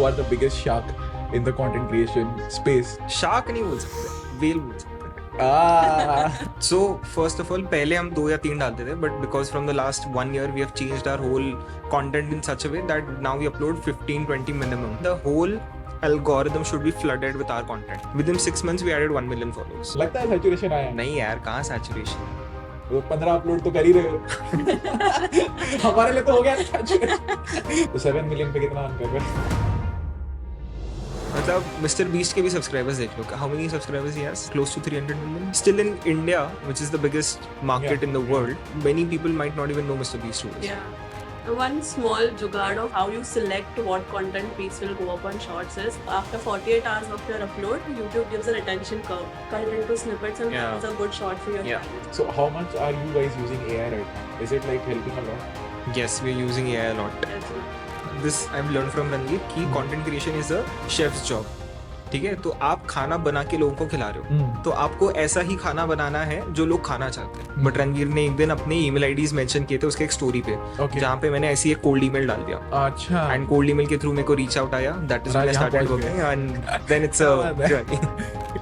you are the biggest shark in the content creation space. Shark नहीं बोल सकते, well बोल सकते. Ah, So first of all, पहले हम 2 या 3 डालते थे, but because from the last 1 year we have changed our whole content in such a way that now we upload 15-20 minimum. The whole algorithm should be flooded with our content. Within 6 months we added 1 million followers. लगता है saturation आया. नहीं यार, कहाँ saturation? तो 15 upload तो कर ही रहे हो. हमारे लिए तो हो गया saturation. तो 7 मिलियन पे कितना अर्न कर रहे हो? मतलब मिस्टर बीस्ट के भी सब्सक्राइबर्स देख लो. How many subscribers he has? Close to 300 million. Still in India, which is the biggest market in the world, many people might not even know Mr. Beast who is. Yeah. One small jugaad of how you select what content piece will go up on shorts is after 48 hours of your upload, YouTube gives an attention curve. Cut it into snippets and Yeah. it's a good short for your Yeah. channel. So how much are you guys using AI right now? Is it like helping a lot? Yes, we are using AI a lot. That's it. This I've learned from Ranveer कि content creation is a chef's job. ठीक है, तो आप खाना बना के लोगों को खिला रहे हो, तो आपको ऐसा ही खाना बनाना है जो लोग खाना चाहते हैं. बट रणवीर ने एक दिन अपने ईमेल आईडीज मेंशन किए थे उसके एक स्टोरी पे, Okay. जहाँ पे मैंने ऐसी एक कोल्ड ईमेल डाल दिया अच्छा. एंड कोल्ड ईमेल के थ्रू मेरे को रीच आउट आया. दैट इज व्हेन आई यहाँ स्टार्टेड पहुंच working and then it's a journey.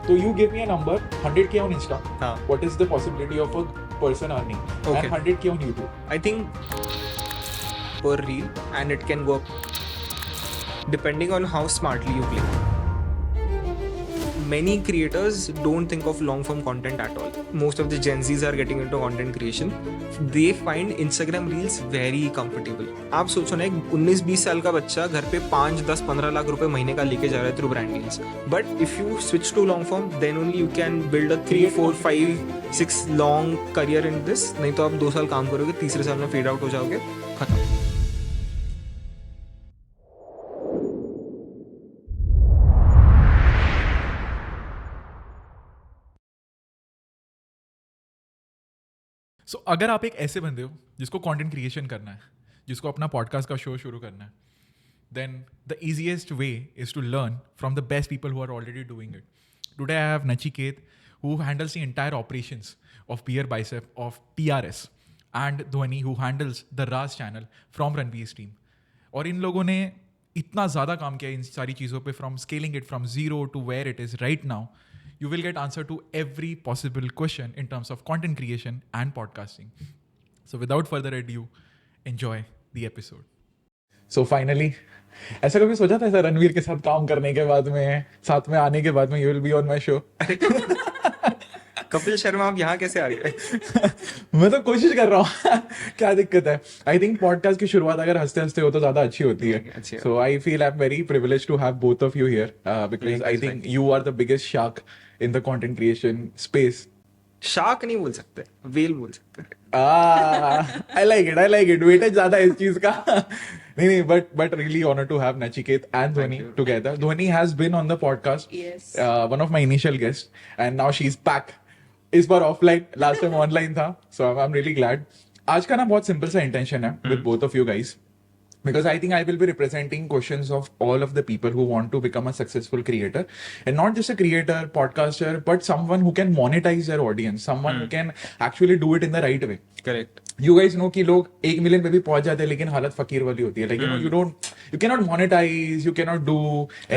So you give me a number, 100k on Insta. हाँ. What is the possibility of a person earning? Okay. And 100k on YouTube. I think per reel and it can work depending on how smartly you play. Many creators don't think of long form content at all. Most of the Gen Zs are getting into content creation. They find Instagram reels very comfortable. आप सोचो ना, एक 19-20 साल का बच्चा घर पे 5, 10, 15 लाख रुपए महीने का लेके जा रहा है through brand deals. But if you switch to long form then only you can build a 3, 4, 5, 6 long career in this. नहीं तो आप 2 साल काम करोगे, तीसरे साल में फेड आउट हो जाओगे, खत्म. सो अगर आप एक ऐसे बंदे हो जिसको कंटेंट क्रिएशन करना है, जिसको अपना पॉडकास्ट का शो शुरू करना है, then the easiest way is to learn from the best people who are already doing it. Today I have Nachiket, who handles the entire operations of Beer Bicep of TRS, and Dhwani, who handles the Raz channel from Ranveer's team. और इन लोगों ने इतना ज़्यादा काम किया इन सारी चीज़ों पे, from scaling it from zero to where it is right now. You will get answer to every possible question in terms of content creation and podcasting. So without further ado, enjoy the episode. So finally, ऐसा कभी सोचा था ऐसा रणवीर के साथ काम करने के बाद में, साथ में आने के बाद में, you will be on my show? Kapil Sharma, आप यहाँ कैसे आ गए? मैं तो कोशिश कर रहा हूँ. क्या दिक्कत है? आई थिंक पॉडकास्ट की शुरुआत अगर हंसते हंसते हो तो ज्यादा अच्छी होती है. So I feel I am very privilege to have both of you here because I think you are the biggest shark in the content creation space. Shark नहीं बोल सकते, वेल बोल सकते. I like it. वेटेज ज्यादा है इस चीज का. नहीं, but really honor to have Nachiket and Dhwani together. Dhwani has been on the podcast. Yes. One of my initial guests, and now she's back. इस बार ऑफलाइन, लास्ट टाइम ऑनलाइन था. सो I am really glad. आज का ना बहुत simple सा intention है with both of you guys, because I think I will be representing questions of all of the people who want to become a successful creator, and not just a creator, podcaster, but someone who can monetize their audience, someone who can actually do it in the right way. Correct. You guys know कि लोग 1 million पे भी पहुंच जाते हैं लेकिन हालत फकीर वाली होती है. Like, you cannot monetize, you cannot do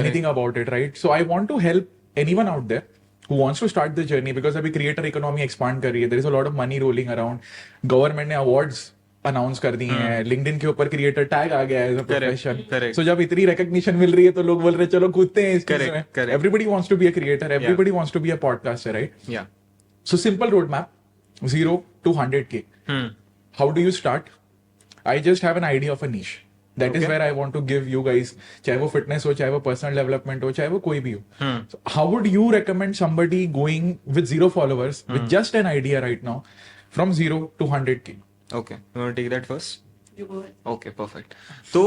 anything about it, right? So I want to help anyone out there who wants to start the journey, because अभी creator economy expand कर रही है. There is a lot of money rolling around. Government ने awards announce कर दी हैं. LinkedIn के ऊपर creator tag आ गया है प्रोफेशन. correct. सो जब इतनी रिकॉग्निशन मिल रही है तो लोग बोल रहे हैं चलो कूदते हैं इस चीज में. correct. Everybody wants to be a creator, everybody wants to be a podcaster, right? Yeah. So simple road map, 0 to 100k. How do you start? I just have an idea of a niche. That is Okay. where I want to give you guys, चाहे वो fitness हो, चाहे वो personal development हो, चाहे वो कोई भी हो. So how would you recommend somebody going with 0 followers, with just an idea right now, from 0 to 100k? Okay, you want to take that first? You go ahead. Okay, perfect. So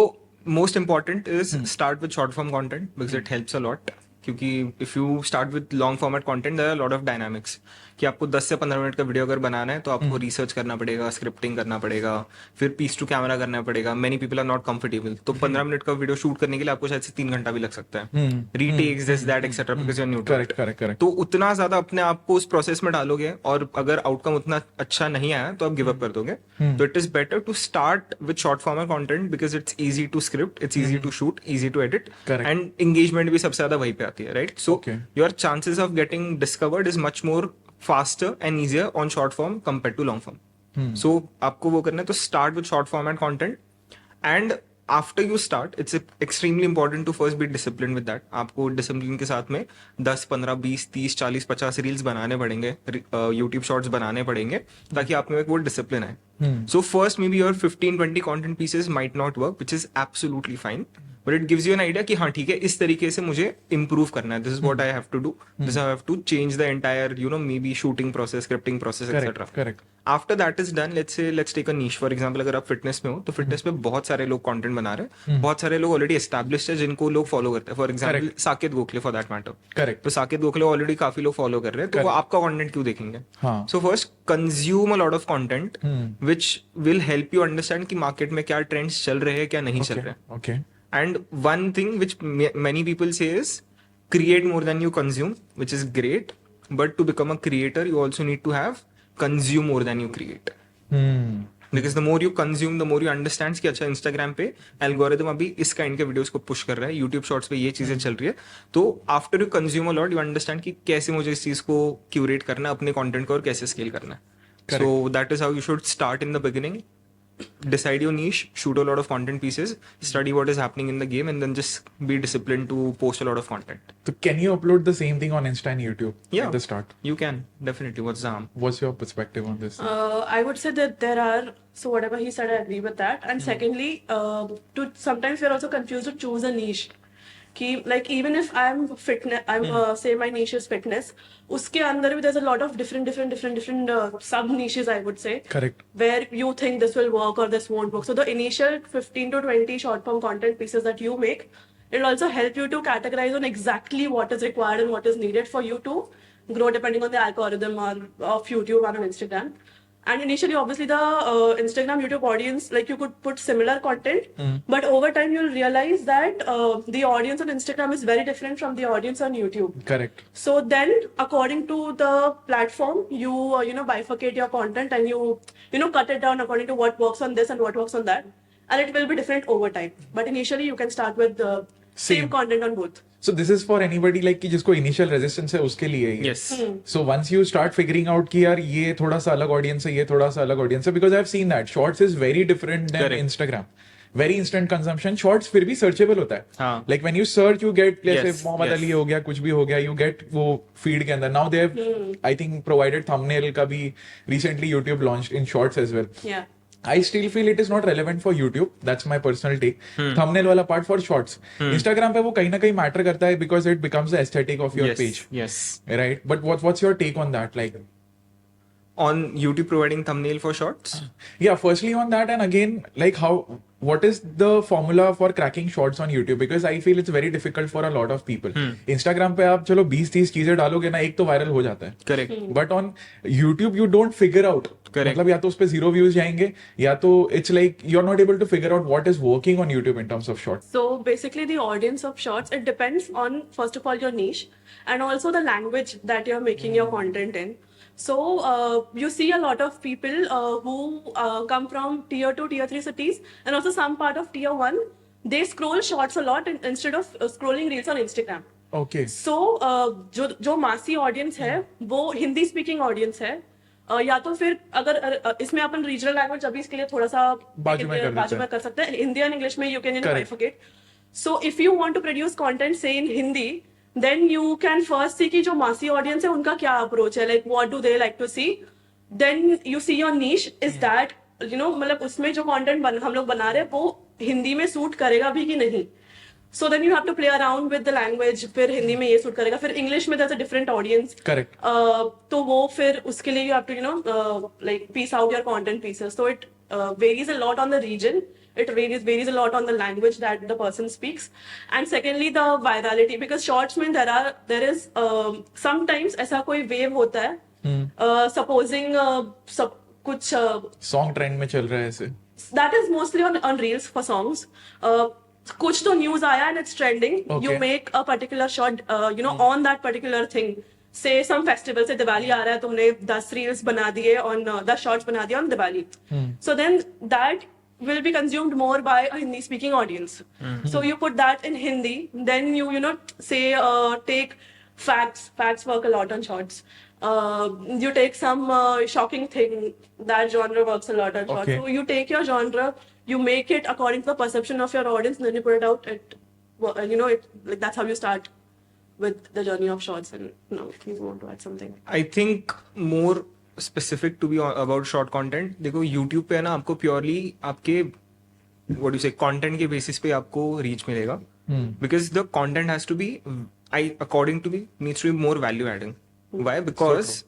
most important is start with short form content because it helps a lot. क्योंकि if you start with long format content there are lot of dynamics कि आपको 10 से 15 minute का video अगर बनाना है तो आपको research करना पड़ेगा, स्क्रिप्टिंग करना पड़ेगा, फिर पीस टू कैमरा करना पड़ेगा. Many people are not comfortable, तो 15 मिनट का वीडियो शूट करने के लिए आपको शायद से 3 घंटा भी लग सकता है. Retakes this that etcetera because you are new. Correct. तो उतना ज्यादा अपने आप को उस प्रोसेस में डालोगे और अगर आउटकम उतना अच्छा नहीं आया तो आप गिव अप कर दोगे. तो it is better to start with short form content because it's easy to script, it's easy to shoot, easy to edit Correct. And engagement भी सबसे ज्यादा वहीं पे आती है, right? So Okay. Your chances of getting discovered is much more faster and easier on short form compare to long form. So आपको वो करना है तो start with short format content and after you start it's extremely important to first be discipline with that. आपको discipline के साथ में 10, 15, 20, 30, 40, 50 reels बनाने पड़ेंगे, यूट्यूब शॉर्ट्स बनाने पड़ेंगे ताकि आप में एक वो डिसिप्लिन आए. So first maybe your 15-20 content pieces might not work, which is absolutely fine. But it gives you an idea कि हाँ ठीक है, इस तरीके से मुझे improve करना है. This is what I have to do. This is how I have to change the entire, maybe shooting process, scripting process, etc. Correct. After that is done, let's take a niche. For example, अगर आप fitness में हो तो fitness में बहुत सारे लोग content बना रहे हैं, बहुत सारे लोग ऑलरेडी एस्टैब्लिश्ड है जिनको लोग फॉलो करते हैं. For example Saket Gokhale for that matter. Correct. तो साकेत गोखले ऑलरेडी काफी लोग फॉलो कर रहे हैं, तो वो आपका कंटेंट क्यों देखेंगे? हाँ. So first consume a lot of content which will help you understand कि मार्केट में क्या ट्रेंड्स चल रहे हैं, क्या नहीं चल रहे हैं. Okay. And one thing which many people say is create more than you consume, which is great. But to become a creator, you also need to have consume more than you create. Because the more you consume, the more you understand कि अच्छा Instagram पे algorithm अभी इस kind के videos को push कर रहा है, YouTube Shorts पे ये चीजें चल रही है. तो after you consume a lot, you understand कि कैसे मुझे इस चीज को curate करना है, अपने content को और कैसे scale करना है. So that is how you should start in the beginning. Decide your niche, shoot a lot of content pieces, study what is happening in the game, and then just be disciplined to post a lot of content. So can you upload the same thing on Insta and YouTube Yeah. at the start? You can, definitely. What's the harm? What's your perspective on this? I would say that there are, so whatever he said, I agree with that. And secondly, to sometimes we're also confused to choose a niche. कि like even if I'm fitness, say my niche is fitness, उसके अंदर भी there's a lot of different sub niches, I would say. Correct. Where you think this will work or this won't work. So the initial 15 to 20 short form content pieces that you make, it'll also help you to categorize on exactly what is required and what is needed for you to grow depending on the algorithm of YouTube and on Instagram. And initially, obviously, the Instagram, YouTube audience, like you could put similar content, but over time you'll realize that the audience on Instagram is very different from the audience on YouTube. Correct. So then, according to the platform, you bifurcate your content and you cut it down according to what works on this and what works on that, and it will be different over time. But initially, you can start with the same content on both. So this is for anybody like कि जिसको initial resistance है उसके लिए ही है. Yes. So once you start figuring out कि यार ये थोड़ा सा अलग audience है, ये थोड़ा सा अलग audience है, because I've seen that shorts is very different than Correct. Instagram. Very instant consumption. Shorts फिर भी searchable होता है. हाँ. Like when you search, you get जैसे Yes, मोहम्मद yes. अली हो गया, कुछ भी हो गया, you get वो feed के अंदर. Now they have, I think, provided thumbnail का भी recently YouTube launched in shorts as well. Yeah. I still feel it is not relevant for YouTube. That's my personal take. Thumbnail वाला part for shorts. Instagram पे वो कहीं ना कहीं matter करता है because it becomes the aesthetic of your Yes. page. Yes. Right? But what's your take on that? Like, On YouTube providing thumbnail for shorts? yeah, firstly on that, and again, like what is the formula for cracking shorts on YouTube? Because I feel it's very difficult for a lot of people. Instagram पे आप चलो 20-30 चीजें डालोगे ना, एक तो viral हो जाता है. Correct. But on YouTube, you don't figure out. Correct. मतलब या तो उस पे 0 views जाएंगे, या तो it's like you're not able to figure out what is working on YouTube in terms of shorts. So basically, the audience of shorts, it depends on, first of all, your niche and also the language that you're making your content in. So you see a lot of people who come from tier 2, tier 3 cities and also some part of tier 1. They scroll shorts a lot instead of scrolling reels on Instagram. Okay. So जो मासी audience है वो Hindi speaking audience है. या तो फिर अगर इसमें अपन रीजनल लैंग्वेज अभी इसके लिए थोड़ा सा बाजू में कर सकते हैं. हिंदी एंड इंग्लिश में you can Correct. bifurcate. So if you want to produce content say in Hindi, then you can first see कि जो मासी ऑडियंस है उनका क्या अप्रोच है, like what do they like to see. Then you see your niche is that मतलब उसमें जो कंटेंट हम लोग बना रहे हैं वो हिंदी में सूट करेगा भी कि नहीं. So then you have to play around with the language. फिर हिंदी में ये सूट करेगा, फिर इंग्लिश में there's a different audience. Correct. तो वो फिर उसके लिए you have to like piece out your content pieces. So it varies a lot on the region It varies a lot on the language that the person speaks. And secondly, the virality, because shorts में there is sometimes ऐसा कोई wave होता है, supposing कुछ song trend में चल रहा है ऐसे. that is mostly on reels for songs. कुछ तो news आया and it's trending. Okay. You make a particular shot, on that particular thing. Say some festival, से दिवाली आ रहा है, तुमने 10 reels बना दिए on 10 shorts बना दिए on Diwali. So then that will be consumed more by a Hindi speaking audience. So you put that in Hindi, then you say take facts work a lot on shorts. You take some shocking thing, that genre works a lot on shorts. Okay. So you take your genre, you make it according to the perception of your audience, and then you put it out. Like that's how you start with the journey of shorts. And if you want to add something. I think more specific to be about short content. देखो YouTube पे है ना, आपको purely आपके what do you say content के basis पे आपको reach मिलेगा. Because the content has to be, according to me, needs to be more value adding. Why? Because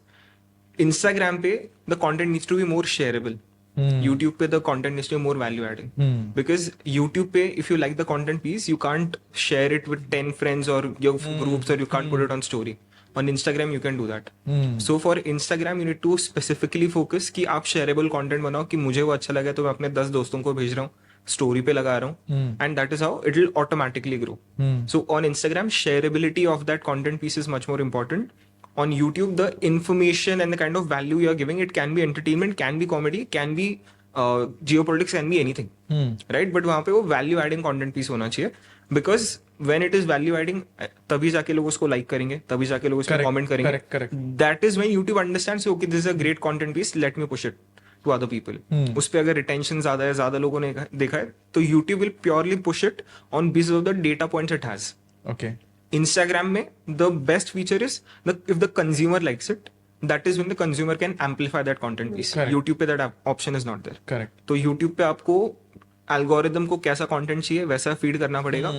Instagram पे the content needs to be more shareable. YouTube पे the content needs to be more value adding. Because YouTube पे if you like the content piece, you can't share it with 10 friends or your groups, or you can't put it on story. On Instagram you can do that. So for Instagram you need to specifically focus कि आप shareable content बनाओ कि मुझे वो अच्छा लगा तो मैं अपने 10 दोस्तों को भेज रहा हूँ, story पे लगा रहा हूँ, and that is how it will automatically grow. So on Instagram, shareability of that content piece is much more important. On YouTube, the information and the kind of value you are giving, it can be entertainment, can be comedy, can be geopolitics, can be anything, right? But वहाँ पे वो value adding content piece होना चाहिए, because when it is value adding, तभी जाके लोग उसको like करेंगे, तभी जाके लोग उसको comment करेंगे. Correct. That is when YouTube understands, okay, this is a great content piece, let me push it to other people. उस पे अगर retention ज़्यादा है, ज़्यादा लोगों ने देखा है, तो YouTube will purely push it on basis of the data points it has. Okay. Instagram में the best feature is if the consumer likes it, that is when the consumer can amplify that content piece. Correct. YouTube पे that option is not there. Correct. तो YouTube पे आपको algorithm को कैसा content चाहिए वैसा feed करना पड़ेगा.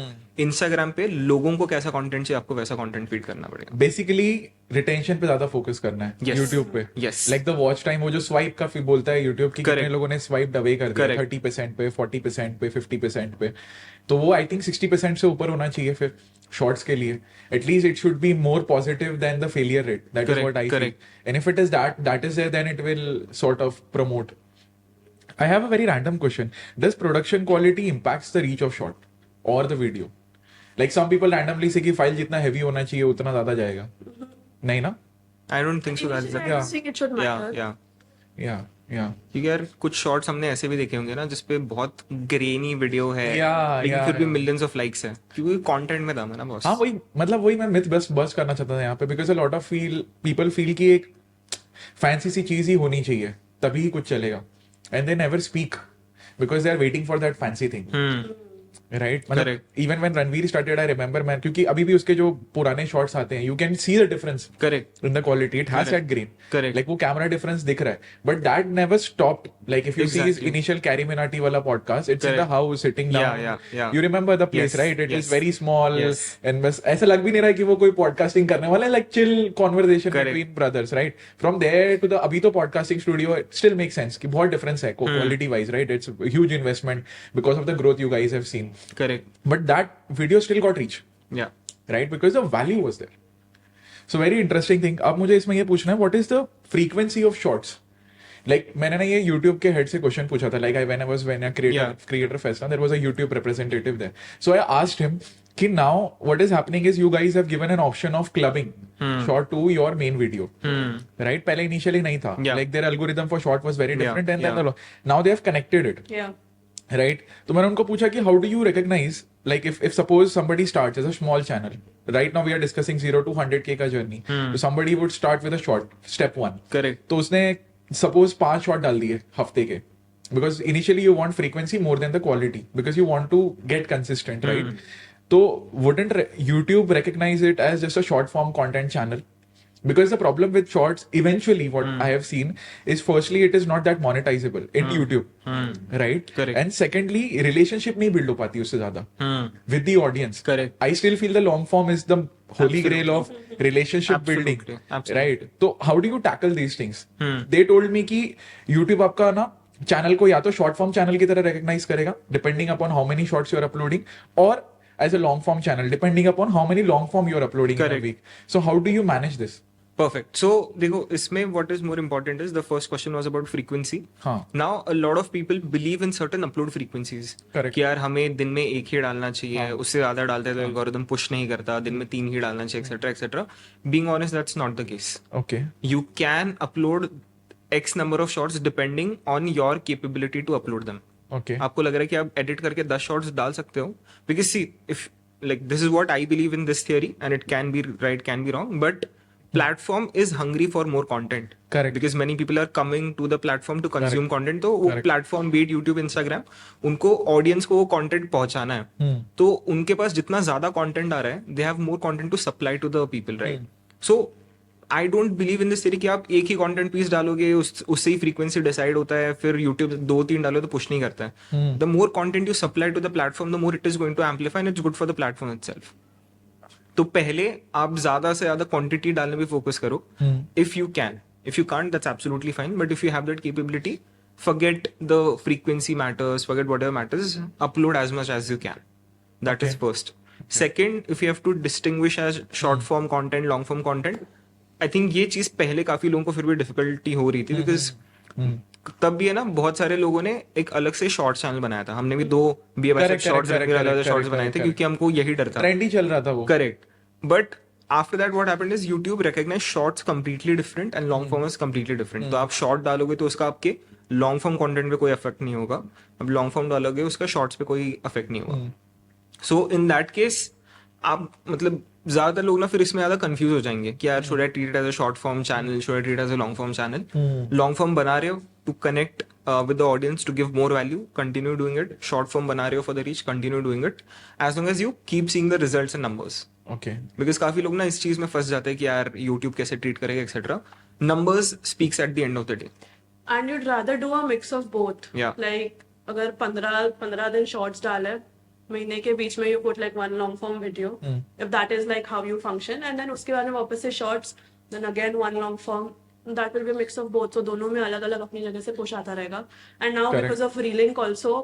Instagram पे लोगों को कैसा content चाहिए आपको वैसा content feed करना पड़ेगा. Basically retention पे ज्यादा फोकस करना है. Yes. YouTube पे. Yes. Like the watch time, वो जो swipe का बोलता है YouTube की, कितने लोगों ने swiped away कर दिया, Correct. 30% पे, 40% पे, 50% पे. तो वो I think 60% से ऊपर होना चाहिए फिर shorts के लिए. At least it should be more positive than the failure rate. That is Correct, what I correct. feel. And if it is that is there, then it will sort of promote. I have a very random question. Does production quality impacts the reach of short or the video? Like some people randomly say कि file जितना heavy होना चाहिए उतना ज़्यादा जाएगा. नहीं ना? I don't think so. That's I don't think it should matter. yeah. Yeah. क्योंकि यार कुछ शॉर्ट्स हमने ऐसे भी देखे होंगे ना जिसपे बहुत ग्रेनी वीडियो है, लेकिन फिर भी मिलियंस ऑफ लाइक्स है क्योंकि कंटेंट में दम है ना बॉस. हाँ वही मैं मिथ बस करना चाहता था यहाँ पे, because a lot of people feel कि एक फैंसी सी चीज ही होनी चाहिए तभी कुछ चलेगा, and they never speak because they are waiting for that fancy thing. Right, मतलब even when Ranveer started I remember man, क्योंकि अभी भी उसके जो पुराने शॉट्स आते हैं you can see the difference correct in the quality. It has that grain. Correct. Like वो camera difference दिख रहा है. But that never stopped. Like if you see his initial Carrie Minati वाला podcast, it's in the house sitting down. Yeah. You remember the place, right? It is very small. Yes. And बस ऐसा लग भी नहीं रहा है कि वो कोई podcasting करने वाला है. Like chill conversation Correct. between brothers, right? From there to the अभी तो podcasting studio it still makes sense कि बहुत difference है quality wise, right? It's a huge investment because of the growth you guys have seen. Correct But that video still got reach. या Right, because the value was there. So very interesting thing. अब मुझे इसमें ये पूछना है, what is the frequency of shorts? Like मैंने ना ये YouTube के head से question पूछा था. Like when I was a creator fest, there was a YouTube representative there. So I asked him कि now what is happening is you guys have given an option of clubbing short to your main video. Right? पहले initially नहीं था. Yeah. Like their algorithm for short was very different, and Yeah. then now they have connected it. Yeah. Right? तो मैंने उनको पूछा कि how do you recognize, like if suppose somebody starts as a small channel, right now we are discussing 0 to 100K का journey, so somebody would start with a short, step 1. Correct तो उसने suppose 5 short डाल दिए हफ्ते के, because initially you want frequency more than the quality, because you want to get consistent, right? तो wouldn't YouTube recognize it as just a short form content channel? Because the problem with shorts, eventually, what I have seen is, firstly, it is not that monetizable in YouTube, right? Correct. And secondly, relationship नहीं build हो पाती उससे ज़्यादा with the audience. Correct. I still feel the long form is the holy grail of relationship Absolutely. building, Absolutely. right? So how do you tackle these things? They told me कि YouTube आपका ना channel को या तो short form channel की तरह recognise करेगा depending upon how many shorts you are uploading, और as a long form channel depending upon how many long form you are uploading in a Correct. Week. So how do you manage this? Perfect. So, देखो इसमें what is more important is the first question was about frequency. हाँ. Now a lot of people believe in certain upload frequencies. Correct. कि यार हमें दिन में एक ही डालना चाहिए, उससे ज्यादा डालते तो एल्गोरिथम पुश नहीं करता, दिन में 3 ही डालना चाहिए, etcetera etcetera. Being honest, that's not the case. Okay. You can upload X number of shorts depending on your capability to upload them. Okay. आपको लग रहा है कि आप एडिट करके 10 शॉर्ट्स डाल सकते हो, because see, if like this is what I believe in this theory, and it can be right, can be wrong, but platform is hungry for more content. Correct. Because many people are coming to the platform to consume content. तो वो Correct. platform be it YouTube, Instagram, उनको audience को वो content पहुंचाना है. तो उनके पास जितना ज्यादा content आ रहा है, they have more content to supply to the people, right? So I don't believe in this theory कि आप एक ही content piece डालोगे, उससे ही frequency decide होता है, फिर YouTube 2-3 डालो तो push नहीं करता है. The more content you supply to the platform, the more it is going to amplify, and it's good for the platform itself. तो पहले आप ज्यादा से ज्यादा क्वांटिटी डालने पे फोकस करो. If you can't that's absolutely fine, but if you have that capability, forget the frequency matters, forget whatever matters, upload as much as you can. That is first. Second, if you have to distinguish as short form content, long form content, I think ये चीज पहले काफी लोगों को फिर भी difficulty हो रही थी, बिकॉज तब भी है ना, बहुत सारे लोगों ने एक अलग से शॉर्ट चैनल बनाया था. हमने भी 2 BFF शॉर्ट्स बनाए थे, क्योंकि हमको यही डर था. ट्रेंड ही चल रहा था वो. Correct. But after that what happened is YouTube recognized shorts completely different and long form is completely different. तो आप short डालोगे तो उसका आपके long form content पे कोई effect नहीं होगा. अब long form डालोगे उसका shorts पे कोई effect नहीं होगा. So in that case आप मतलब ज्यादातर लोग ना फिर इसमें ज्यादा कंफ्यूज हो जाएंगे कि यार should I treat it as a short form channel, should I treat it as a long form channel. Long form बना रहे हो to connect with the audience, to give more value, continue doing it. Short form बना रहे हो for the reach, continue doing it, as long as you keep seeing the results and numbers. Okay. Because काफी लोग ना इस चीज में फंस जाते हैं कि यार यूट्यूब कैसे ट्रीट करेगा etcetera. Numbers speaks at the end of the day. And you'd rather do a mix of both. Yeah. Like अगर 15 दिन शॉर्ट्स डाले, महीने के बीच में you put like one long form video. If that is like how you function, and then उसके बाद में वापस से shorts, then again one long form. That will be a mix of both. So दोनों में अलग अलग अपनी जगह से push आता रहेगा. And now Correct. because of relink also,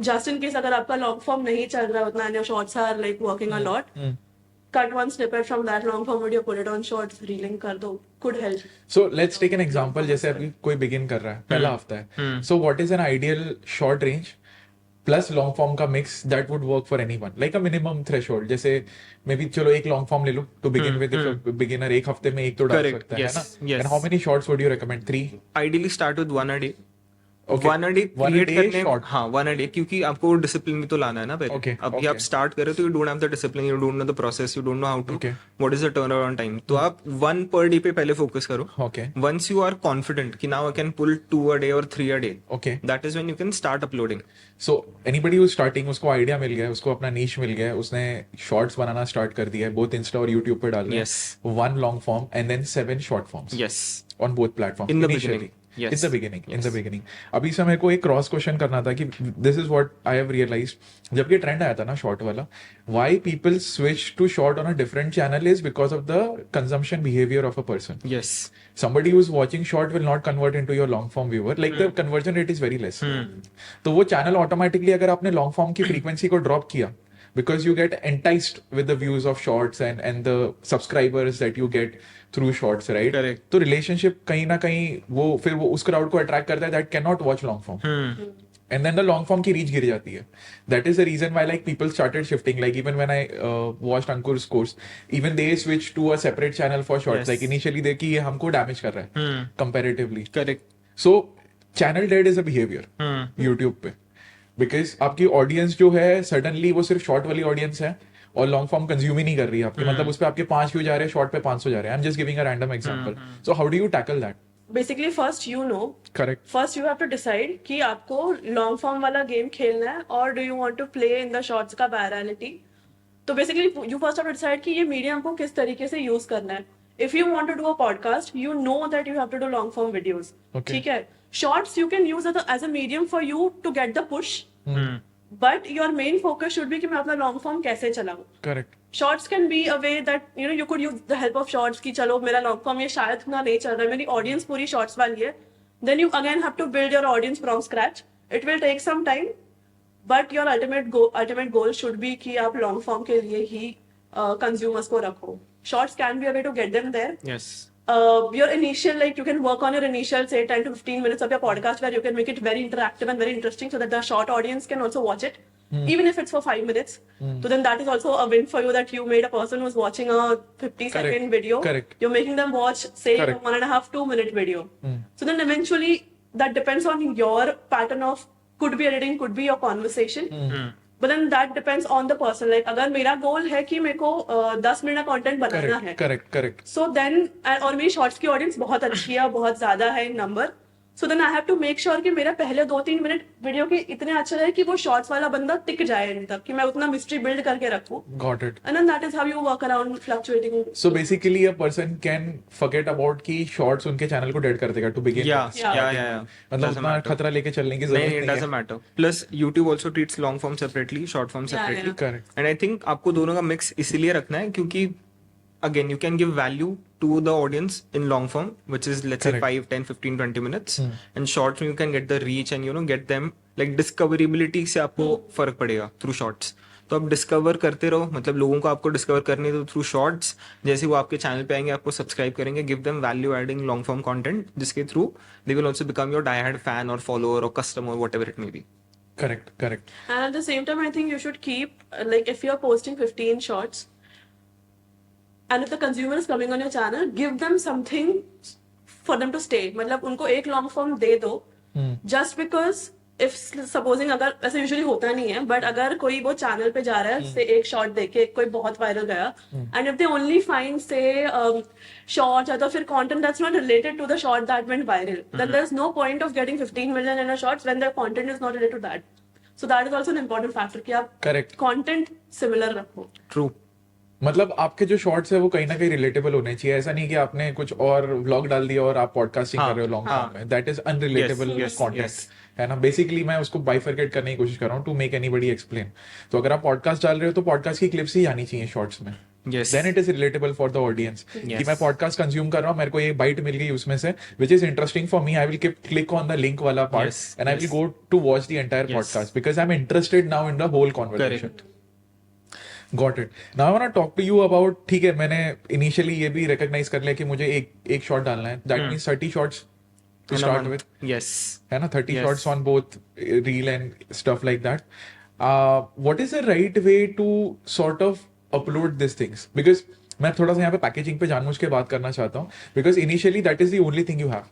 just in case अगर आपका long form नहीं चल रहा है उतना and your shorts are like working a lot, cut one snippet from that long form video, put it on shorts, relink कर दो, could help. So let's take an example. जैसे अभी कोई begin कर रहा है, पहला हफ्ता है. So what is an ideal short range plus long form का mix that would work for anyone? Like a minimum threshold. जैसे maybe चलो एक long form ले लो to begin with. If a beginner एक हफ्ते में एक तो डाल Correct. सकता है Yes. ना? Yes. And how many shorts would you recommend? 3? Ideally start with 1 a day. Okay. 1 a day One a create day करने, short. हाँ 1 a day, क्योंकि आपको डिसिप्लिन भी तो लाना है ना पहले. Okay, अभी okay. आप स्टार्ट कर रहे हो तो you don't have the discipline, you don't know the process, you don't know how to, Okay. What is the turn around time. तो आप 1 per day पे पहले फोकस करो. Okay. Once you are confident कि now I can pull 2 a day or 3 a day, Okay. that is when you can start uploading. So anybody who's starting, उसको idea मिल गया है, उसको अपना नीश मिल गया है, उसने शॉर्ट्स बनाना स्टार्ट कर दिया है, बोथ इंस्टा और यूट्यूब पे डाल रहे हैं. Yes. 1 long form and then 7 short forms. Yes. On both platforms. In the initially. beginning. Yes. In the beginning. In Yes. the beginning. अभी से मेरे को एक क्रॉस क्वेश्चन करना था कि this is what I have realized. जब ये ट्रेंड आया था ना शॉर्ट वाला, why people switch to short on a different channel is because of the consumption behavior of a person. Yes. Somebody who's watching short will not convert into your long form viewer. Like the conversion rate is very less. तो वो channel automatically अगर आपने long form की frequency को drop किया, because you get enticed with the views of shorts and the subscribers that you get through shorts, right? Correct. तो relationship कहीं ना कहीं वो फिर वो उस crowd को attract करता है that cannot watch long form. And then the long form की reach गिर जाती है. That is the reason why like people started shifting. Like even when I watched Ankur's course, even they switched to a separate channel for shorts. Yes. Like initially they कि ये हमको damage कर रहा है comparatively. Correct. So channel dead is a behavior YouTube पे. Because आपकी audience जो है सडनली वो सिर्फ शॉर्ट वाली ऑडियंस है और लॉन्ग फॉर्म कंज्यूम ही नहीं कर रही है आपकी. मतलब उस पे आपके 5 व्यू जा रहे हैं, शॉर्ट पे 500 जा रहे हैं. I am just giving a random example. So how do you tackle that? Basically, first you know. Correct. First you have to decide कि आपको long form वाला game खेलना है और do you want to play in the shorts का virality. तो basically you first have to decide कि ये medium को किस तरीके से use करना है. If you want to do a podcast, you know that you have to do long form videos. Okay. ठीक है. Shorts you can use as a medium for you to get the push. But your main focus should be कि मैं अपना long form कैसे चलाऊं. Correct. Shorts can be a way that you could use the help of shorts कि चलो मेरा long form ये शायद ना नहीं चल रहा है, मेरी audience पूरी shorts वाली है, then you again have to build your audience from scratch. It will take some time, but your ultimate goal should be कि आप long form के लिए ही consumers को रखो. Shorts can be a way to get them there. Yes. Your initial, like you can work on your initial say 10 to 15 minutes of your podcast where you can make it very interactive and very interesting so that the short audience can also watch it, even if it's for 5 minutes. So then that is also a win for you that you made a person who's watching a 50-second video. Correct. You're making them watch say Correct. 1.5 2-minute video. So then eventually that depends on your pattern of could be editing, could be your conversation. But then that depends on the person. Like अगर मेरा goal है कि मेरे को 10 minute का content बनाना है. Correct. So then और मेरी शॉर्ट्स की ऑडियंस बहुत अच्छी है, बहुत ज्यादा है in number. So then I have to make sure कि मेरा पहले 2-3 मिनट वीडियो के इतने अच्छे रहे कि वो शॉर्ट्स वाला बंदा टिक जाए इन तक, कि मैं उतना मिस्ट्री बिल्ड करके रखूं. Got it. And then that is how you work around fluctuating. So basically a person can forget about कि shorts उनके चैनल को डेड कर देगा to begin Yeah, with. yeah. मतलब Doesn't उतना matter. खतरा लेके चलने की जरूरत नहीं, it नहीं doesn't है. matter. Plus YouTube also treats long form separately, short form Yeah, separately. yeah. Correct. And I think आपको दोनों का mix इसीलिए रखना है क्योंकि again you can give value to the audience in long form, which is let's say Correct. 5, 10, 15, 20 minutes. And shorts you can get the reach and get them like discoverability से आपको फर्क पड़ेगा through shorts. तो आप discover करते रहो, मतलब लोगों को आपको डिस्कवर करने दो थ्रू शॉर्ट्स. जैसे वो आपके चैनल पे आएंगे, आपको सब्सक्राइब करेंगे, give them value adding long form content, जिसके through they will also become your die hard fan और फॉलोअर और customer, whatever it may be. Correct. And at the same time, I think you should keep, like if you're posting 15 shorts, and if the consumer is coming on your channel, give them something for them to stay. मतलब उनको एक long form दे दो, just because if supposing अगर ऐसे usually होता नहीं है, but अगर कोई वो channel पे जा रहा है, से एक short देखे कोई बहुत viral गया, and if they only find say shorts या तो फिर content that's not related to the short that went viral, then there's no point of getting 15 million in a shorts when the content is not related to that. So that is also an important factor कि आप Correct. content similar रखो. True. मतलब आपके जो shorts है वो कहीं ना कहीं रिलेटेबल होने चाहिए. ऐसा नहीं कि आपने कुछ और व्लॉग डाल दिया और आप पॉडकास्टिंग कर रहे हो लॉन्ग फॉर्म में. That is unrelatable Yes, content yes. है ना. बेसिकली मैं उसको बाइफरकेट करने की कोशिश कर रहा हूँ टू मेक एनीबॉडी एक्सप्लेन. तो अगर आप पॉडकास्ट डाल रहे हो तो पॉडकास्ट की क्लिप्स ही आनी चाहिए शॉर्ट्स में. Yes. Then it is relatable for the audience कि मैं पॉडकास्ट कंज्यूम कर रहा हूँ, मेरे को ये बाइट मिल गई उसमें से which is interesting for me. I will click on the link वाला part Yes, and I will yes. Go to watch the entire Yes. Podcast because I am interested now in the whole conversation. Got it. Now I want to talk to you about, ठीक है, मैंने initially ये भी recognise कर लिया कि मुझे एक शॉट डालना है. That means 30 shots to start with, Yes. है ना. 30 Yes. Shots on both reel and stuff like that. What is the right way to sort of upload this things? Because मैं थोड़ा सा यहाँ पे पैकेजिंग पे जानबूझ के बात करना चाहता हूँ, because initially that is the only thing you have,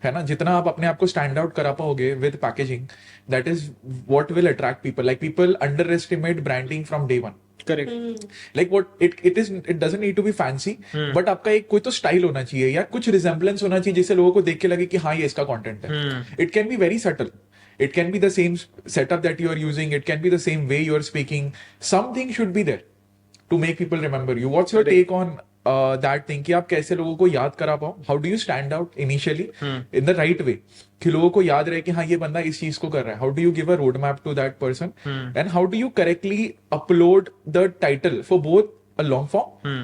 है ना. जितना आप अपने आप को स्टैंड आउट करा पाओगे with packaging, that is what will attract people. Like people under estimate branding from day one. Correct. Like what it doesn't need to be fancy, but आपका एक कोई तो स्टाइल होना चाहिए या कुछ रिजेम्बलेंस होना चाहिए जिससे लोगों को देख के लगे कि हाँ ये इसका कंटेंट है. It can be very subtle. It can be the same setup that you are using. It can be the same way you are speaking. Something should be there to make people remember you. What's your take on that thing कि आप कैसे लोगों को याद करा पाओ? How do you stand out initially in the right way कि लोगों को याद रहे कि हाँ ये बंदा इस चीज को कर रहा है. How do you give a roadmap to that person? And how do you correctly upload the title for both a long form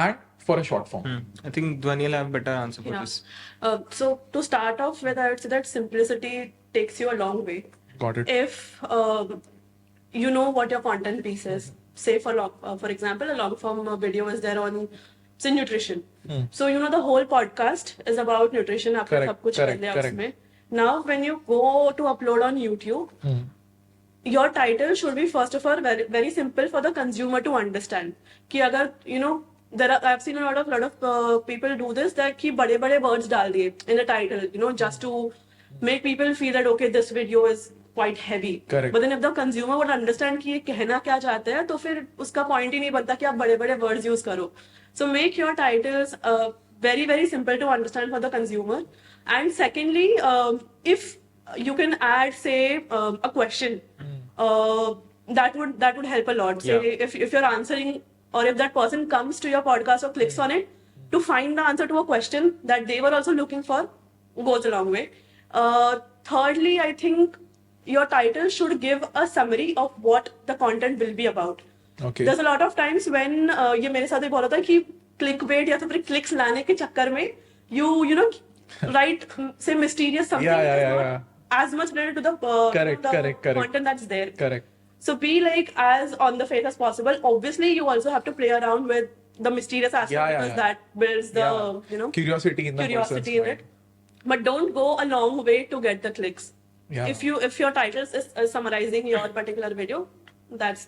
and for a short form? I think Dhwani will have better answer for Yeah. this. So to start off with, I would say that simplicity takes you a long way. Got it. If you know what your content piece is, say for example, a long form video is there on say nutrition. So you know the whole podcast is about nutrition. आपने Correct, सब कुछ correct, कर लिया correct. उसमें. Now when you go to upload on YouTube, your title should be first of all very very simple for the consumer to understand. कि अगर you know I've seen a lot of people do this, that कि बड़े बड़े words डाल दिए in the title, you know, just to make people feel that okay this video is quite heavy. Correct. But then if the consumer would understand कि ये कहना क्या चाहते हैं, तो फिर उसका point ही नहीं बनता कि आप बड़े बड़े words use करो. So make your titles very very simple to understand for the consumer. And secondly, if you can add say a question, that would help a lot. Say if you're answering, or if that person comes to your podcast or clicks on it to find the answer to a question that they were also looking for, goes a long way. Thirdly, I think your title should give a summary of what the content will be about. Okay. There's a lot of times when ये मेरे साथ भी बहुत होता है कि clickbait या तो फिर clicks लाने के चक्कर में you know write say mysterious something Yeah, which is yeah, not yeah. as much related to the Correct, the correct, correct. content that's there. Correct. So be like as on the face as possible. Obviously, you also have to play around with the mysterious aspect Yeah, yeah, because yeah. that builds the Yeah. Curiosity in the curiosity person's in mind. it. But don't go a long way to get the clicks. Yeah. If your title is summarizing your particular video, that's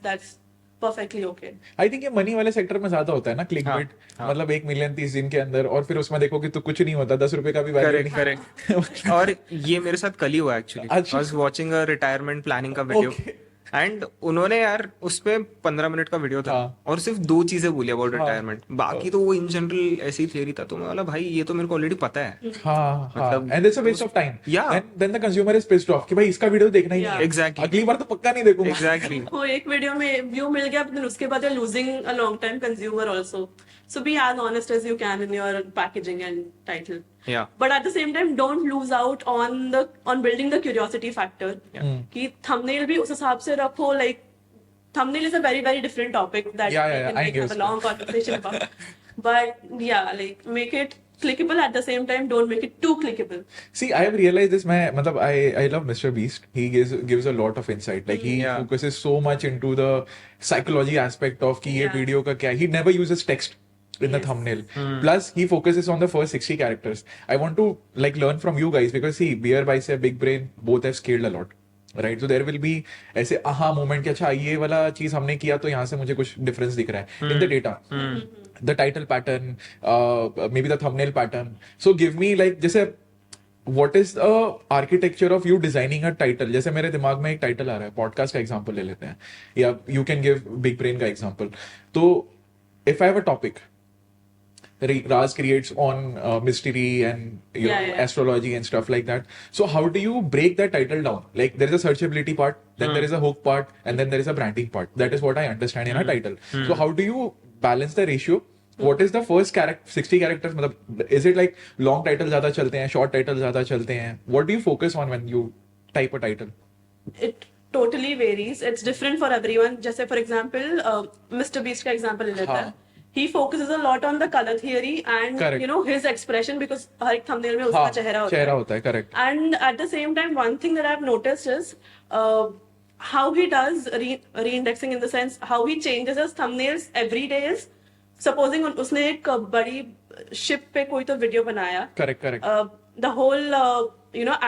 perfectly okay. I think ये money वाले sector में ज्यादा होता है ना click हाँ, bit मतलब 1 million 30 दिन के अंदर और फिर उसमें देखो कि तो कुछ नहीं होता 10 रुपए का भी वैल्यू करेक्ट नहीं करेक्ट और ये मेरे साथ कल ही हुआ एक्चुअली आई अच्छा। Was watching a retirement planning का वीडियो Okay. एंड उन्होंने यार उस पे 15 मिनट का वीडियो था हाँ। और सिर्फ 2 चीजें बोली अबाउट हाँ। रिटायरमेंट बाकी तो वो इन जनरल ऐसी थियरी था तो मैं बोला भाई ये तो मेरे को ऑलरेडी पता है हाँ मतलब and it's a waste of time Yeah. And then the consumer is pissed off कि भाई इसका वीडियो देखना ही नहीं है Exactly. अगली बार तो पक्का नहीं देखूंगा एग्जैक्टली वो एक वीडियो में व्यू मिल गया फिर उसके बाद losing a long time consumer also so be as honest as you can in your packaging and title या but at the same time don't lose out on building the curiosity factor कि thumbnail भी उस हिसाब से रखो like thumbnail is a very very different topic that Yeah, we yeah, can I like, guess. have a long conversation about but yeah like make it clickable at the same time don't make it too clickable. See, I have realized this. मतलब I love Mr. Beast. He gives a lot of insight. Like he Yeah. focuses so much into the psychology aspect of कि ये Yeah. video का क्या. He never uses text in the Yes. thumbnail. Plus, he focuses on the first 60 characters. I want to like learn from you guys because see, Beer Bicep, Big Brain, both have scaled a lot. Right so there will be ऐसे aha moment कि अच्छा ये वाला चीज हमने किया तो यहाँ से मुझे कुछ डिफरेंस दिख रहा है in the data the title pattern may be the thumbnail pattern so give me like जैसे what is the architecture of you designing a title जैसे मेरे दिमाग में एक टाइटल आ रहा है पॉडकास्ट का एग्जांपल ले लेते हैं या you can give big brain का एग्जांपल तो if I have a topic Raj creates on mystery and Yeah. astrology and stuff like that. So how do you break that title down? Like there is a searchability part, then there is a hook part, and then there is a branding part. That is what I understand in a title. So how do you balance the ratio? What is the first 60 characters? मतलब is it like long titles ज़्यादा चलते हैं, short titles ज़्यादा चलते हैं? What do you focus on when you type a title? It totally varies. It's different for everyone. जैसे for example, Mr. Beast का example ले लेते हैं. He focuses a lot on the color theory and Correct. you know his expression because हर एक thumbnail में उसका हाँ, चेहरा होता चेहरा है. होता है, correct. And at the same time, one thing that I've noticed is how he does re-indexing in the sense how he changes his thumbnails every day is supposing उसने एक बड़ी ship पे कोई तो video बनाया. Correct, correct. The whole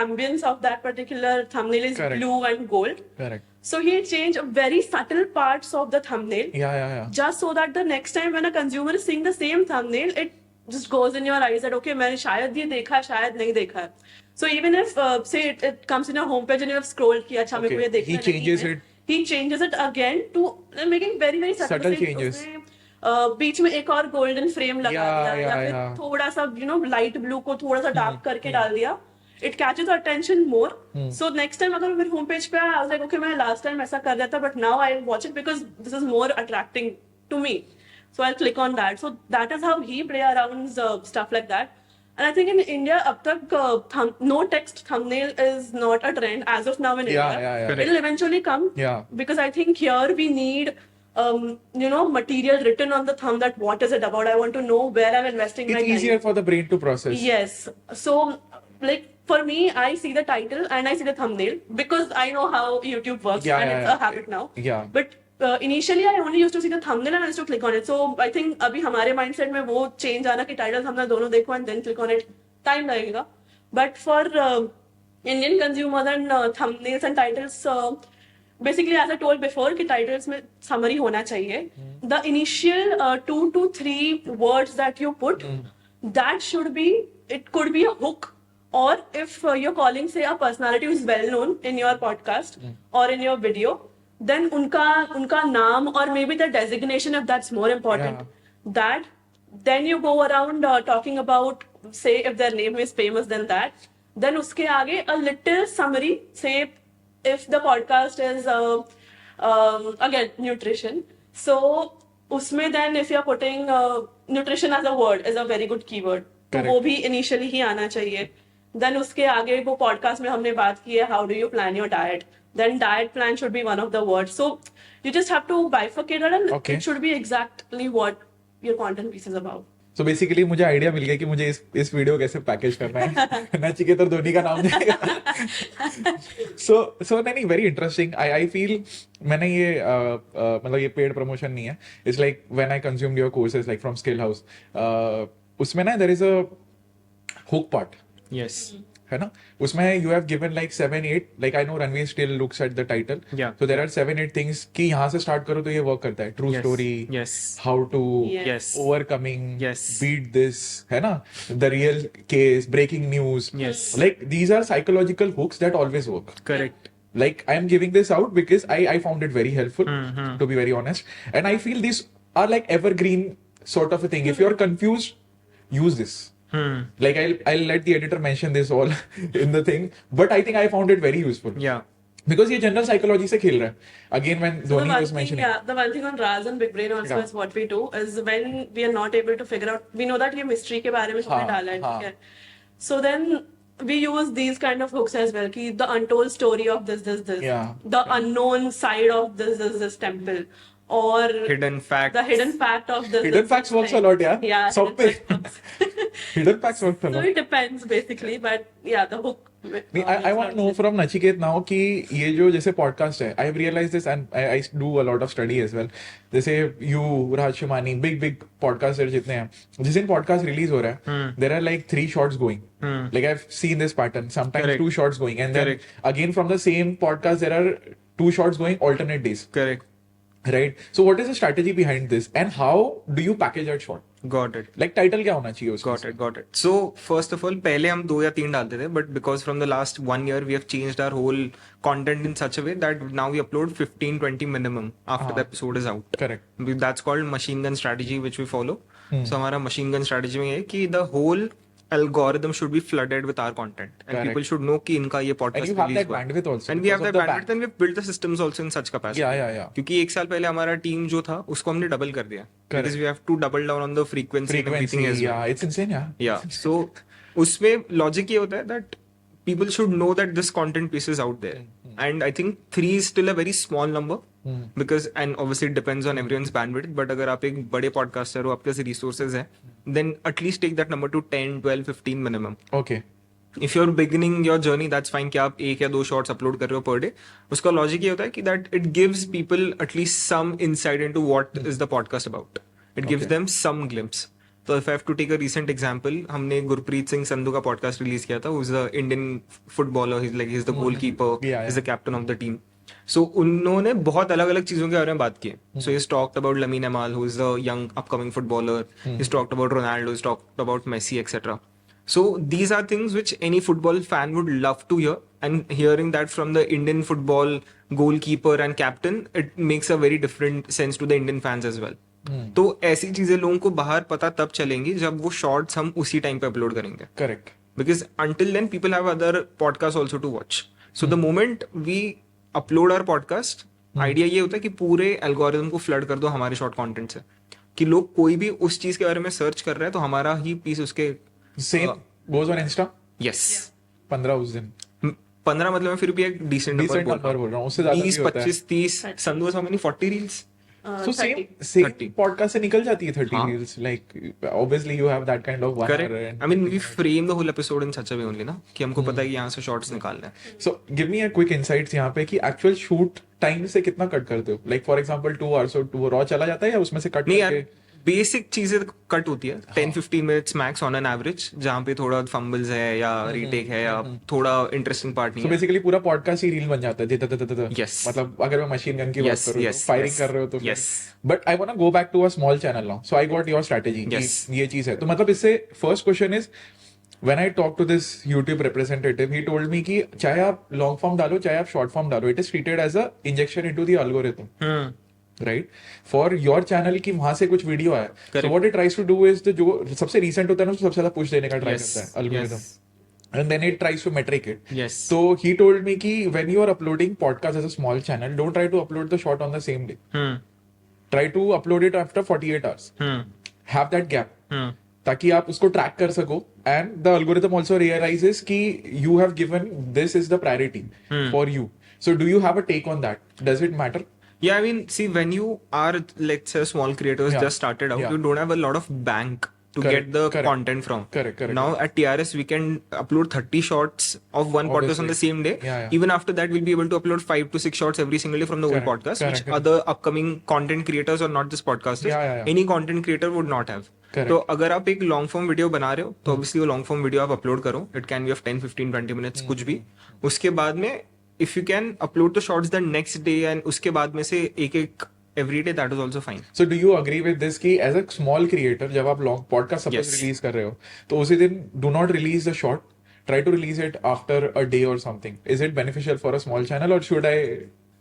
ambience of that particular thumbnail is Correct. blue and gold. Correct. So he changed very subtle parts of the thumbnail Yeah. just so that the next time when a consumer is seeing the same thumbnail, it just goes in your eyes that okay, मैंने शायद ये देखा है, शायद नहीं देखा है. So even if say it comes in your homepage and you have scrolled कि अच्छा मेरे को Okay. ये देखना He नहीं changes है. it. He changes it again to making very very Subtle things. changes. उसने, बीच में एक और गोल्डन फ्रेम लगा Yeah, दिया या फिर yeah. थोड़ा सा लाइट ब्लू को थोड़ा सा डार्क करके डाल दिया. It catches our attention more. So next time अगर मेरे homepage पे आया, I was like, okay, मैं last time ऐसा कर रहा था, but now I'll watch it because this is more attracting to me. So I'll click on that. So that is how he play around stuff like that. And I think in India, अब तक no text thumbnail is not a trend as of now in Yeah, India. yeah. It'll eventually come. Yeah. Because I think here we need material written on the thumb that what is it about. I want to know where I'm investing my It's time. easier for the brain to process. Yes. So, like, for me, I see the title and I see the thumbnail because I know how YouTube works Yeah, and yeah, it's yeah. a habit now. Yeah. But initially, I only used to see the thumbnail and I used to click on it. So, I think अभी हमारे mindset में वो change आना कि title thumbnail दोनों देखो and then click on it. Time लगेगा. But for Indian consumers and thumbnails and titles, basically, as I told before, कि titles में summary होना चाहिए. The initial 2 to 3 words that you put, that should be, it could be a hook. Or if you're calling, say, a personality who's well known in your podcast or in your video, then unka naam or maybe the designation if that's more important. That then you go around talking about, say, if their name is famous, then that. Then uske aage a little summary, say, if the podcast is again nutrition. So usme then if you're putting nutrition as a word is a very good keyword. तो वो भी initially ही आना चाहिए. Then उसके आगे वो podcast में हमने बात की है how do you plan your diet. Then diet plan should be one of the words. So you just have to bifurcate it and Okay. it should be exactly what your content piece is about. So basically मुझे idea मिल गया कि मुझे इस video कैसे package करना है नचिकेत और धोनी का नाम जाएगा सो नहीं वेरी इंटरेस्टिंग आई फील मैंने ये मतलब ये पेड प्रमोशन नहीं है it's like when I consumed your courses like from skill house उसमें ना there is a hook part Yes. है ना उसमें you have given like 7-8 like I know Ranveer still looks at the title Yeah. So there are 7-8 things कि यहाँ से start करो तो ये वर्क करता है true Yes. Story Yes. How to Yes. overcoming Yes. beat this है ना the real case breaking news Yes. like these are psychological hooks that always work Correct. like I am giving this out because I found it very helpful to be very honest and I feel these are like evergreen sort of a thing if you're confused use this like I'll let the editor mention this all in the thing but I think I found it very useful Yeah. because ये general psychology से खेल रहा है again when So the Dhoni one was thing, mentioning yeah, the one thing on Raz and Big Brain also Yeah. is what we do is when we are not able to figure out, we know that ये mystery के बारे में हमने हाँ, डाला है, हाँ. ठीक है? So then we use these kind of hooks as well, कि the untold story of this, Yeah. the unknown side of this temple, or Hidden fact. the hidden fact of this. Hidden facts works a lot, yeah. Yeah, सब पे. hidden facts works. hidden facts works a So lot it depends basically, but yeah, the hook. नहीं I want to know from Nachiket now कि ये जो जैसे podcast है I have realized this and I do a lot of study as well जैसे you Raj शिमानी big podcaster जितने हैं जिस दिन पॉडकास्ट रिलीज हो रहा है there are like 3 shots going like I've seen this pattern sometimes Correct. 2 shots going and then Correct. again from the same podcast there are 2 shots going alternate days Correct. right so what is the strategy behind this and how do you package that shot Got it. like title क्या होना चाहिए उसका Got it. So first of all, पहले हम 2 या 3 डालते थे, but because from the last 1 year we have changed our whole content in such a way that now we upload 15-20 minimum after the episode is out. correct That's called machine gun strategy which we follow. So हमारा machine gun strategy में ये है कि the whole algorithm should be flooded with our content and Correct. people should know कि इनका ये and podcast you have release that हुआ है. bandwidth also And we have because that of the bandwidth and we've built the systems also in such capacity. yeah क्योंकि 1 साल पहले हमारा team जो था उसको हमने डबल कर दिया because we have to double down on the frequency and everything frequency as well. yeah it's insane yeah So उसमें logic ये होता है that people should know that this content piece is out there. And I think 3 is still a very small number because and obviously it depends on everyone's bandwidth. But अगर आप एक बड़े podcaster हो आपके पास resources हैं then at least take that number to 10, 12, 15 minimum. okay If you're beginning your journey, that's fine कि आप 1 या 2 शॉर्ट्स अपलोड कर रहे हो पर डे. उसका लॉजिक ये होता है कि that it gives people at least some insight into what is the podcast about. It gives them some glimpse. So if I have to take a recent example, हमने गुरप्रीत सिंह संधू का podcast release किया था. Who's the Indian footballer. He's the goalkeeper. Yeah. He's the captain of the team. So उन्होंने बहुत अलग अलग चीजों के बारे में बात की. So he's talked about Lamine Yamal, who is the young upcoming footballer. He's talked about Ronaldo. He's talked about Messi, etc. So these are things which any football fan would love to hear, and hearing that from the Indian football goalkeeper and captain, it makes a very different sense to the Indian fans as well. तो ऐसी चीजें लोगों को बाहर पता तब चलेंगी जब वो शॉर्ट्स हम उसी टाइम पे अपलोड करेंगे. correct Because until then people have other podcasts also to watch. So the moment we upload our podcast, idea ये होता है कि पूरे algorithm को flood कर दो हमारे short content से, कि लोग कोई भी उस चीज के बारे में सर्च कर रहे हैं तो हमारा ही पीस उसके same goes on Insta yes 15 उस दिन 15 मतलब मैं फिर भी एक डिसेंट decent number बोल रहा हूँ उससे ज्यादा 20 भी होता है 25 30 Sandhu how many 40 reels so 30. same 30. podcast से निकल जाती है 30 हाँ. reels like obviously you have that kind of 1 hour correct and I mean we frame the whole episode in such a way only ना कि हमको पता है कि यहाँ से शॉर्ट्स निकालना है. so give me a quick insights यहाँ पे कि actual shoot time से कितना कट करते हो like for example 2 hours so 2 raw चला जाता है या उसमें से कट नहीं यार करके बेसिक चीजें कट होती है 10-15 minutes max on an average जहाँ पे थोड़ा फंबल्स है या रीटेक है या थोड़ा इंटरेस्टिंग पार्ट नहीं so है. basically पूरा podcast ही रील बन जाता है Yes. मतलब अगर मैं मशीन गन की बात Yes, करूँ yes, फायरिंग yes. कर रहे हो तो Yes. But I want to go back to a small channel now so I got your strategy Yes. ये चीज है तो मतलब इससे first question is when I talked to this YouTube representative, he told me कि चाहे आप long form डालो चाहे आप short form डालो, it is treated as a injection into the algorithm. Right? For your channel की वहां से कुछ वीडियो आया. So what it tries to do is जो सबसे recent होता है ना उसको सबसे ज्यादा push देने का ट्राई करता है algorithm. And then it tries to metric it. Yes. So he told me कि when you are uploading podcast as a small channel, don't try to upload the short on the same day. Try to upload it after 48 hours. Have that gap. ताकि आप उसको track कर सको and the algorithm also realises कि you have given this is the priority for you so do you have a take on that does it matter Yeah, I mean, see, when you are, let's say, small creators Yeah. just started out, Yeah. you don't have a lot of bank to Correct, get the correct. content from. Correct. Now at TRS we can upload 30 shots of one podcast on the same day. Yeah. Even after that we'll be able to upload 5 to 6 shots every single day from the old Correct, podcast, which correct. other upcoming content creators or not just podcasters, Yeah. any content creator would not have. Correct. तो अगर आप एक long form video बना रहे हो तो obviously वो long form video आप अपलोड करो. It can be of 10, 15, 20 minutes कुछ भी. उसके बाद में if you can upload the shorts the next day and उसके बाद में से एक every day, that is also fine. So do you agree with this कि as a small creator जब आप long podcast suppose Yes. Release कर रहे हो तो उसी दिन do not release the short, try to release it after a day or something. Is it beneficial for a small channel or should I?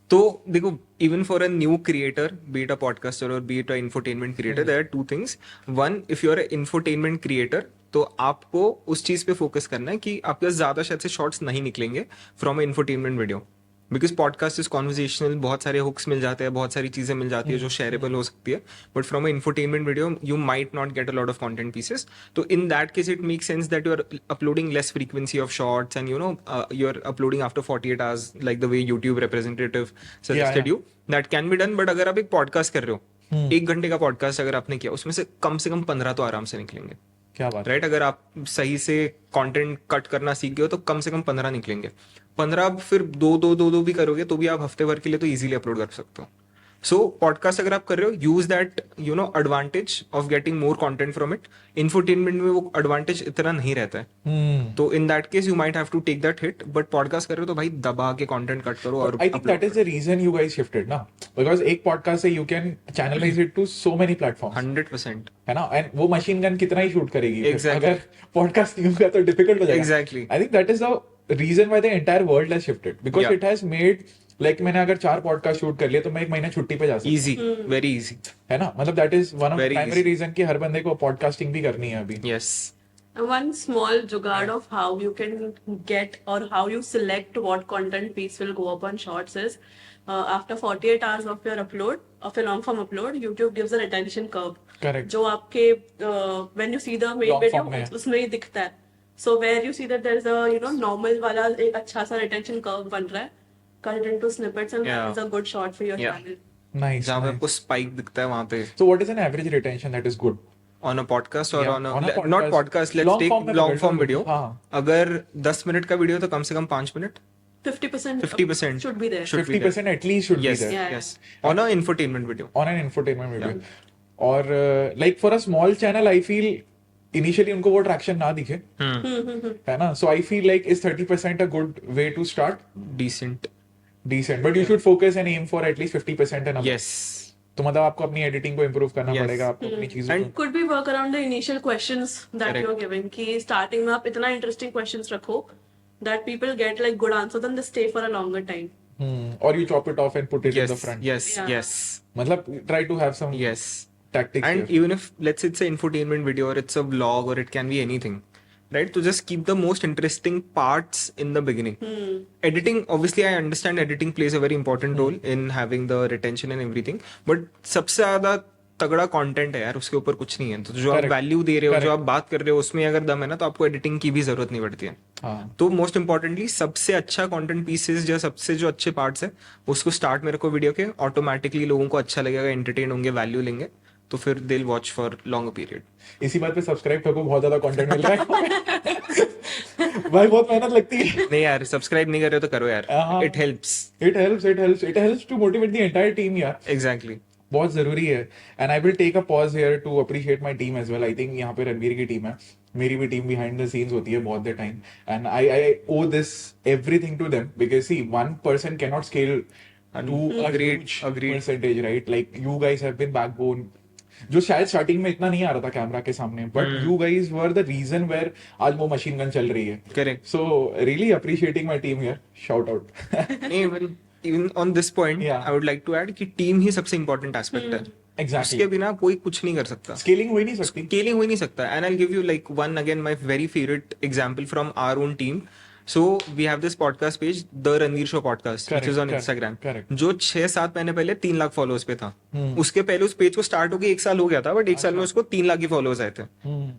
तो देखो, even for a new creator, be it a podcaster or be it a infotainment creator, there are two things. One, if you're an infotainment creator, तो आपको उस चीज पे focus करना है कि आपके पास ज्यादा शायद से शॉर्ट्स नहीं निकलेंगे from infotainment video. Because podcast is conversational, बहुत सारे हुक्स मिल जाते हैं, बहुत सारी चीजें मिल जाती है जो शेयरेबल हो सकती है. But from a infotainment video you might not get a lot of content pieces. तो in that case it make sense that you are uploading less frequency of shorts and you know you are uploading after 48 hours like the way YouTube representative suggested you. That can be done. But अगर आप एक podcast कर रहे हो, 1 घंटे का podcast अगर आपने किया, उसमें से कम 15 तो आराम से निकलेंगे. क्या बात राइट अगर आप सही से कंटेंट कट करना सीख गए हो तो कम से कम 15 निकलेंगे. 15 आप फिर दो भी करोगे तो भी आप हफ्ते भर के लिए तो इजीली अपलोड कर सकते हो. सो पॉडकास्ट अगर आप कर रहे हो, use that you know advantage of getting more content from it. Infotainment में वो एडवांटेज इतना नहीं रहता है. तो in that case you might have to take that hit. But podcast कर रहे हो तो भाई दबा के कंटेंट कट करो. और I think that is the reason you guys shifted ना, because एक पॉडकास्ट से you can channelize it to so many platforms. 100% है ना, एंड वो मशीन गन कितना ही शूट करेगी. Exactly. अगर पॉडकास्ट नहीं होगा तो डिफिकल्ट हो जाएगा. Exactly. I think that is the reason why the entire world has shifted, because Yeah. It has made like मैंने अगर 4 पॉडकास्ट शूट कर लिए तो मैं 1 महीना छुट्टी पे जा सकता easy, very easy. हूं. है ना, मतलब that is one of Very primary easy. Reason कि हर बंदे को पॉडकास्टिंग भी करनी है अभी. Yes. And one small jugaad of how you can get or how you select what content piece will go up on shorts is after 48 hours of your upload, of a long form upload, YouTube gives a retention curve. Correct. जो आपके when you see the main Long video form में. उसमें ही दिखता है. So where you see that there is a you know normal वाला एक अच्छा सा retention curve बन रहा है, cut it into snippets and Yeah. that is a good shot for your Yeah. channel. Nice. जहाँ पे आपको स्पाइक दिखता है वहां पे So what is an average retention that is good? on a podcast or Yeah, on a, on a not podcast. podcast, let's Long take form में long पकड़ form लो. video. हाँ. अगर 10 मिनट का वीडियो तो कम से कम 5 minute 50% 50% should be there. should be 50% at least should yes be there. Yeah. yes on a infotainment video. On an infotainment video. और like for a small channel I feel initially उनको वो traction ना दिखे, है ना, so I feel like is 30% a good way to start? Decent. But you should focus and aim for at least 50% and above. Yes. तो मतलब आपको अपनी एडिटिंग को इम्प्रूव करना Yes. पड़ेगा, आपको अपनी चीजों And को. Could be work around the initial questions that Correct. you're giving. कि starting में आप इतना interesting questions रखो that people get like good answers and they stay for a longer time. Or you chop it off and put it in Yes. the front. Yes. Yeah. Yes. मतलब try to have some Yes. tactics And here. even if let's say it's an infotainment video or it's a vlog or it can be anything, right? To just keep the most interesting parts in the beginning. Editing, obviously I understand editing plays a very important role in having the retention and everything, but सबसे ज्यादा तगड़ा content है यार, उसके ऊपर कुछ नहीं है. तो जो आप Correct. वैल्यू दे रहे हो, जो Correct. आप बात कर रहे हो, उसमें अगर दम है ना तो आपको एडिटिंग की भी जरूरत नहीं पड़ती है. हाँ. तो मोस्ट इंपॉर्टेंटली सबसे अच्छा कंटेंट पीसेस या सबसे जो अच्छे पार्ट्स है उसको स्टार्ट में रखो वीडियो के. ऑटोमेटिकली लोगों को अच्छा लगेगा, एंटरटेन होंगे, वैल्यू लेंगे, तो फिर they will watch for long period. इसी बात पे सब्सक्राइब करो, बहुत ज्यादा कंटेंट मिल रहा है. भाई बहुत मेहनत लगती है. नहीं यार, सब्सक्राइब नहीं कर रहे हो तो करो यार. हाँ. It helps. It helps to motivate the entire team यार. एग्जैक्टली. बहुत जरूरी है. And I will take a pause here to appreciate my team as well. I think यहाँ पे रणवीर की टीम है, मेरी भी टीम बिहाइंड द सीन्स होती है बहुत the time, and I owe this everything to them because see one person can not scale to a Agreed, huge agreed. Percentage, right? Like you guys have been backbone, जो शायद starting में इतना नहीं आ रहा था कैमरा के सामने, but you guys were the reason where आज वो मशीन गन चल रही है. Correct. So really appreciating my team here, shout out. Even on this point Yeah. I would like to add कि टीम ही सबसे इंपॉर्टेंट एस्पेक्ट है. Exactly. उसके बिना कोई कुछ नहीं कर सकता. स्केलिंग हो ही नहीं सकती. Scaling हो ही नहीं सकता. And I'll give you like one again my very favorite example from our own team. So we have this podcast page, The Ranveer Show Podcast, which Correct, is on correct, Instagram. correct. जो 6-7 महीने पहले 3 lakh followers पे था. हम्म। उसके पहले उस page को start होके 1 साल हो गया था, बट 1 साल में उसको 3 लाख ही फॉलोअर्स आए थे.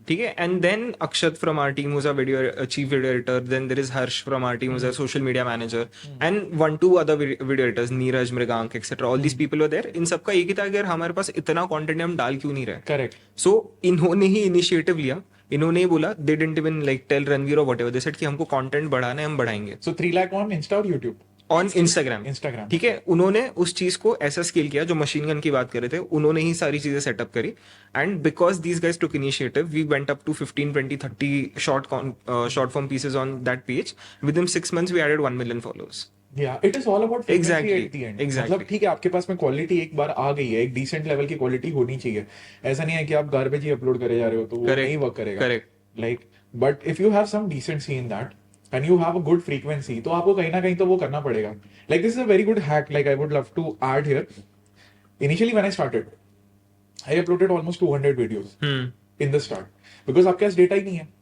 ठीक है. And then Akshat from our team who's a video chief video editor. Then there is Harsh from our team who's a social media manager. And 1-2 other video editors, Neeraj, Mrigank etcetera. All these people were there. इन सबका एक ही था कि यार हमारे पास इतना content है, हम डाल क्यों नहीं रहे. करेक्ट. सो इन्होंने ही इनिशिएटिव लिया. इन्होंने ही बोला, they didn't even like tell Ranveer और व्हाटएवर, दे सेड कि हमको कंटेंट बढ़ाना है, हम बढ़ाएंगे So 3 lakh on Insta और YouTube? On Instagram. Instagram. ठीक है. उन्होंने उस चीज को ऐसा स्केल किया, जो मशीन गन की बात कर रहे थे, उन्होंने ही सारी चीजें सेटअप करी. And because these guys took initiative, we went up to 15, 20, 30 short form pieces on that page. Within 6 months we added 1 million followers. Yeah, it is all about frequency Exactly, at the end. exactly. मतलब ठीक है, आपके पास में quality एक बार आ गई है, एक decent level की क्वालिटी होनी चाहिए. ऐसा नहीं है कि आप गार्बेज ही अपलोड करे जा रहे हो तो वो Correct, नहीं वर्क करेगा. correct. Like, but if you have some decency in that and you have a good frequency, तो आपको कहीं ना कहीं तो वो करना पड़ेगा. Like this is a very good hack. Like I would love to add here. Initially when I started, I uploaded almost 200 videos in the start because आपके पास डेटा ही नहीं है.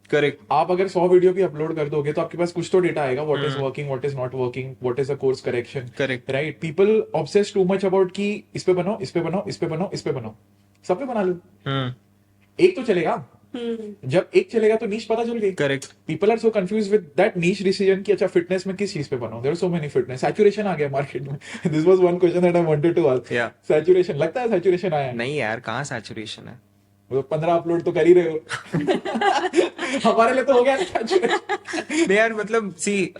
करेक्ट. आप अगर 100 वीडियो भी अपलोड कर दोगे तो आपके पास कुछ तो डेटा आएगा. What is working, what is not working, what is a course correction. Correct. Right. People obsess too much about कि इस पे बनाओ, इस पे बनाओ, इस पे बनाओ, इस पे बनाओ. सब पे बना लो. एक तो चलेगा. जब एक चलेगा तो नीश पता चल गई. Correct. People are so confuse with that niche decision कि अच्छा फिटनेस में किस चीज पे बनाओ. There are so many fitness. Saturation आ गया मार्केट में. This was one question that I wanted to ask. Yeah. Saturation लगता है सैचुरेशन आया है. नहीं यार, कहाँ सैचुरेशन है. वो 15 अपलोड तो कर ही रहे हो. हमारे लिए तो हो गया saturation. नहीं यार, मतलब सी,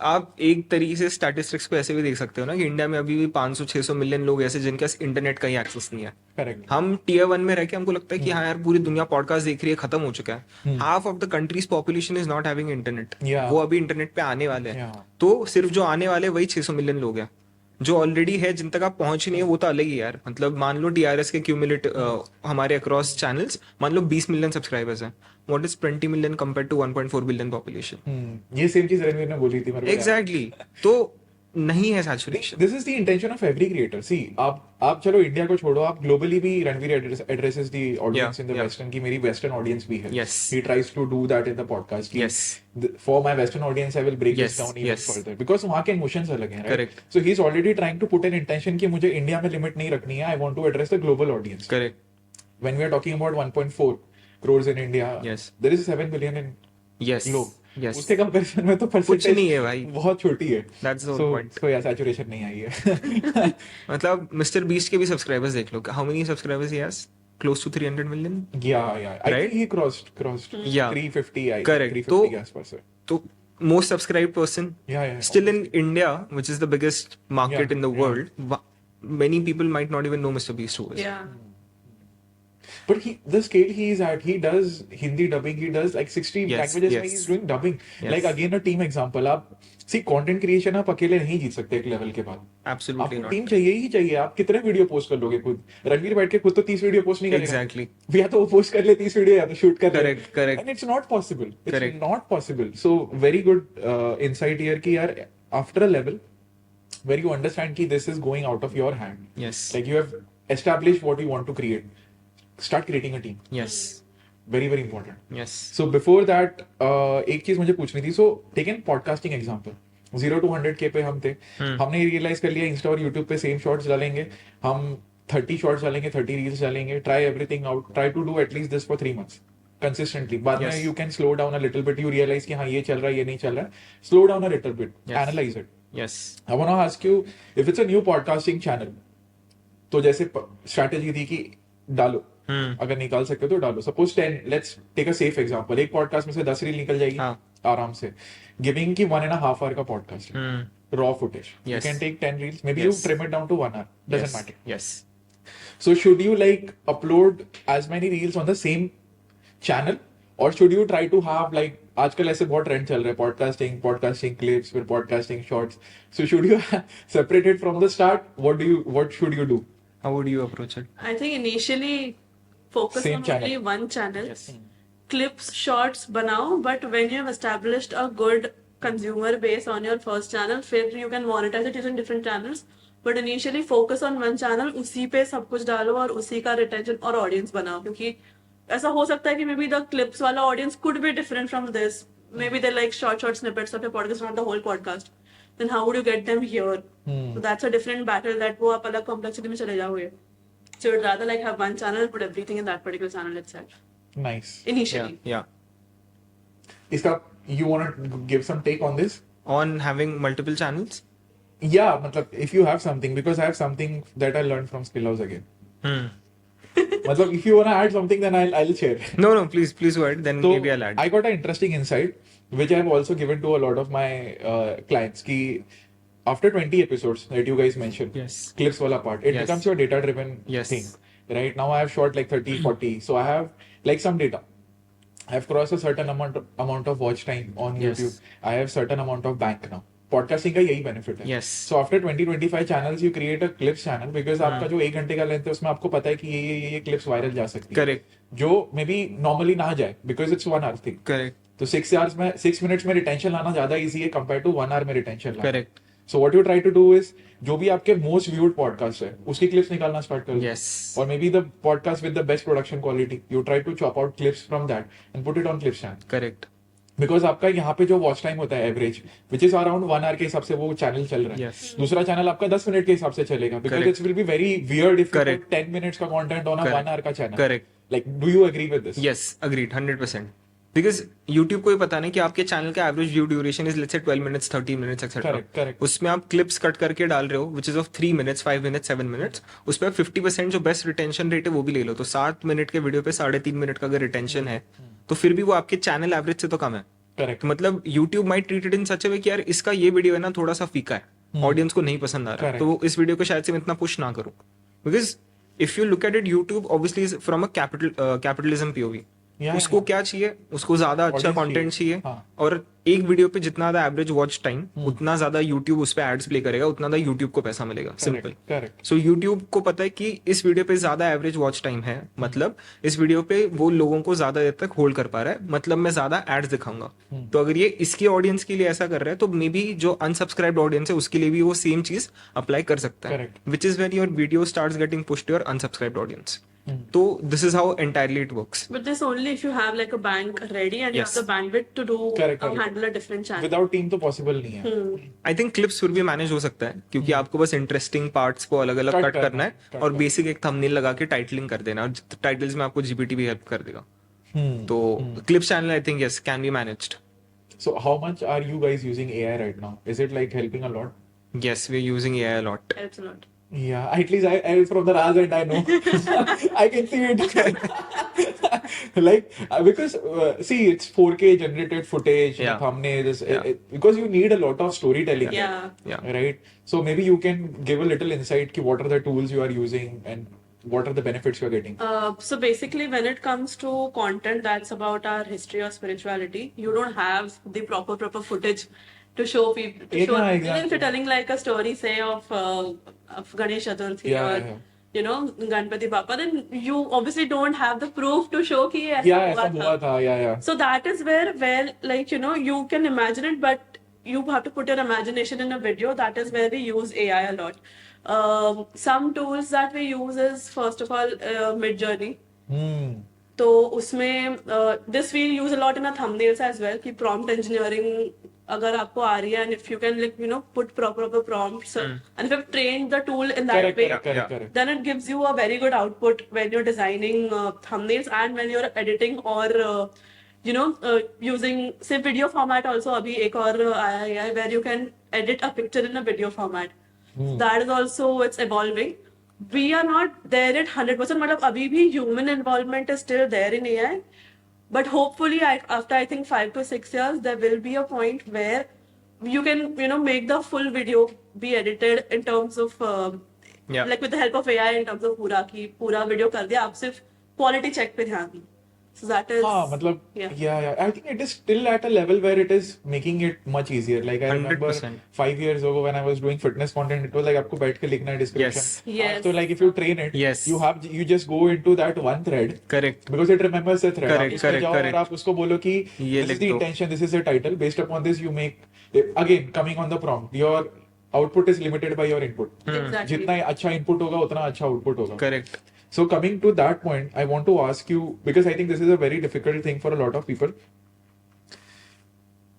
आप एक तरीके से स्टैटिस्टिक्स को ऐसे भी देख सकते हो ना कि इंडिया में अभी भी 500-600 मिलियन लोग ऐसे जिनके पास इंटरनेट का ही एक्सेस नहीं है. करेक्ट. हम टीयर 1 में रह के हमको लगता है कि हाँ यार पूरी दुनिया पॉडकास्ट देख रही है, खत्म हो चुका है. Half of the countries population is not having internet. Yeah. वो अभी इंटरनेट पे आने वाले हैं. Yeah. तो सिर्फ जो आने वाले वही 600 मिलियन लोग हैं. जो ऑलरेडी है, जिन तक आप पहुंच ही नहीं है, वो तो अलग ही है यार. मतलब मान लो टीआरएस के क्यूमुलेटिव हमारे अक्रॉस चैनल्स, मान लो 20 मिलियन सब्सक्राइबर्स हैं. What is 20 million compare to 1.4 billion population. ये सेम चीज रणवीर ने बोली थी मेरे को. एग्जैक्टली. तो नहीं है saturation. This is the intention of every creator. See आप चलो इंडिया को छोड़ो, आप ग्लोबली भी Ranveer addresses the audience in the yeah. Western की मेरी वेस्टर्न ऑडियंस भी है. Yes. He tries to do that in the podcast. Yes. For my western audience I will break this Yes, down even yes. Further because वहां के emotions अलग हैं. Right. Correct. So he is already trying to put an intention कि मुझे India में limit नहीं रखनी है. I want to address the global audience. Correct. When we are talking about 1.4 crores in India, Yes. there is 7 billion in yes. लोग. Yes. उसके comparison में तो कुछ परसेंटेज नहीं है भाई. बहुत छोटी है. That's the so point. so yeah, saturation नहीं आई है. मतलब मिस्टर बीस्ट के भी सब्सक्राइबर्स देख लो. How many subscribers he has? Close to 300 million. Yeah. I Right? think he crossed Yeah. 350. I Correct. 350 तो- के आसपास है. तो most subscribe person Yeah. still in India, which is the biggest market Yeah, in the yeah. world. Many people might not even know Mr. Beast who is. Yeah. But the scale he is at, he does Hindi dubbing. He does like 60 Yes, languages. yes. Where he's doing dubbing. Yes. Like again a team example. आप see content creation आप अकेले नहीं जीत सकते एक level के बाद. Absolutely आपको not. Team चाहिए ही चाहिए. आप कितने वीडियो पोस्ट कर लोगे खुद? रणवीर बैठ के खुद तो 30 वीडियो पोस्ट नहीं करेगा. Exactly. या तो वो पोस्ट कर ले 30 वीडियो या तो शूट कर ले. Correct, correct. And it's not possible. It's Correct. not possible. So very good insight here कि यार after a level where you understand कि this is going out of your hand. Yes. Like you have established what you want to create. Start creating a team. Yes. Very very important. Yes. So before that एक चीज मुझे पूछनी थी. So take an podcasting example. 0 to 100K पे हम थे. हमने realise कर लिया इंस्टा और यूट्यूब पे सेम शॉर्ट्स डालेंगे. हम 30 शॉर्ट्स डालेंगे, 30 रील्स डालेंगे. Try everything out. Try to do at least this for 3 months consistently. बाद में Yes. you can slow down a little bit. You realize कि हाँ ये चल रहा है, ये नहीं चल रहा है. Slow down a little bit. Yes. Analyze it. Yes. I want to ask you if it's a new podcasting channel. तो जैसे स्ट्रैटेजी थी कि डालो. अगर निकाल सकते हो तो डालो. Suppose 10, let's take a safe example. एक पॉडकास्ट में से 10 रील निकल जाएगी. हाँ. आराम से. गिविंग की 1.5 hour का पॉडकास्ट है. Raw footage. You Yes. Can take 10 reels. Maybe you Yes. trim it down to 1 hour. Doesn't Yes. matter. Yes. So should you like upload as many reels on the same channel or should you try to have like आजकल ऐसे बहुत trend चल रहा है podcasting clips फिर podcasting shorts. So should you separate it from the start? What should you do? How would you approach it? I think initially focus Same on channel. only one channel. Yes. Clips, shorts बनाओ, but when you have established a good consumer base on your first channel, फिर you can monetize it using different channels. But initially focus on one channel, उसी पे सब कुछ डालो और उसी का retention और audience बनाओ. क्योंकि ऐसा हो सकता है कि maybe the clips वाला audience could be different from this. maybe they're like short snippets of your podcast, not the whole podcast. Then how would you get them here? So that's a different battle that वो आप अलग complexity में चले जाओगे. So you'd rather like have one channel and put everything in that particular channel itself. Nice. Initially. Yeah. Iska, you want to give some take on this? On having multiple channels. Yeah, matlab, if you have something, because I have something that I learned from Skill House again. Matlab, if you want to add something, then I'll share. No, please go ahead. Then So maybe I'll add. I got an interesting insight, which I've also given to a lot of my clients. Ki after 20 episodes that you guys mentioned, Yes. clips wala part, it Yes. becomes your data-driven Yes. thing. Right now, I have shot like 30, 40, so I have like some data. I have crossed a certain amount of watch time on Yes. YouTube. I have certain amount of bank now. Podcasting का यही benefit है. Yes. So after 20-25 channels, you create a clips channel because आपका जो 1 घंटे का length है उसमें आपको पता है कि ये clips वायरल जा सकती है. Correct. जो मे बी नॉर्मली ना जाए because it's 1 hour thing. Correct. तो 6 मिनट्स में रिटेंशन लाना ज्यादा इजी है कंपेयर टू 1 hour में रिटेंशन लाना. Correct. So what you try to do is जो भी आपके मोस्ट व्यूड पॉडकास्ट है उसकी क्लिप्स निकालना स्टार्ट कर दो. Yes. और maybe the podcast with the best production quality you try to chop out clips from that and put it on clips channel. Correct. Because आपका यहाँ पे जो वॉच टाइम होता है average which is around 1 hour के हिसाब से वो चैनल चल रहा है. Yes. दूसरा चैनल आपका 10 मिनट के हिसाब से चलेगा because Correct. It's will be very weird if Correct. 10 minutes का content on a Correct. 1 hour का channel. Correct. Like do you agree with this? Yes, agreed, 100%. Because YouTube को ये पता नहीं कि आपके चैनल का average view duration is let's say 12 minutes, 30 minutes, etc. Correct, correct. उसमें आप क्लिप्स कट करके डाल रहे हो which is of 3 minutes, 5 minutes, 7 minutes. उस पर 50% जो बेस्ट रिटेंशन रेट है वो भी ले लो. तो 7 मिनट के वीडियो पे 3.5 मिनट का अगर रिटेंशन है तो फिर भी वो आपके चैनल एवरेज से तो कम है. करेक्ट. तो मतलब YouTube might treat it in such a way कि यार इसका ये वीडियो है ना थोड़ा सा फीका है, ऑडियंस को नहीं पसंद आ रहा है, Correct. तो वो इस वीडियो को शायद से मैं इतना पुश ना करूं. Because if you look at it YouTube obviously from a capitalism POV. Yeah, उसको क्या चाहिए, उसको ज्यादा अच्छा Audience कंटेंट चाहिए. चाहिए. हाँ. और एक वीडियो पे जितना ज्यादा एवरेज वॉच टाइम उतना ज्यादा यूट्यूब उस पर एड्स प्ले करेगा, उतना ज्यादा यूट्यूब को पैसा मिलेगा. सिंपल. करेक्ट. सो यूट्यूब को पता है कि इस वीडियो पे ज्यादा एवरेज वॉच टाइम है, मतलब इस वीडियो पे वो लोगों को ज्यादा देर तक होल्ड कर पा रहा है, मतलब मैं ज्यादा एड्स दिखाऊंगा. तो अगर ये इसकी ऑडियंस के लिए ऐसा कर रहा है तो मे बी जो अनसब्सक्राइब्ड ऑडियंस है उसके लिए भी वो सेम चीज अप्लाई कर सकता है. Correct. Which is when your video starts getting pushed to your unsubscribed audience. तो this is how entirely it works. But this only if you have like a bank ready and you Yes. have the bandwidth to do Correct, correct. handle a different channel. Without team तो possible नहीं है. I think clips फिर भी manage हो सकता है क्योंकि आपको बस इंटरेस्टिंग पार्ट्स को अलग अलग Cut कट करना है cut और बेसिक एक थंबनेल लगा के टाइटलिंग कर देना, और टाइटल्स में आपको GPT भी हेल्प कर देगा. तो clips channel I think yes can be managed. So how much are you guys using AI right now? Is it like helping a lot? Yes, we're using AI a lot. Helps a lot. Yeah, at least I from the Raz end I know. I can see it. Like because see it's 4K generated footage, Yeah. thumbnails, Yeah. because you need a lot of storytelling. Yeah. Yeah. Right. So maybe you can give a little insight ki what are the tools you are using and what are the benefits you are getting. So basically, when it comes to content that's about our history or spirituality, you don't have the proper footage to show people. To Yeah, show, exactly. Even if you're telling like a story, say of Ganesh Chaturthi Yeah, or yeah. you know Ganpati Bappa, then you obviously don't have the proof to show कि ऐसा Yeah, हुआ ऐसा हुआ था. Yeah. So that is where like you know you can imagine it, but you have to put your imagination in a video. That is where we use AI a lot. Some tools that we use is first of all Midjourney. तो उसमें this we use a lot in our thumbnails as well कि prompt engineering अगर आपको आ रही है and if you can like you know put proper prompts and if you've trained the tool in that way Correct. then it gives you a very good output when you're designing thumbnails and when you're editing or you know using say video format also अभी एक और आया है where you can edit a picture in a video format. That is also it's evolving. We are not there at 100%. मतलब अभी भी human involvement is still there in AI. But hopefully, after I think 5 to 6 years, there will be a point where you can, you know, make the full video be edited in terms of, like with the help of AI in terms of पूरा video कर दिया, आप सिर्फ quality check पे ध्यान दो. So that is. हाँ, मतलब yeah. I think it is still at a level where it is making it much easier. Like I remember 100%. 5 years ago when I was doing fitness content, it was like आपको बैठ के लिखना है description. Yes. So like if you train it, Yes. you just go into that one thread. Correct. Because it remembers the thread. Correct, आप उसमें जाओ और आप उसको बोलो कि ये this is लिख the दो. intention, this is the title. Based upon this, you make again coming on the prompt. Your output is limited by your input. Exactly. जितना अच्छा input होगा उतना अच्छा output होगा. Correct. So coming to that point, I want to ask you because I think this is a very difficult thing for a lot of people.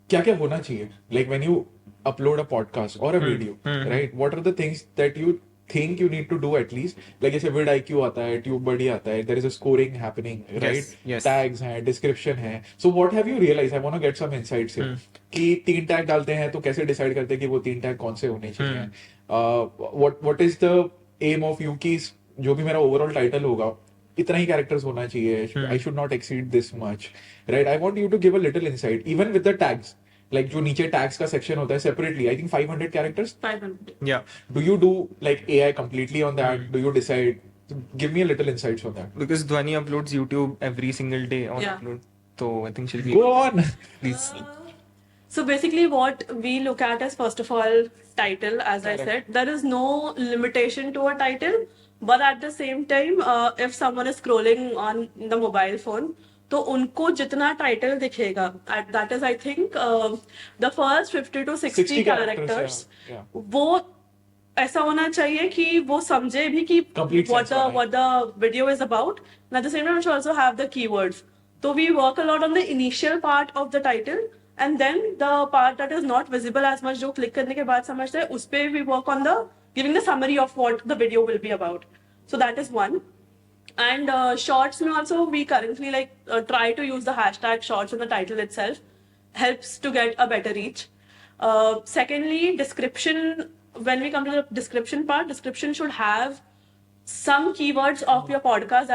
क्या क्या होना चाहिए, like when you upload a podcast और a video, right, what are the things that you think you need to do at least, like जैसे vid IQ आता है, TubeBuddy आता है, there is a scoring happening, right, yes. Tags हैं, description है, so what have you realise, I want to get some insights here कि 3 tag डालते हैं तो कैसे डिसाइड करते हैं कि वो 3 टैग कौन से होने चाहिए, what is the aim of you कि जो भी मेरा ओवरऑल टाइटल होगा इतना ही कैरेक्टर्स होना चाहिए, I should not exceed this much, right, I want you to give a little insight even with the tags, like जो नीचे टैग्स का सेक्शन होता है separately, I think 500 characters, 500. Yeah, do you do like AI completely on that, do you decide, give me a little insights on that, because Dhwani uploads YouTube every single day on Yeah. upload. So I think she'll be go on. please. So basically, what we look at is first of all title. As I said, there is no limitation to a title, but at the same time, if someone is scrolling on the mobile phone, तो उनको जितना title दिखेगा, that is I think the first 50 to 60 60 characters, yeah. वो ऐसा होना चाहिए कि वो समझे भी कि Complete what sense होना the video is about, and at the same time it should also have the keywords. So we work a lot on the initial part of the title, and then the part that is not visible as much, जो click करने के बाद समझते हैं, उस पे we work on the giving the summary of what the video will be about. So that is one. And shorts में also we currently like try to use the hashtag shorts in the title itself, helps to get a better reach. Secondly, description. When we come to the description part, description should have some keywords of your podcast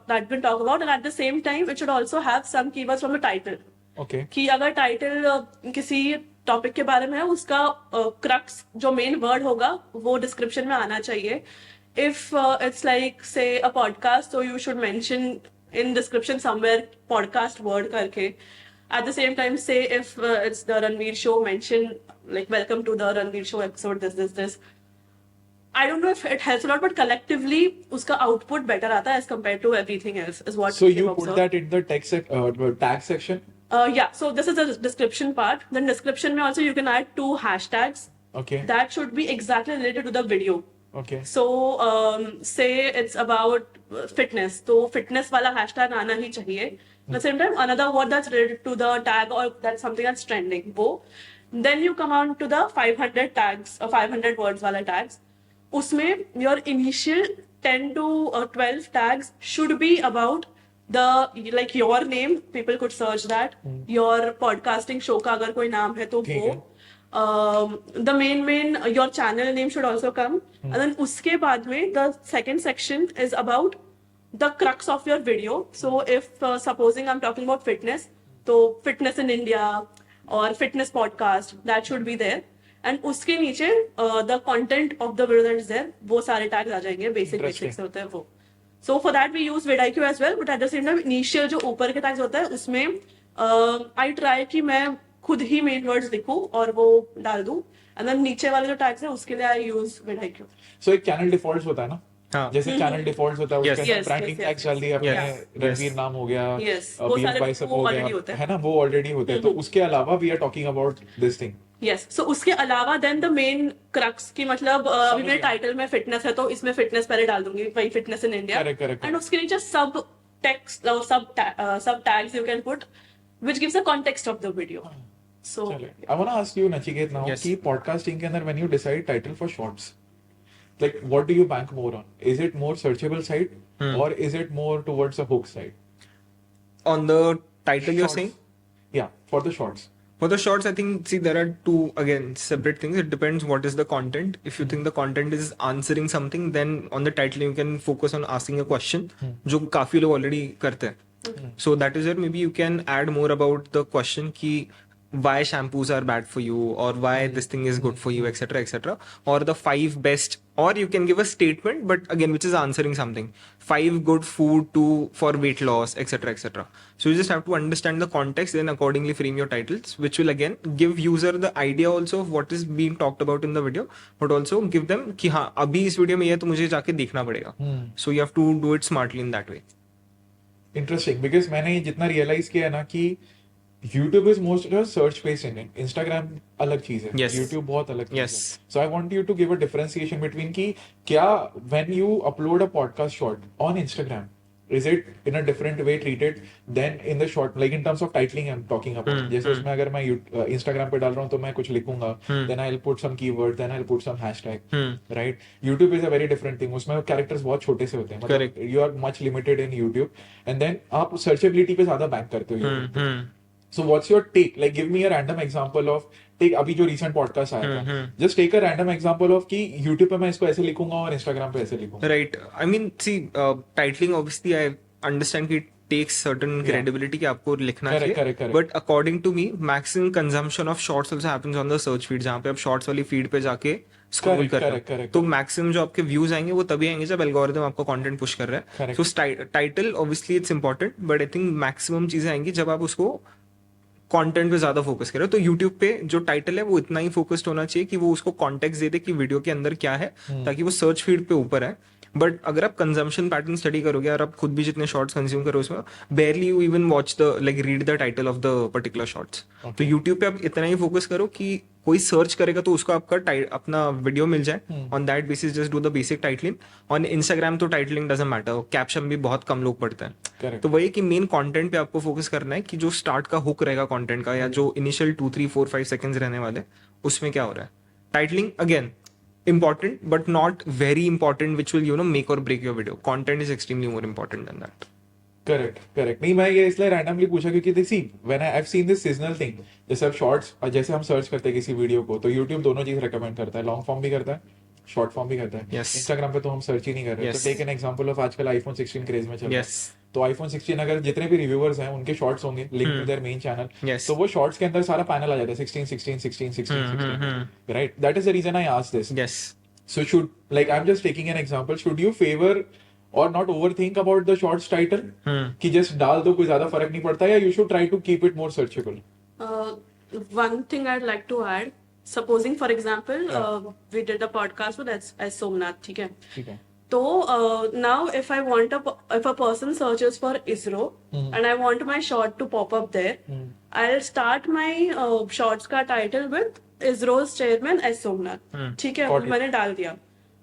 that been talked about, and at the same time it should also have some keywords from the title. Okay. कि अगर title किसी topic के बारे में है, उसका crux जो main word होगा वो डिस्क्रिप्शन में आना चाहिए. इफ इट्स लाइक से a podcast, so you should mention in description somewhere podcast word करके. At the same time, say if it's the Ranveer show, mention like welcome to the Ranveer show episode this. I don't know if it helps a lot, but collectively उसका output better आता है as compared to everything else is what. So you I've put observed. that in the tag section. Yeah, so this is the description part. Then description में also you can add 2 hashtags Okay. that should be exactly related to the video. Okay. So say it's about fitness, तो fitness वाला hashtag आना ही चाहिए. At the same time, another word that's related to the tag or that's something that's trending, वो. Then you come on to the 500 tags or 500 words वाला tags. उसमें your initial 10 to 12 tags should be about the like your name, people could search that. Your podcasting show का अगर कोई नाम है तो ठीक वो. है. The main your channel name should also come, and then उसके बाद में the second section is about the crux of your video. So if supposing I'm talking about fitness, तो fitness in India or fitness podcast, that should be there. And उसके नीचे the content of the video that is there, वो सारे tags आ जाएंगे, basic से होते हैं वो. So for that we use vidIQ as well, but at the same time initial जो ऊपर के tags होता है उसमें I try कि मैं खुद ही मेन वर्ड्स लिखूं और वो डाल दूं, एंड देन नीचे वाले जो टैग्स है उसके लिए आई यूज vidIQ. So एक channel defaults होता है ना, हाँ. जैसे channel defaults होता है Yes. उसके अंदर Yes, branding yes, tag yes, डाल दिए अपने, Yes. रणवीर नाम हो गया, Yes. वो BF सारे बाइसेप वो हो already गया, होते हैं. है ना, वो ऑलरेडी होते हैं. तो उसके अलावा we are talking about this thing. Yes, so उसके अलावा देन द मेन क्रक्स की मतलब अभी मेरे टाइटल में फिटनेस है तो इसमें फिटनेस पहले डाल दूंगी, वही fitness in India. Correct. And उसके नीचे सब टेक्स्ट सब tags you can put which gives a context of the video. So I want to ask you, Nachiket, now Yes. कि podcasting के अंदर when you decide title for shorts, like what do you bank more on? Is it more searchable side or is it more towards a hook side? On the title you're Shorts. saying? Yeah, for the shorts. For the shorts, I think, see, there are 2, again, separate things. It depends what is the content. If you think the content is answering something, then on the title you can focus on asking a question, जो काफी लोग already करते हैं. So that is where maybe you can add more about the question कि why shampoos are bad for you, or why this thing is good for you, etc., or the 5 best, or you can give a statement, but again, which is answering something. 5 good food for weight loss, etc. So you just have to understand the context, then accordingly frame your titles, which will again give user the idea also of what is being talked about in the video, but also give them कि हाँ अभी इस video में ये तो मुझे जाके देखना पड़ेगा. So you have to do it smartly in that way. Interesting, because मैंने जितना realize किया है ना कि YouTube is most search based in it. Instagram अलग चीज है. Yes. YouTube बहुत अलग चीज Yes. है. So I want you to give a differentiation between कि क्या when you upload a podcast short on Instagram, is it in a different way treated than in the short, like in terms of titling I'm talking about. जैसे उसमें अगर मैं Instagram पे डाल रहा हूँ तो मैं कुछ लिखूंगा, then I'll put some keyword, then I'll put some hashtag, right? YouTube is a very different thing. उसमें characters बहुत छोटे से होते हैं, मतलब you are much limited in YouTube, and then आप searchability पे ज़्यादा bank करते हो YouTube पे. So what's your take? Like give me a random example of take अभी जो recent podcast आया था. Just take a random example of कि YouTube पे मैं इसको ऐसे लिखूंगा और Instagram पे ऐसे लिखूंगा. Right. I mean, see, titling obviously I understand कि it takes certain credibility कि आपको लिखना Correct, चाहिए. correct. But according to me, maximum consumption of shorts also happens on the search feed, जहाँ पे आप shorts वाली feed पे जाके scroll Correct, कर रहे correct, हो. correct. तो maximum जो आपके views आएंगे वो तभी आएंगे जब algorithm आपको content push कर रहा है. Correct. So title obviously it's important, but I think maximum चीजें आएंगी जब आप उसको कंटेंट पे ज्यादा फोकस करें. तो यूट्यूब पे जो टाइटल है वो इतना ही फोकस्ड होना चाहिए कि वो उसको कॉन्टेक्स्ट दे दे कि वीडियो के अंदर क्या है, ताकि वो सर्च फीड पे ऊपर है. बट अगर आप कंजम्पशन पैटर्न स्टडी करोगे और आप खुद भी जितने शॉर्ट्स कंज्यूम करो उसमें बेयरली you even watch the like read the title of the particular shorts. तो यूट्यूब पे आप इतना ही फोकस करो कि कोई सर्च करेगा तो उसको आपका अपना वीडियो मिल जाए. On that basis just do the basic titling. On Instagram तो टाइटलिंग डजंट मैटर, कैप्शन भी बहुत कम लोग पढ़ते हैं. Correct. तो वही कि मेन कंटेंट पे आपको फोकस करना है कि जो स्टार्ट का हुक रहेगा कंटेंट का, या जो इनिशियल 2 3 4 5 सेकंड्स रहने वाले उसमें क्या हो रहा है. Titling again important but not very important, which will make or break your video. Content is extremely more important than that. Correct. नहीं, मैं ये इसलिए रैंडमली पूछा क्योंकि देखिए when I have seen this seasonal thing, जैसे अब शॉर्ट्स और जैसे हम सर्च करते हैं किसी वीडियो को तो YouTube दोनों चीज रेकमेंड करता है, लॉन्ग फॉर्म भी करता है, शॉर्ट फॉर्म भी करता है. Yes. Instagram पे तो हम सर्च ही नहीं कर रहे. Yes. तो टेक एन एग्जांपल ऑफ आजकल iPhone 16 क्रेज में चल रहा है. Yes. तो iPhone 16 अगर जितने भी रिव्यूअर्स हैं उनके शॉर्ट्स होंगे link to their main channel, Yes. तो वो शॉर्ट्स के अंदर सारा पैनल आ जाता है 16 16 16 16 16, right? That is the reason I asked this. Yes. So like I'm just taking an example, should you favor or not overthink about the shorts title कि just डाल दो, कोई ज्यादा फर्क नहीं पड़ता, या you should try to keep it more searchable? One thing I'd like to add, supposing for example we did a podcast with S Somnath, ठीक है. ठीक है. So now if I want if a person searches for ISRO and I want my short to pop up there, I'll start my shorts का title with ISRO's chairman S Somnath. ठीक है, Got it. मैंने डाल दिया.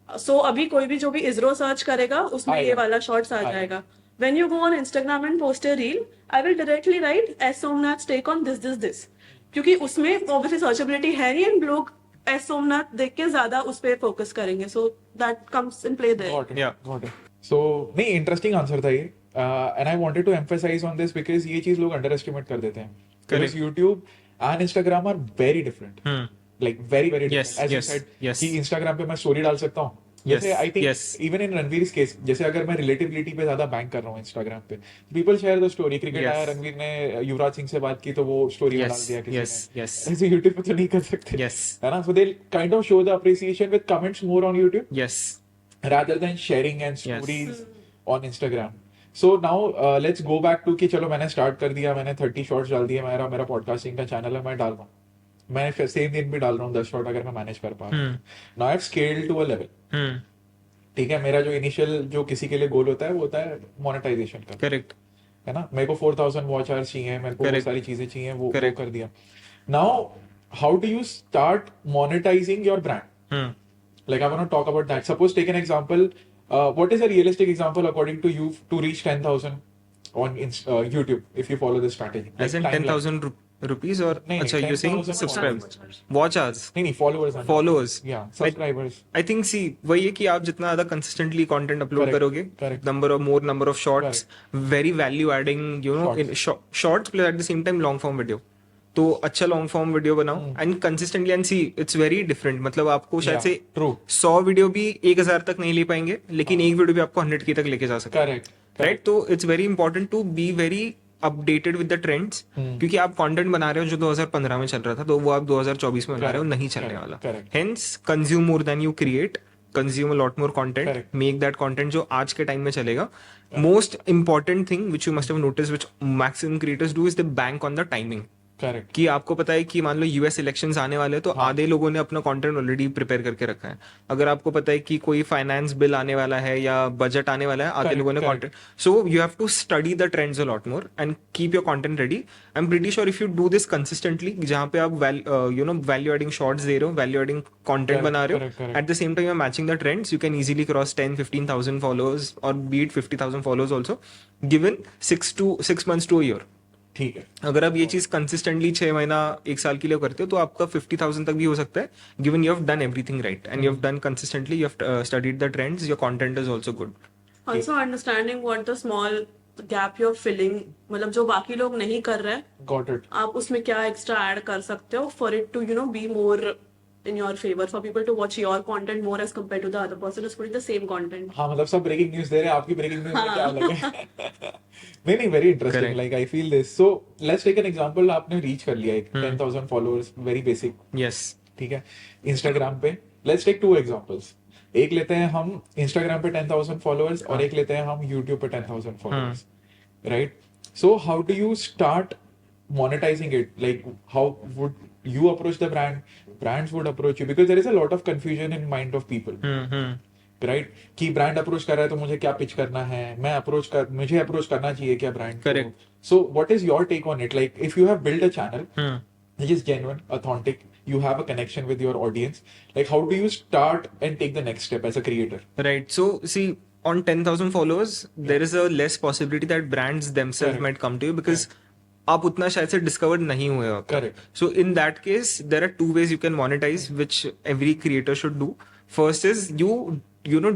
So अभी कोई भी जो भी ISRO सर्च करेगा उसमें ये वाला शॉर्ट्स आ जाएगा. When you go on Instagram and post a reel, I will directly write S Somnath's take on this. क्योंकि उसमें obviously searchability है नहीं, and लोग S Somnath देख के ज्यादा उस पे फोकस करेंगे. So that comes in play there. Got it. Yeah. Got it. So नहीं, इंटरेस्टिंग आंसर था ये, and I wanted to emphasize on this because ये चीज लोग अंडर एस्टिमेट कर देते हैं. Because YouTube and Instagram are very different. Like very very different. Yes, As you yes, said yes. कि Instagram पे मैं स्टोरी डाल सकता हूँ. जैसे Yes, I think yes. Even in Ranveer case, जैसे अगर मैं रिलेटिविटी पे ज्यादा बैंक कर रहा हूँ Instagram पे, people share the story. Cricket Yes. आया, रणवीर ने युवराज सिंह से बात की तो वो स्टोरी में डाल Yes. दिया किसी Yes. ने. Yes. ऐसे YouTube पे तो नहीं कर सकते, Yes. है ना? So they'll kind of show the appreciation with comments more on YouTube Yes. rather than sharing and Yes. stories on Instagram. So now let's go back to कि चलो मैंने स्टार्ट कर दिया, मैंने 30 शॉर्ट्स डाल दिए, मेरा पॉडकास्टिंग का चैनल है, मैं डाल रहा हूँ, मैं सेम दिन भी डाल रहा हूँ 10 शॉर्ट अगर मैं मैनेज कर पा रहा हूँ. Now I have scaled to a level. ठीक है, मेरा जो इनिशियल जो किसी के लिए गोल होता है वो होता है मोनेटाइजेशन का, Correct. है ना? मेरे को 4000 वॉच आवर्स चाहिए, मेरे को वो Correct. सारी चीजें चाहिए, वो Correct. कर दिया. Now how do you start monetising your brand? Like I want to talk about that. Suppose take an example. What is a realistic example according to you to reach 10,000 on YouTube if you follow this strategy? As in timeline. 10,000 rupees or नहीं, अच्छा you're saying 10,000 subscribers, watch hours, नहीं followers. followers. Yeah, subscribers. I think see वही है कि आप जितना ज्यादा consistently content upload Correct, करोगे, correct. number of shorts, very value adding, shorts plus at the same time long form video. तो अच्छा लॉन्ग फॉर्म वीडियो बनाओ and consistently, and see it's very different. मतलब आपको शायद से true. 100 वीडियो भी 1000 तक नहीं ले पाएंगे, लेकिन एक वीडियो भी आपको 100 तक लेके जा सकते हैं. Correct. राइट? तो it's very important to be very updated with the trends, क्योंकि आप कंटेंट बना रहे हो जो 2015 में चल रहा था, तो वो आप 2024 में बना रहे हो, नहीं चलने वाला. correct. Hence consume more than you create, consume a lot more content, Correct. Make that content जो आज के टाइम में चलेगा. Most important thing which you must have notice, which maximum creators do, is the bank on the timing. Correct कि आपको पता है कि मान लो यूएस इलेक्शंस आने वाले हैं तो आधे लोगों ने अपना कंटेंट ऑलरेडी प्रिपेयर करके रखा है. अगर आपको पता है कि कोई फाइनेंस बिल आने वाला है या बजट आने वाला है, आधे Correct, लोगों ने correct. Content. So you have to study the trends a lot more and keep your content ready. I am pretty sure if you do this consistently, जहां पे आप वैल्यू एडिंग शॉर्ट्स दे रहे हो, वैल्यू एडिंग कंटेंट Correct, बना रहे correct, हो, correct. At the same time you are matching the trends, you can easily cross 10-15,000 followers और beat 50,000 followers also given 6 months to a year. ठीक है. अगर आप ये चीज कंसिस्टेंटली 6 महीना 1 साल के लिए करते हो तो आपका 50,000 तक भी हो सकता है, given you have done everything right and you have done consistently, you have studied the trends, your content is also good. Also understanding what the small gap you're filling, मतलब जो बाकी लोग नहीं कर रहे हैं, Got it. आप उसमें क्या एक्स्ट्रा ऐड कर सकते हो for it to be more in your favor, for people to watch your content more as compared to the other person who's putting the same content. हाँ मतलब सब ब्रेकिंग न्यूज दे रहे हैं, आपकी ब्रेकिंग न्यूज में क्या अलग है? नहीं very interesting. Correct. Like I feel this. So let's take an example. आपने रीच कर लिया एक 10,000 फॉलोअर्स, वेरी बेसिक. यस. ठीक है. इंस्टाग्राम पे लेट्स टेक 2 एग्जांपल्स. एक लेते हैं हम इंस्टाग्राम पे 10,000 फॉलोअर्स और एक लेते हैं हम यूट्यूब पे 10,000 followers. Right. So how do you start monetizing it? Like how would you approach the brand? Brands would approach you because there is a lot of confusion in mind of people. Right. कि brand approach कर रहा है तो मुझे क्या pitch करना है, मुझे अप्रोच करना चाहिए क्या brand. Correct. So what is your take on it? Like if you have build a channel which is genuine, authentic, you have a connection with your audience, like how do you start and take the next step as a creator? Right. So see, on 10,000 followers, there is a less possibility that brands themselves Correct. might come to you because आप उतना शायद से discovered नहीं हुए हो. Correct. So in that case, there are 2 ways you can monetize, which every creator should do. First is you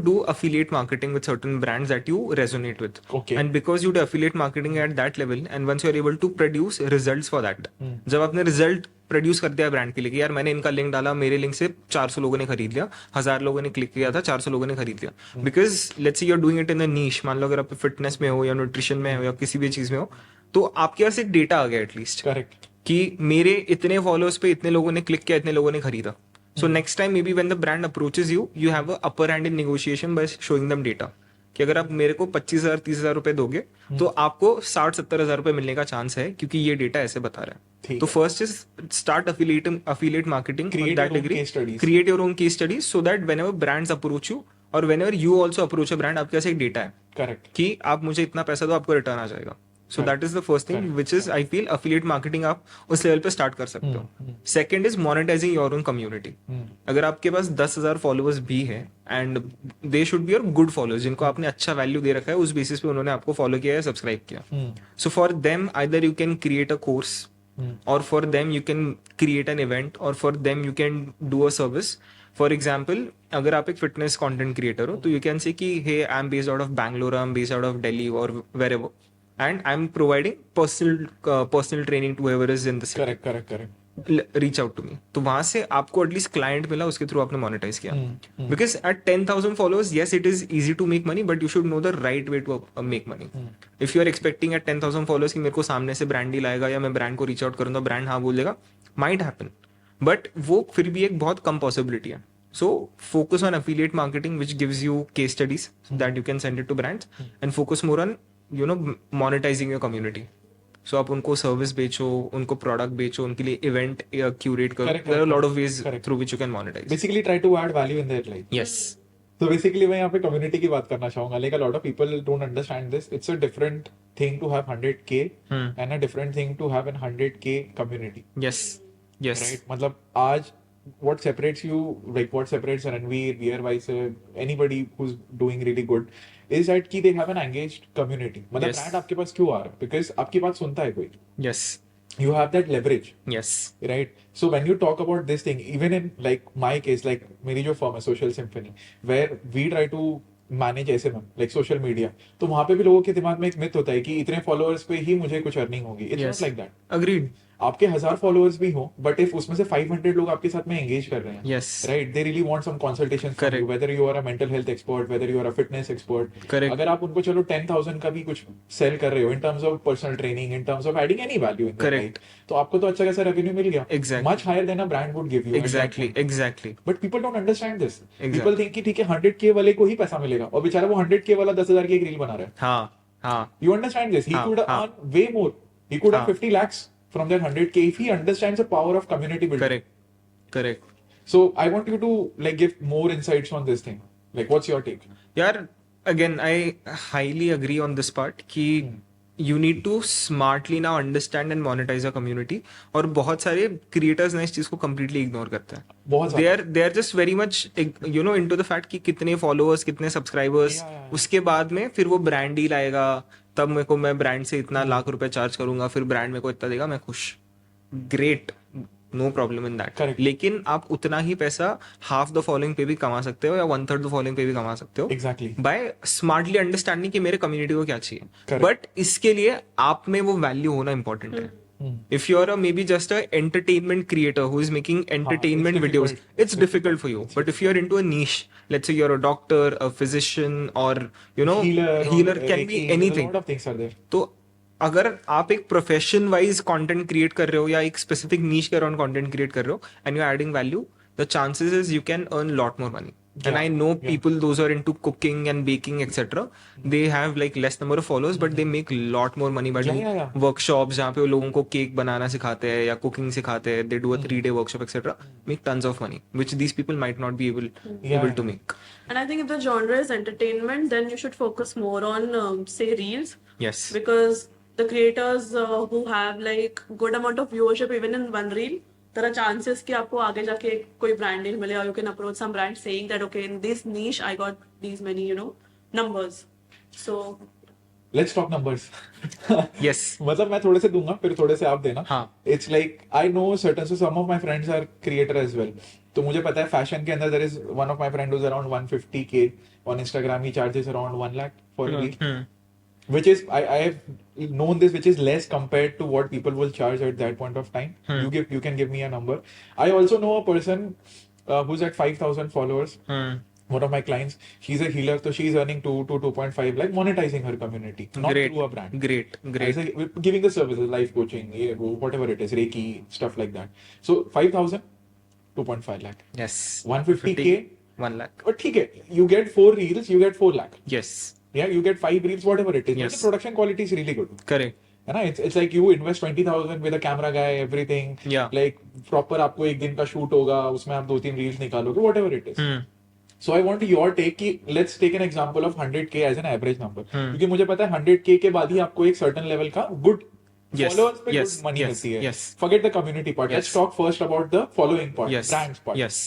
do affiliate marketing with certain brands that you resonate with. Okay. And because you do affiliate marketing at that level, and once you are able to produce results for that, जब आपने result produce कर दिया brand के लिए कि यार मैंने इनका लिंक डाला, मेरे लिंक से 400 लोगों ने खरीद लिया, 1000 लोगों ने क्लिक किया था, 400 लोगों ने खरीद लिया. Because let's say you are doing it in a niche. मान लो अगर आप फिटनेस में हो या न्यूट्रिशन में हो या किसी भी चीज में हो, तो आपके पास एक डेटा आ गया एटलीस्ट Correct. कि मेरे इतने फॉलोअर्स पे इतने लोगों ने क्लिक किया, इतने लोगों ने खरीदा. So next time may be when the brand approaches you, you have a upper hand in negotiation by showing them data कि अगर आप मेरे को 25,000-30,000 रुपए दोगे तो आपको 60,000-70,000 रुपए मिलने का चांस है, क्योंकि ये डेटा ऐसे बता रहा है. ठीक तो first is start affiliate marketing Create on that your own degree. case studies. Create your own case studies so that whenever brands approach you or whenever you also approach a brand, आपके पास एक data है Correct. कि आप मुझे इतना पैसा दो, आपको रिटर्न आ जाएगा. So that is the first thing which is I feel affiliate marketing आप उस लेवल पे स्टार्ट कर सकते हो. Second is monetising your own community. अगर आपके पास 10,000 फॉलोअर्स भी है and they should be your good followers, जिनको आपने अच्छा वैल्यू दे रखा है, उस बेसिस पे उन्होंने आपको फॉलो किया या सब्सक्राइब किया. So for them either you can create a course, or for them you can create an event, or for them you can do a service. For example, अगर आप एक फिटनेस कंटेंट क्रिएटर हो तो you can say कि hey, I'm based out of Bangalore, I'm based out of Delhi or wherever, and I'm providing personal training to whoever is in the city. Correct. Reach out to me. तो वहां से आपको at least client मिला, उसके through आपने monetise किया. Because at 10,000 followers, yes, it is easy to make money, but you should know the right way to make money. If you are expecting at 10,000 followers कि मेरे को सामने से ब्रांड ही लाएगा या मैं ब्रांड को रीच आउट करूंगा, ब्रांड हाँ बोलेगा, माइट हैपन, बट वो फिर भी एक बहुत कम पॉसिबिलिटी है. So focus on affiliate marketing, which gives you case studies that you can send it to brands, and focus more on monetizing your community. So आप उनको सर्विस बेचो, उनको प्रोडक्ट बेचो, उनके लिए इवेंट क्यूरेट करो. Correct, There are a lot of correct, ways correct. through which you can monetize. Basically try to add value in their life. Yes. So basically मैं यहाँ पे community की बात करना चाहूंगा. Like a lot of people don't understand this. It's a different thing to have 100K and a different thing to have a 100K community. Yes. Yes. Right? मतलब आज what separates you, like what separates Ranveer, Beerwise, anybody who's doing really good, is that कि they have an engaged community. मतलब Yes. brand आपके पास क्यों आ रहा है? Because आपकी बात सुनता है कोई. Yes. You have that leverage. Yes. Right. So when you talk about this thing, even in like my case, like मेरी जो firm है Social Symphony, where we try to manage SMM, like social media, तो वहाँ पे भी लोगों के दिमाग में एक मिथ होता है कि इतने followers पे ही मुझे कुछ अर्निंग होगी. It's Yes. not like that. Agreed. आपके 1000 फॉलोअर्स भी हो, बट इफ उसमें से 500 लोग आपके साथ में एंगेज कर रहे हैं, Yes. Right, they really want some consultation from you, whether you are a mental health expert, whether you are a fitness expert. Correct. अगर आप उनको चलो 10,000 का भी कुछ सेल कर रहे हो in terms of personal training, in terms of adding any value in Correct. तो आपको तो अच्छा खासा रेवेन्यू मिल गया. Exactly. Much higher than a brand would give you. Exactly. But people don't understand this. Exactly. People think कि ठीक है 100K वाले को ही पैसा मिलेगा, और बेचारा वो 100K वाला 10,000 की एक रील बना रहा है. हाँ. You understand this? He हाँ, could हाँ. earn way more. He could have हाँ. 50 lakhs from that 100K if he understands the power of community building. Correct. So I want you to like give more insights on this thing. Like, what's your take? यार again I highly agree on this part कि you need to smartly now understand and monetize your community. और बहुत सारे creators ना इस चीज को completely ignore करते हैं. बहुत they are just very much you know into the fact कि कितने followers कितने subscribers. Yeah. उसके बाद में फिर वो brand deal आएगा, तब मेरे को मैं brand से इतना लाख रुपए चार्ज करूंगा, फिर brand मेरे को इतना देगा, मैं खुश. Great, no problem in that. Correct. लेकिन आप उतना ही पैसा हाफ द फॉलोइंग पे भी कमा सकते हो या 1/3 द फॉलोइंग पे भी कमा सकते हो. Exactly. बाय स्मार्टली अंडरस्टैंडिंग कि मेरे कम्युनिटी को क्या चाहिए. Correct. बट इसके लिए आप में वो वैल्यू होना इंपॉर्टेंट है. If you are may be just a entertainment creator who is making entertainment it's videos, difficult. it's difficult for you. But if you are into a niche, let's say you're a doctor, a physician, or you know, healer can be anything. A lot of things are there. तो अगर आप एक profession wise content create कर रहे हो या एक specific नीश के अराउंड कंटेंट क्रिएट कर रहे हो and you are adding value, the chances is you can earn lot more money. And I know people those are into cooking and baking etcetera, they have like less number of followers but they make lot more money by doing workshops जहाँ पे वो लोगों को cake बनाना सिखाते हैं या cooking सिखाते हैं. They do a 3-day workshop etcetera, make tons of money which these people might not be able to make. And I think if the genre is entertainment, then you should focus more on, say, reels. Yes. Because the creators who have like good amount of viewership even in one reel, there are chances कि आपको आगे जाके कोई brand deal मिले, or you can approach some brand saying that okay, in this niche I got these many, you know, numbers. So Let's talk numbers. Yes. मतलब मैं थोड़े से दूंगा फिर थोड़े से आप देना. हाँ. It's like I know certain, so some of my friends are creator as well. तो मुझे पता है फैशन के अंदर there is one of my friend who's around 150K on Instagram. He charges around 1 lakh for a reel. Which is I have known this, which is less compared to what people will charge at that point of time. You can give me a number. I also know a person who's at 5,000 followers. One of my clients, she's a healer, so she's earning 2 to 2.5 like monetizing her community, not Great. through a brand. Great. As a- giving the services, life coaching, whatever it is, Reiki, stuff like that. So 5,000, 2.5 lakh. Yes. 150K, 1 lakh. but ठीक है, you get 4 reels, you get 4 lakh. Yes. Yeah, you get 5 reels, whatever it is. But Yes. the production quality is really good. Correct. है ना? It's like you invest 20,000 with a camera guy, everything. Yeah. Like proper आपको एक दिन का shoot होगा, उसमें आप 2-3 reels निकालोगे, whatever it is. So I want your take कि let's take an example of 100K as an average number. क्योंकि मुझे पता है 100K के बाद ही आपको एक certain level का good Yes. followers पे Yes. good money Yes. मिलती है. Yes. Forget the community part. Let's Yes. talk first about the following part, Yes. brands part. Yes.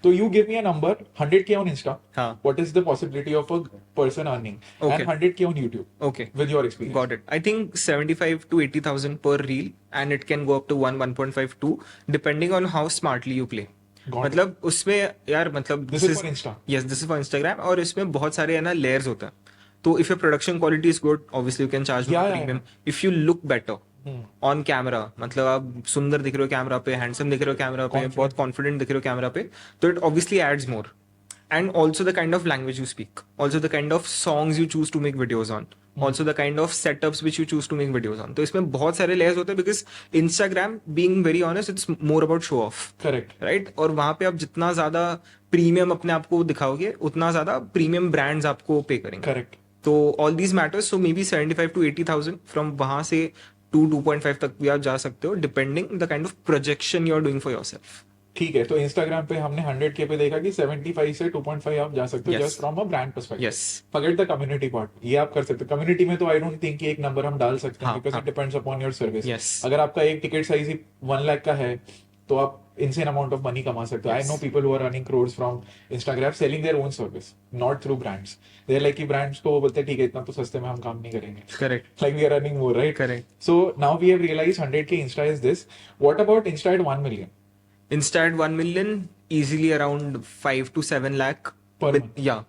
So you give me a number, 100K on Insta. हाँ. What is the possibility of a person earning? Okay. And 100K on YouTube. Okay. With your experience. Got it. I think 75 to 80,000 per reel, and it can go up to 1.5, 2, depending on how smartly you play. Got it. मतलब उसमें यार मतलब This is for Insta. Yes, this is for Instagram, और इसमें बहुत सारे है ना layers होते हैं. तो if your production quality is good, obviously you can charge more Yeah, premium. If you look better on camera, मतलब आप सुंदर दिख रहे हो कैमरा पे, हैंडसम दिख रहे हो कैमरा पे, बहुत कॉन्फिडेंट दिख रहे हो कैमरा पे, तो it obviously adds more. And also the kind of language you speak, also the kind of songs you choose to make videos on, also the kind of setups which you choose to make videos on. तो इसमें बहुत सारे layers होते हैं because Instagram, being very honest, it's more about show off. Correct. Right. और वहां पे आप जितना ज्यादा प्रीमियम अपने आप को दिखाओगे उतना ज्यादा प्रीमियम ब्रांड्स आपको पे करेंगे. Correct. तो all these matters, so maybe 75 to 80,000 from वहां से 2.5 तक भी आप जा सकते हो, depending the kind of projection you are doing for yourself. ठीक है, तो Instagram पे हमने 100K पे देखा कि 75 से 2.5 आप जा सकते हो Yes. Just from a brand perspective. Yes. Forget the community part, ये आप कर सकते हो. कम्युनिटी में तो आई डोंट थिंक कि एक नंबर हम डाल सकते हैं हाँ, बिकॉज हाँ. It depends upon your service. Yes. अगर आपका एक टिकट साइज ही 1 लाख का है तो आप insane amount of money कमा सकते हो. I Yes. know people who are earning crores from Instagram selling their own service, not through brands. They're like कि brands को वो बोलते हैं ठीक है इतना तो सस्ते में हम काम नहीं करेंगे. Correct. Like we are earning more, right? Correct. So now we have realized 100K Insta is this. What about Insta at 1 million? Insta at 1 million, easily around 5 to 7 lakh. Per With- month? Yeah,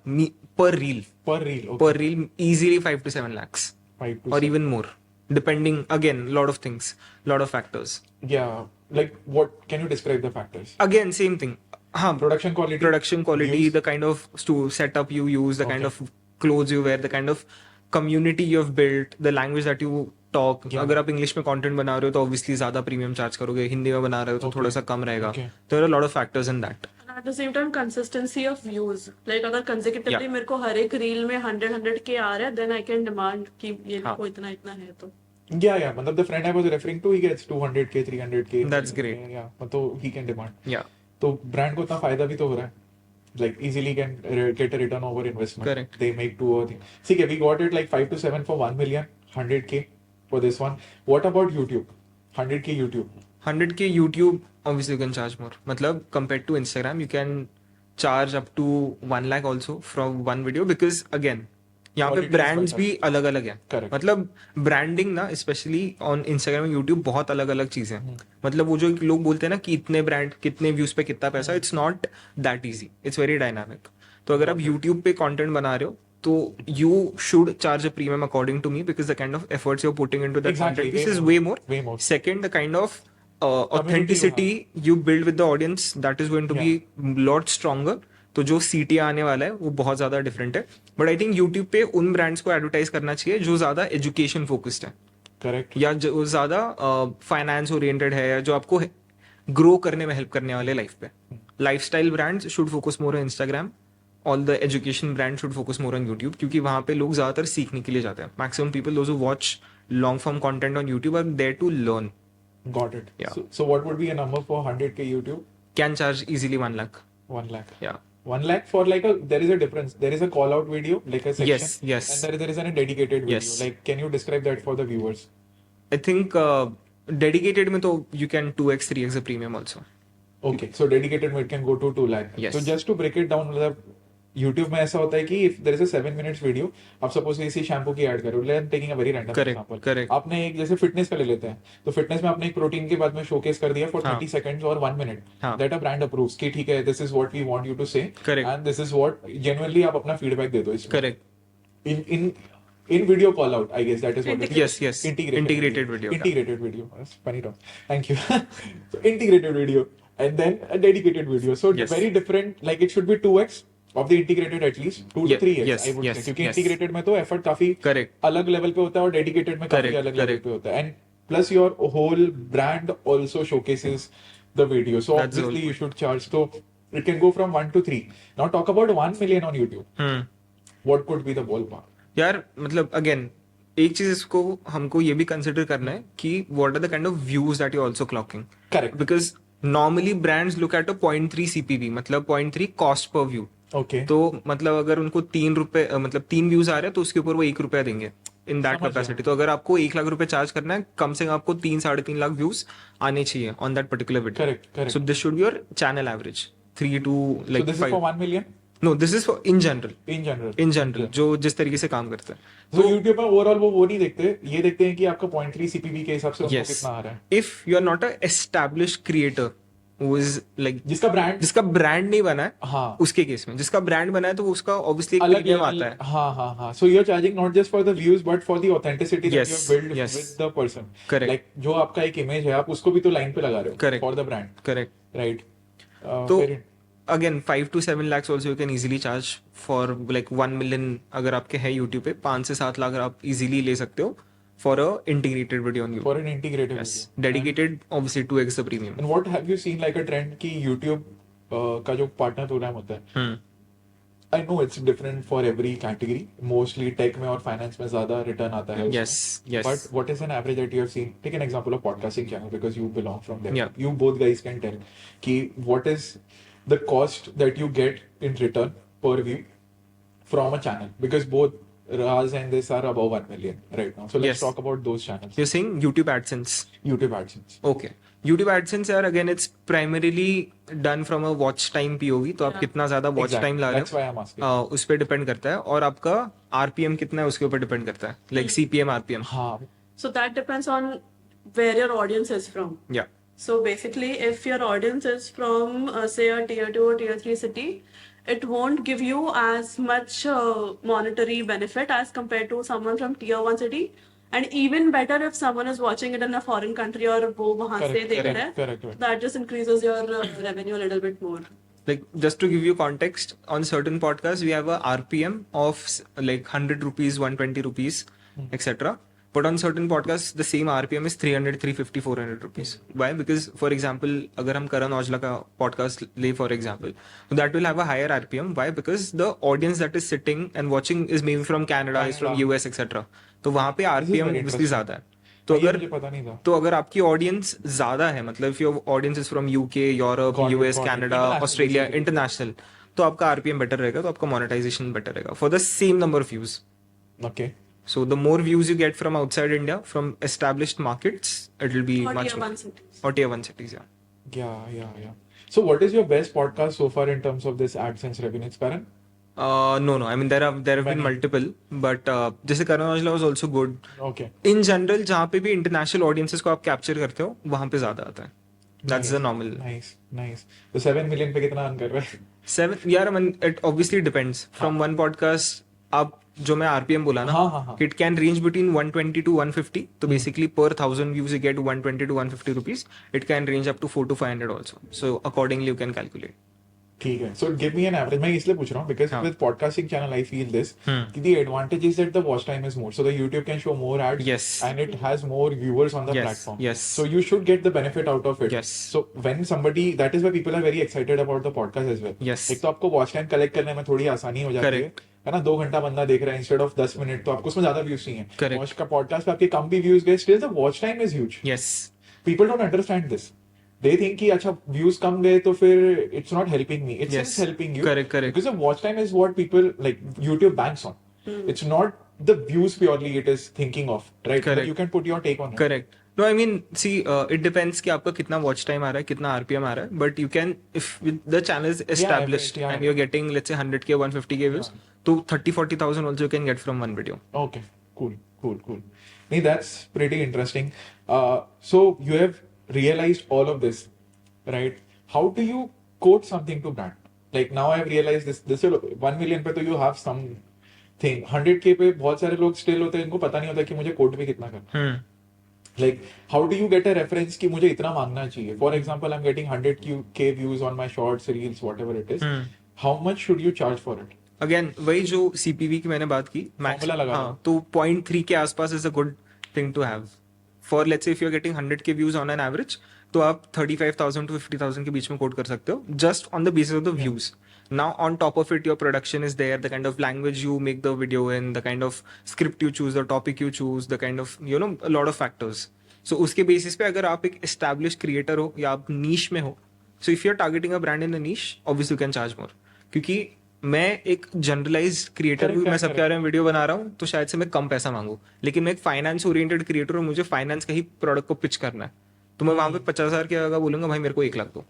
per reel. Per reel. Okay. Per reel, easily 5 to 7 lakhs. 5 to Or 7. even more. Depending, again, lot of things, lot of factors. Yeah. Like what? Can you describe the factors? Again, same thing. हाँ, Production quality. production quality, views? the kind of setup you use, the kind Okay. of clothes you wear, the kind of community you have built, the language that you talk. Yeah. अगर आप English में content बना रहे हो तो obviously ज्यादा premium charge करोगे, हिंदी में बना रहे हो तो Okay. थोड़ा सा कम रहेगा. Okay. There are a lot of factors in that. And at the same time, consistency of views. Like अगर consecutively Yeah. मेरे को हर एक reel में 100K आ रहा है, then I can demand कि ये हाँ. को इतना है तो. Yeah. मतलब the friend I was referring to, he gets 200k, 300k. That's great. Yeah, मतलब he can demand. Yeah, तो brand को उतना फायदा भी तो हो रहा है. Like easily can get a return over investment. Correct. They make 2 or 3. See, we got it like 5 to 7 for 1 million, 100k for this one. What about YouTube? 100k YouTube. 100k YouTube, obviously you can charge more. मतलब compared to Instagram, you can charge up to 1 lakh also from one video because again, यहाँ पे Quality is brands better. भी अलग अलग हैं. Correct. मतलब branding ना specially on Instagram और यूट्यूब बहुत अलग अलग चीजें हैं. मतलब वो जो लोग बोलते हैं ना कि इतने ब्रांड कितने व्यूज पे कितना पैसा, it's not that easy, it's very dynamic. तो अगर आप यूट्यूब पे कंटेंट बना रहे हो तो you should charge a premium according to me because the kind of efforts you're putting into that Exactly, content piece way is more. way more. Way more. Second, the kind of Community authenticity you build with the audience, that is going to be lot stronger. तो जो CTA आने वाला है वो बहुत ज्यादा different है. But I think YouTube पे उन ब्रांड्स को एडवर्टाइज करना चाहिए जो ज्यादा एजुकेशन फोकस्ड है Correct. या जो ज्यादा फाइनेंस ओरिएंटेड है या जो आपको ग्रो करने में हेल्प करने वाले लाइफ पे. Lifestyle brands should focus more on Instagram. All the education brand should focus more on YouTube क्योंकि वहां पे लोग ज्यादातर सीखने के लिए जाते हैं. Maximum people those who watch long form content on YouTube are there to learn. Got it. Yeah. So what would be a number for 100k YouTube? Can charge easily 1 lakh. 1 lakh. या 1 lakh for like there is a difference. There is a call out video, like a section. Yes. And there is a dedicated video. Yes. Like, can you describe that for the viewers? I think dedicated में तो you can 2x 3x the premium also. Okay, so dedicated it can go to 2 lakh. Yes. So just to break it down, मतलब YouTube में ऐसा होता है कि if there is a 7 minutes video, आप suppose इसी शैम्पू की add करो. I'm taking a very random Correct, example. correct. आपने एक जैसे फिटनेस का ले लेते हैं, तो फिटनेस में आपने एक प्रोटीन के बाद में शोकेस कर दिया for हाँ. 30 seconds or 1 minute. हाँ. That a brand approves कि ठीक है, this is what we want you to say. Correct. And this is what genuinely आप अपना feedback दे दो इसमें. Correct. In video call out, I guess that is what it is. Yes. Integrated video. Integrated video. That's funny term. Thank you. So integrated video and then a dedicated video. So Yes. very different. Like it should be 2x of the integrated at least 2 to 3x. Yes, I would yes, say. क्योंकि yes. integrated में तो effort काफी Correct. अलग level पे होता है और dedicated में काफी Correct, अलग level correct. पे होता है. And plus your whole brand also showcases the video. So That's the obviously whole you should charge. So it can go from 1 to 3. Now talk about 1 million on YouTube. What could be the ballpark? यार मतलब again एक चीज इसको हमको ये भी consider करना है कि what are the kind of views that you also clocking. Correct. Because normally brands look at a 0.3 CPV मतलब 0.3 कॉस्ट पर व्यू. Okay. तो मतलब अगर उनको 3 रुपए मतलब 3 व्यूज आ रहे हैं तो उसके ऊपर वो 1 रुपया देंगे इन दैट समझ कैपेसिटी. तो अगर आपको 1 लाख रुपए चार्ज करना है कम से कम आपको 3-3.5 लाख व्यूज आने चाहिए on that particular video. Correct, correct. So this should be your channel average 3 to So like this is 5. for 1 million no this is for in general. in general. In general जो जिस तरीके से काम करता है. तो YouTube पर overall वो नहीं देखते, ये देखते हैं कि आपका 0.3 CPV के हिसाब से उनको Yes. कितना आ रहा है. If you are not a established creator who is like जिसका ब्रांड जिसका ब्रांड नहीं बना है हाँ उसके केस में जिसका ब्रांड बना है तो उसका ऑब्वियसली एक अलग प्रीमियम level- आता है. हाँ. So you're charging not just for the views but for the authenticity that Yes, you have built yes. with the person. Correct. Like जो आपका एक इमेज है आप उसको भी तो लाइन पे लगा रहे हो. Correct. For the brand, correct. right? तो Very- again 5 to 7 lakhs also you can easily charge for like 1 million अगर आपके है यूट्यूब पे 5 से 7 लाख आप इजीली ले सकते हो for a integrated video on for YouTube. an integrated yes video. Dedicated obviously 2x the premium. And what have you seen like a trend कि YouTube का जो पार्टनर प्रोग्राम होता है, I know it's different for every category. Mostly tech में और finance में ज़्यादा return आता है. Yes, yes. But what is an average that you have seen? Take an example of podcasting channel because you belong from there. Yeah. You both guys can tell कि what is the cost that you get in return per view from a channel because both Raz and this are above 1 million right now. So let's Yes. talk about those channels. You're saying YouTube AdSense. YouTube AdSense. Okay. YouTube AdSenस यार again it's primarily done from a watch time POV. तो आप कितना ज्यादा watch Exactly. Time ला रहे That's why I'm asking. हो उस पर depend करता है और आपका RPM कितना है उसके ऊपर डिपेंड करता है लाइक CPM RPM. हाँ. So that depends on where your audience is from. या So basically, if your audience is from, say, a tier 2 or tier 3 city, it won't give you as much monetary benefit as compared to someone from tier 1 city. And even better if someone is watching it in a foreign country or वो वहाँ से Correct, देख correct, रहा है, correct, correct. that just increases your revenue a little bit more. like just to give you context on certain podcasts we have a RPM of like 100 rupees 120 rupees etc. But on certain podcasts the same RPM is 300 350 400 rupees. Why? Because for example अगर हम करण औजला का podcast ले for example so that will have a higher RPM. Why? Because the audience that is sitting and watching is maybe from Canada, is from Canada. US etc. तो वहाँ पे This is RPM very obviously ज्यादा है. तो ये अगर मुझे पता नहीं था. तो अगर आपकी ऑडियंस ज्यादा है, मतलब if your audience is from UK, Europe, Got it, US, got it. Canada, International Australia, basically. International, तो आपका आरपीएम बेटर रहेगा, तो आपका मोनेटाइजेशन बेटर रहेगा for the same number of views. Okay. So the more views you get from outside India, from established markets, it will be Or much tier more. 1 cities. Or tier 1 cities, yeah. Yeah. So what is your best podcast so far in terms of this AdSense revenue, Karan? No. I mean there have been Many. multiple, but जैसे Karan Aujla was also good. Okay. In general, जहाँ पे भी international audiences को आप capture करते हो, वहाँ पे ज्यादा आता है. That's the normal. Nice. तो 7 million पे कितना earn कर रहे हैं? 7, yeah, I mean it obviously depends. From one podcast, आप जो मैं RPM बोला ना, हाँ. it can range between 120 to 150. तो basically per 1000 views you get 120 to 150 rupees. It can range up to 4 to 500 also. So accordingly you can calculate. ठीक है. So give me an average. मैं इसलिए पूछ रहा हूँ because हाँ. with podcasting channel I feel this. The advantage is that the watch time is more. So the YouTube can show more ads. Yes. And it has more viewers on the Yes, platform. yes. So you should get the benefit out of it. Yes. So when somebody, that is why people are very excited about the podcast as well. Yes. एक तो आपको watch time collect करने में थोड़ी आसानी हो जाती है. Correct. है ना, 2 घंटा बंदा देख रहा है इंस्टेड ऑफ 10 मिनट, तो आपको उसमें ज्यादा व्यूज चाहिए. Correct. वॉच का पॉडकास्ट पे आपके कम भी व्यूज गए, still the watch time is huge. Yes. People don't understand this. They think कि अच्छा व्यूज कम गए तो फिर it's not helping me. Yes. It's helping you. Correct. Because the watch time is what people like YouTube banks on. It's not the views purely it is thinking of, right? Correct. But you can put your take on it. Correct. No, I mean, see, it depends कि आपका कितना watch time आ रहा है, कितना RPM आ रहा है, but you can, if the channel is established yeah. and you're getting, let's say 100k, 150k views, तो 30-40,000 also you can get from one video. Okay, cool. Nee, that's pretty interesting. So you have realized all of this, right? How do you quote something to brand? Like now I have realized this 1 million पे तो you have something. 100k पे बहुत सारे लोग still होते हैं, इनको पता नहीं होता कि मुझे quote भी कितना करना है. Like, how do you get a reference कि मुझे इतना मांगना चाहिए? For example, I'm getting 100k views on my shorts, reels, whatever it is. How much should you charge for it? Again, वही जो CPV की मैंने बात की, Formula लगा हाँ, लो. तो 0.3 के आसपास is a good thing to have. For let's say if you're getting 100k views on an average, तो आप 35,000 to 50,000 के बीच में quote कर सकते हो, just on the basis of the views. Now on top of it, your production is there, the kind of language you make the video in, the kind of script you choose, the topic you choose, the kind of, you know, a lot of factors. So उसके basis पे अगर आप एक established creator हो या आप niche में हो, so if you're targeting a brand in a niche, obviously you can charge more. क्योंकि मैं एक जनरलाइज क्रिएटर हूँ, मैं सबके बारे में वीडियो बना रहा हूँ, तो शायद से मैं कम पैसा मांगू. लेकिन मैं एक फाइनेंस ओरिएंटेड क्रिएटर हूँ, मुझे फाइनेंस का ही प्रोडक्ट को पिच करना है, तो मैं वहां पे 50,000 की जगह बोलूंगा भाई मेरे को 1 लाख दो.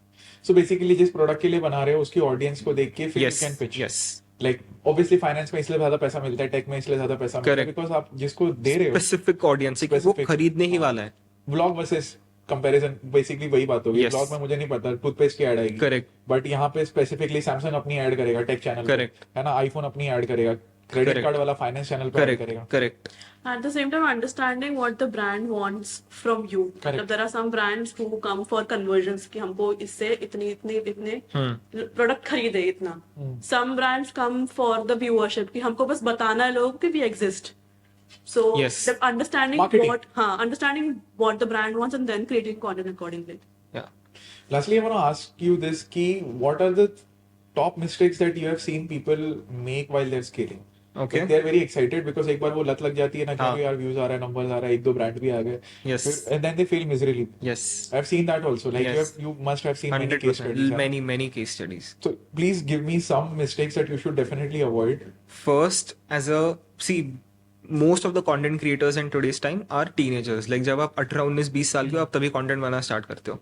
So basically जिस प्रोडक्ट के लिए बना रहे हो उसकी ऑडियंस को देख के फिर Yes, you can pitch. yes. Like obviously finance में इसलिए ज्यादा पैसा मिलता है, टेक में इसलिए ज्यादा पैसा मिलता है, Correct. बिकॉज आप जिसको दे रहे हो स्पेसिफिक ऑडियंस वो Specific. खरीदने ही वाला है. व्लॉग वर्सेस कंपैरिजन, बेसिकली वही बात होगी. Yes. व्लॉग में मुझे नहीं पता टूथपेस्ट की ऐड आएगी, Correct. बट यहाँ पे स्पेसिफिकली सैमसंग अपनी ऐड करेगा टेक चैनल, Correct. है ना, आईफोन अपनी ऐड करेगा, क्रेडिट Correct. कार्ड वाला फाइनेंस चैनल पे ऐड करेक्ट करेगा. Correct. At the same time, understanding what the brand wants from you. Correct. Like, there are some brands who come for conversions कि हमको इससे इतने product खरीदे इतना. Some brands come for the viewership कि हमको बस बताना है लोगों कि we exist. So Yes. the understanding Marketing. understanding what the brand wants and then creating content accordingly. या. Lastly, I want to ask you this: ki what are the top mistakes that you have seen people make while they're scaling? Okay. Like they're very excited because एक बार वो लत लग जाती है ना कि हाँ. यार व्यूज आ रहा है, नंबर्स आ रहा है, 1-2 ब्रांड भी आ गए, Yes. and then they fail miserably. Yes. I've seen that also. Like Yes. you must have seen many case 100%. studies. huh? Many case studies. So please give me some mistakes that you should definitely avoid. First, most of the content creators in today's time are teenagers. Like जब आप 18-19-20 साल के हो, आप तभी content बनाना start करते हो.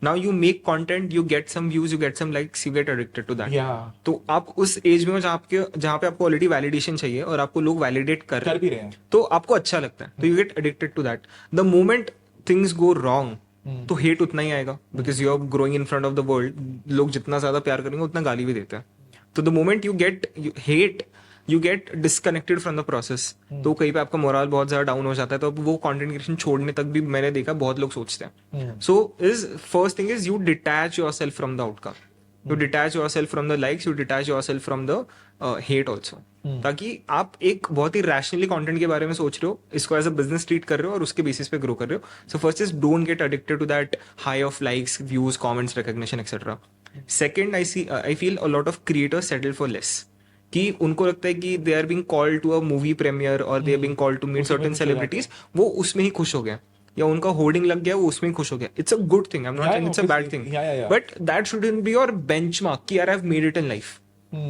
Now you make content, you get some views, you get some likes, you get addicted to that. Yeah. तो आप उस एज में हो जहाँ पे आपको ऑलरेडी वैलिडेशन चाहिए और आपको लोग वैलिडेट कर रहे कर हैं, भी रहे हैं. तो आपको अच्छा लगता है, तो you get addicted to that. The moment things go wrong तो हेट उतना ही आएगा, because you are growing in front of the world. लोग जितना ज्यादा प्यार करेंगे उतना गाली भी देते हैं. तो the moment you get hate, you get disconnected from the process. तो कहीं पे आपका मोरल बहुत ज्यादा डाउन हो जाता है, तो अब वो कंटेंट क्रिएशन छोड़ने तक भी मैंने देखा बहुत लोग सोचते हैं. So is first thing is you detach your self from the outcome, you detach your self from the likes, you detach your self from the hate also, ताकि आप एक बहुत ही रैशनली कंटेंट के बारे में सोच रहे हो, इसको एज अ बिजनेस ट्रीट कर रहे हो और उसके बेसिस पे ग्रो कर रहे हो. So first is don't get addicted to that high of likes, views, comments, recognition etcetera. Second, I feel a lot of creators settle for less, कि उनको लगता है कि they are being called to a movie premiere और they are being called to meet certain celebrities, वो उसमें ही खुश हो गए. या उनका होर्डिंग लग गया वो उसमें खुश हो गया, it's a good thing, I am not saying it's a bad obviously. Thing, Yeah. But that shouldn't be your benchmark कि यार I have made it in life.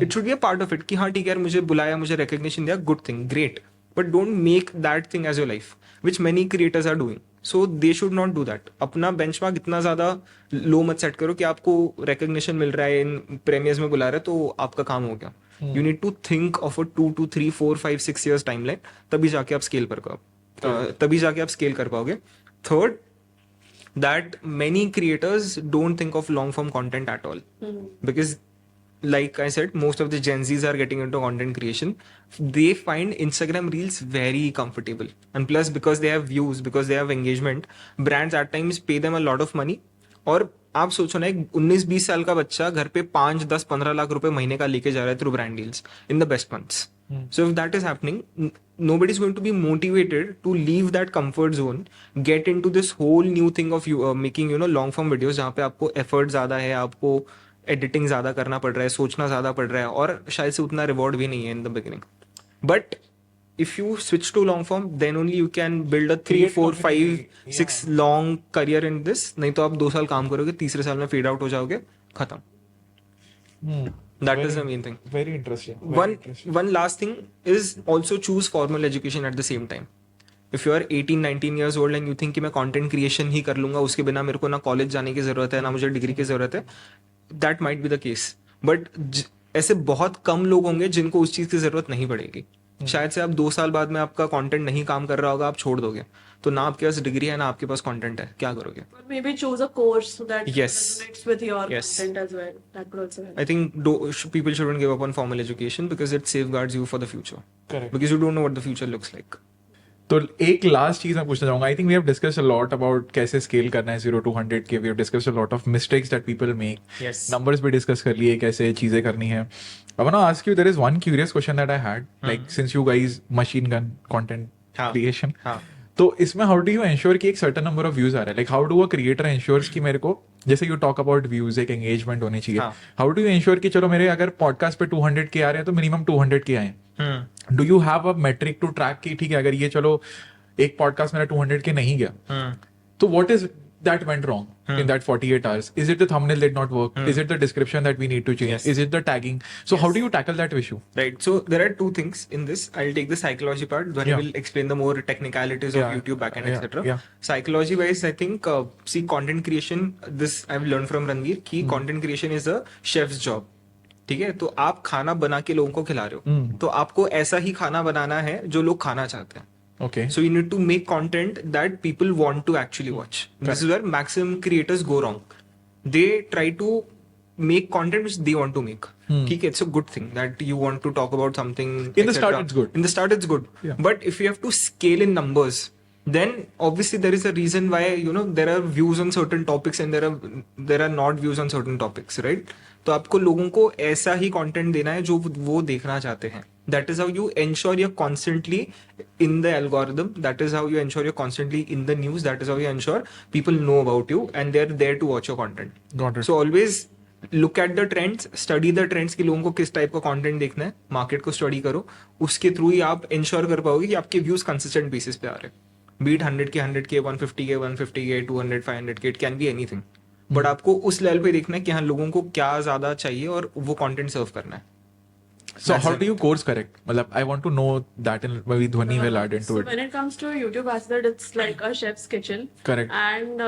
It should be a part of it कि हाँ ठीक है यार मुझे बुलाया, मुझे रिकग्निशन दिया, good thing, great, but don't make that thing as your life, which many creators are doing. So they should not do that. अपना बेंचमार्क इतना ज्यादा लो मत सेट करो कि आपको रिकग्निशन मिल रहा है, इन प्रीमियर्स में बुला रहा है तो आपका काम हो गया. You need to think of a 2 to 3 4 5 6 years timeline, तभी जाके आप स्केल कर पाओगे. Third, that many creators don't think of long form content at all, because like I said, most of the Gen Zs are getting into content creation. They find Instagram reels very comfortable, and plus because they have views, because they have engagement, brands at times pay them a lot of money. और आप सोचो ना, एक 19-20 साल का बच्चा घर पे 5, 10, 15 लाख रुपए महीने का लेके जा रहा है through brand deals in the best months. So if that is happening, nobody is going to be motivated to leave that comfort zone, get into this whole new thing of you making long form videos जहाँ पे आपको effort ज़्यादा है, आपको editing ज़्यादा करना पड़ रहा है, सोचना ज़्यादा पड़ रहा है, और शायद से उतना reward भी नहीं है in the beginning. But if you switch to long form, then only you can build a 3, 4, 5, 6 long career in this. नहीं तो आप 2 साल काम करोगे, तीसरे साल में fade out हो जाओगे, खत्म. That is the main thing. Very interesting. One last thing is also choose formal education at the same time. If you are 18, 19 years old and you think कि मैं content creation ही कर लूंगा, उसके बिना मेरे को ना कॉलेज जाने की जरूरत है, ना मुझे डिग्री की जरूरत है, that might be the case. But ऐसे बहुत कम लोग होंगे जिनको उस चीज की जरूरत नहीं पड़ेगी. शायद से आप 2 साल बाद में आपका कंटेंट नहीं काम कर रहा होगा, आप छोड़ दोगे, तो ना आपके पास डिग्री है ना आपके पास कंटेंट है, क्या करोगे? Or maybe choose a course that Yes. relates with your Yes. content as well. That could also help. I think people shouldn't give up on formal education because it safeguards you for the future. Correct. Because you don't know what the future looks like. तो एक last चीज मैं पूछना चाहूंगा. I think we have discussed a lot about कैसे scale करना है 0 to 100K. We have discussed a lot of mistakes that people make. Yes. Numbers भी डिस्कस कर लिए, कैसे चीजें करनी है. I want to ask you, there is one curious question that I had, like since you guys machine gun content हाँ. creation, हाँ. तो इसमें how do you ensure कि एक certain number of views आ रहा है? Like how do a creator ensures कि मेरे को, जैसे you talk about views, एक engagement होनी चाहिए. हाँ. How do you ensure कि चलो मेरे अगर podcast पे 200K आ रहे हैं तो minimum 200K आए? Do you have a metric to track कि ठीक है अगर ये चलो एक podcast मेरा 200K नहीं गया, तो what is that went wrong in that 48 hours? Is it the thumbnail did not work? Is it the description that we need to change? Yes. Is it the tagging? So how do you tackle that issue? Right. So there are two things in this. I'll take the psychology part. Then I will explain the more technicalities of Yeah. YouTube backend, Yeah. etc. Yeah. Psychology wise, I think see content creation. This I've learned from Ranveer. कि content creation is a chef's job. ठीक है, तो आप खाना बना के लोगों को खिला रहे हो, तो आपको ऐसा ही खाना बनाना है जो लोग खाना चाहते हैं. Okay. So you need to make content that people want to actually watch. This is where maximum creators go wrong. They try to make content which they want to make. ठीक है, it's a good thing that you want to talk about something. In the etc. start, it's good. In the start, it's good. Yeah. But if you have to scale in numbers, then obviously there is a reason why there are views on certain topics and there are not views on certain topics, right? तो आपको लोगों को ऐसा ही content देना है जो वो देखना चाहते हैं. That is how you ensure you're constantly in the algorithm. That is how you ensure you're constantly in the news. That is how you ensure people know about you and they're there to watch your content. Got it. So always look at the trends, study the trends कि लोगों को किस type का content देखना है, market को study करो, उसके थ्रू ही आप इंश्योर कर पाओगे कि आपके व्यूज कंसिस्टेंट बेसिस पे आ रहे हैं. Beat 100K, 150K, 150K, 200, 500K, it can be anything. But आपको उस लेवल पे देखना है कि हाँ लोगों को क्या ज्यादा चाहिए और वो कंटेंट सर्व करना है. So how do you course correct? मतलब I want to know that, and maybe Dhwani will add into So it. when it comes to YouTube as that, it's like a chef's kitchen. Correct. And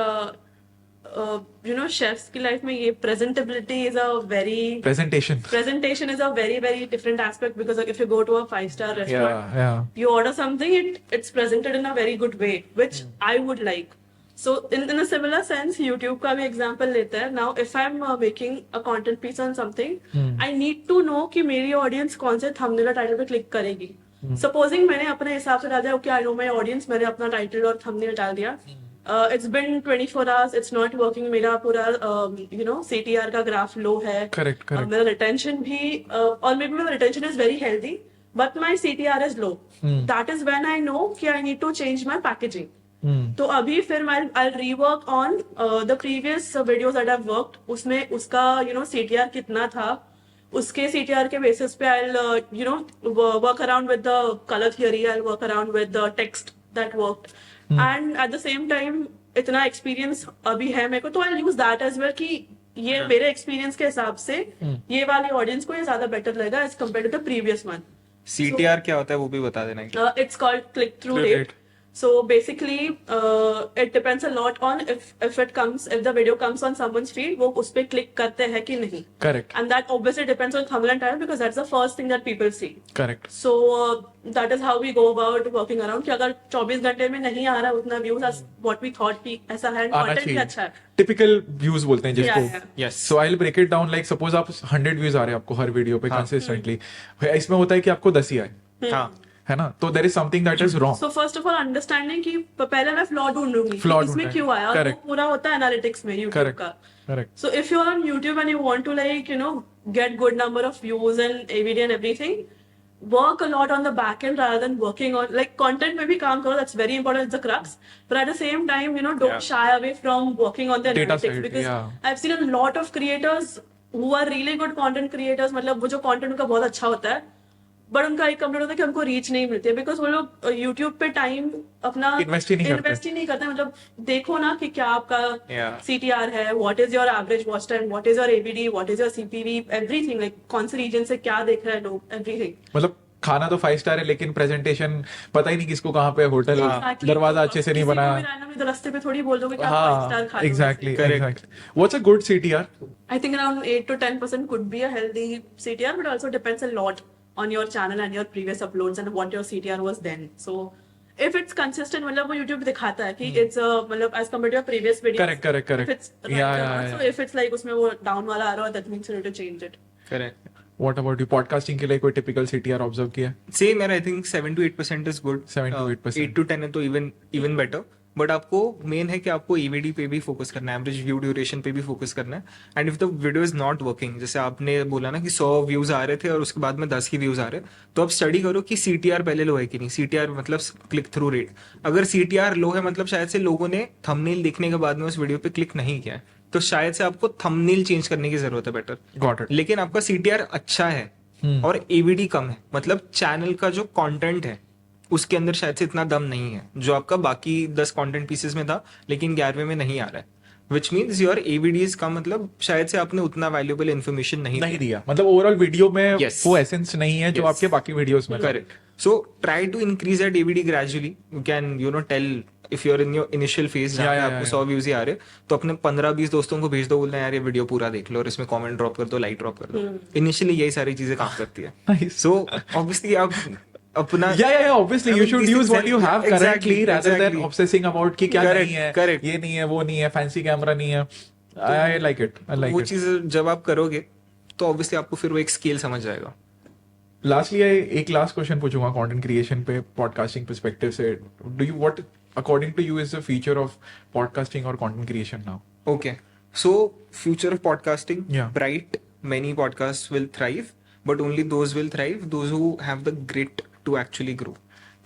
chefs की life में ये presentability is a very Presentation. is a very very different aspect, because like if you go to a 5-star restaurant, Yeah. you order something, it's presented in a very good way, which I would like. So in a similar sense, YouTube का भी example लेते हैं. Now if I'm making a content piece on something, I need to know कि मेरी audience कौन से thumbnail और title पे click करेगी. Supposing मैंने अपने हिसाब से डाल दिया, okay, I know my audience, मैंने अपना title और thumbnail डाल दिया. It's been 24 hours, it's not working. मेरा पूरा CTR का graph low है. Correct. मेरा retention भी or maybe my retention is very healthy, but my CTR is low. That is when I know कि I need to change my packaging. तो अभी फिर I'll rework on the previous videos that I've worked. उसमें उसका CTR कितना था, उसके CTR के basis पे I'll work around with the color theory, I'll work around with the text that worked. And at the same time, इतना experience अभी है मेरे को, तो I'll use that as well कि ये मेरे experience के हिसाब से ये वाली audience को ये ज़्यादा better लगेगा as compared to the previous one. CTR क्या होता है वो भी बता देना एक। It's called click-through rate. So basically, it depends a lot on if the video comes on someone's feed, वो उस पे click करते हैं कि नहीं. Correct. And that obviously depends on thumbnail and title because that's the first thing that people see. Correct. So that is how we go about working around कि अगर 24 घंटे में नहीं आ रहा उतना views as what we thought कि ऐसा है, आना content भी चाहिए. अच्छा है. Typical views बोलते हैं जिसको. Yeah. Yes. So I'll break it down like suppose आप 100 views आ रहे हैं आपको हर वीडियो पे consistently. इसमें होता है कि आपको 10 ही आए. हाँ है ना? तो there is something that is wrong. So first of all understanding कि पहले मैं flaw ढूंढूंगी Flaw कि इसमें ढूंढना है. क्यों आया. Correct. वो पूरा होता है analytics में YouTube Correct. का. Correct. So if you're on YouTube and you want to like, you know, get good number of views and AVD and everything, work a lot on the back end rather than working on like content में भी काम करो. That's very important. It's the crux. But at the same time, you know, don't shy away from working on the Data analytics side, because yeah. I've seen a lot of creators who are really good content creators. मतलब वो जो content उनका बहुत अच्छा होता है, but उनका एक कंप्लेंट होता है कि हमको रीच नहीं मिलती है बिकॉज वो लोग यूट्यूब पे टाइम अपना Invest ही नहीं करते. मतलब देखो ना कि क्या आपका Yeah. CTR है, what is your average watch time, what is your AVD, what is your CPV, everything like कौन से रीजन से क्या देख रहे हैं लोग, एवरीथिंग. मतलब खाना तो 5 स्टार है लेकिन प्रेजेंटेशन पता ही नहीं किसको कहाँ पे होटल दरवाजा अच्छे से नहीं बनाया. तो रास्ते पे थोड़ी बोल दोगे कि आप 5 स्टार खा लो. Exactly. What's a good CTR? I think around 8 to 10% could be a healthy CTR, but also depends a lot on your channel and your previous uploads and what your CTR was then. So if it's consistent, मतलब वो YouTube दिखाता है कि it's मतलब as compared to your previous videos. Correct. If it's right Yeah, or yeah, not. yeah. So if it's like उसमें वो down वाला आ रहा है, that means you need to change it. Correct. What about you? Podcasting के लिए कोई typical CTR observe किया? Same यार, I think 7 to 8% is good. 7 to 8%. 8 to 10 है तो इवन बेटर. बट आपको मेन है कि आपको EVD पे भी फोकस करना है, एवरेज व्यू ड्यूरेशन पे भी फोकस करना है. And if the video is not working, जैसे आपने बोला ना कि 100 व्यूज आ रहे थे और उसके बाद में 10 ही व्यूज आ रहे, तो आप स्टडी करो कि CTR पहले लो है कि नहीं. CTR मतलब क्लिक थ्रू रेट. अगर CTR लो है मतलब शायद से लोगों ने थंबनेल देखने के बाद में उस वीडियो पे क्लिक नहीं किया है, तो शायद से आपको थंबनेल चेंज करने की जरूरत है बेटर. Got it. लेकिन आपका CTR अच्छा है और AVD कम है, मतलब चैनल का जो कंटेंट है उसके अंदर शायद से इतना दम नहीं है जो आपका बाकी 10 कंटेंट पीसेस में था लेकिन 11वें में नहीं आ रहा है. विच मीन्स योर AVDs का मतलब शायद से आपने उतना वैल्यूएबल इन्फॉर्मेशन नहीं दिया. मतलब ओवरऑल वीडियो में Yes. वो एसेंस नहीं है जो Yes. आपके बाकी वीडियोस में. Correct. So try to increase that AVD gradually. You can tell if you're in your initial phase जहाँ पे आपको 100 व्यूज ही आ रहे, तो अपने 15-20 दोस्तों को भेज दो, बोलना यार ये वीडियो पूरा देख लो और इसमें कमेंट ड्रॉप कर दो, लाइक ड्रॉप कर दो. इनिशियली यही सारी चीजें काम करती है. Nice. सो ऑब्वियसली आप अपना Obviously, you should use what you have currently rather than Exactly. obsessing about कि क्या Correct, नहीं है, correct. ये नहीं है, वो नहीं है, fancy कैमरा नहीं है. I like it. वो चीज जब आप करोगे तो ऑब्वियसली आपको फिर वो एक स्केल समझ जाएगा. Lastly, एक लास्ट क्वेश्चन पूछूंगा कंटेंट क्रिएशन पे पॉडकास्टिंग पर्सपेक्टिव से. Do you what according to you is the future of podcasting और content creation now? Okay, so future of podcasting, Yeah. bright. Many podcasts will thrive, but only those will thrive those who have the grit to actually grow.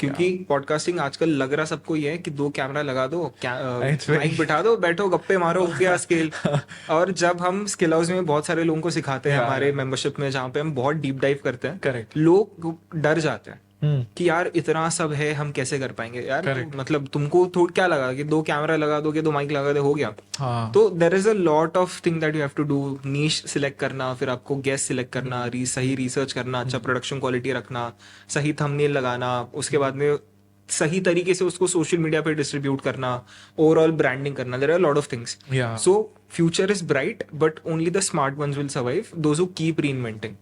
क्योंकि podcasting आजकल लग रहा सबको ये है कि 2 camera लगा दो, It's very- माइक बिठा दो, बैठो गप्पे मारो, हो गया स्केल. और जब हम स्किल हाउस में बहुत सारे लोगों को सिखाते हैं Yeah. हमारे मेंबरशिप में, जहाँ पे हम बहुत डीप डाइव करते हैं, Correct. लोग डर जाते हैं कि यार इतना सब है, हम कैसे कर पाएंगे यार. Correct. मतलब तुमको क्या लगा कि 2 कैमरा लगा दोगे, 2 माइक लगा दो, हो गया. हाँ. तो there is a lot of thing that you have to do. Niche select करना, फिर आपको गेस्ट सिलेक्ट करना, सही रिसर्च करना, अच्छा प्रोडक्शन क्वालिटी रखना, सही थंबनेल लगाना, उसके बाद में सही तरीके से उसको सोशल मीडिया पे डिस्ट्रीब्यूट करना, ओवरऑल ब्रांडिंग करना. There are lot of things. Yeah. So future is bright but only the smart ones will survive, those who keep reinventing.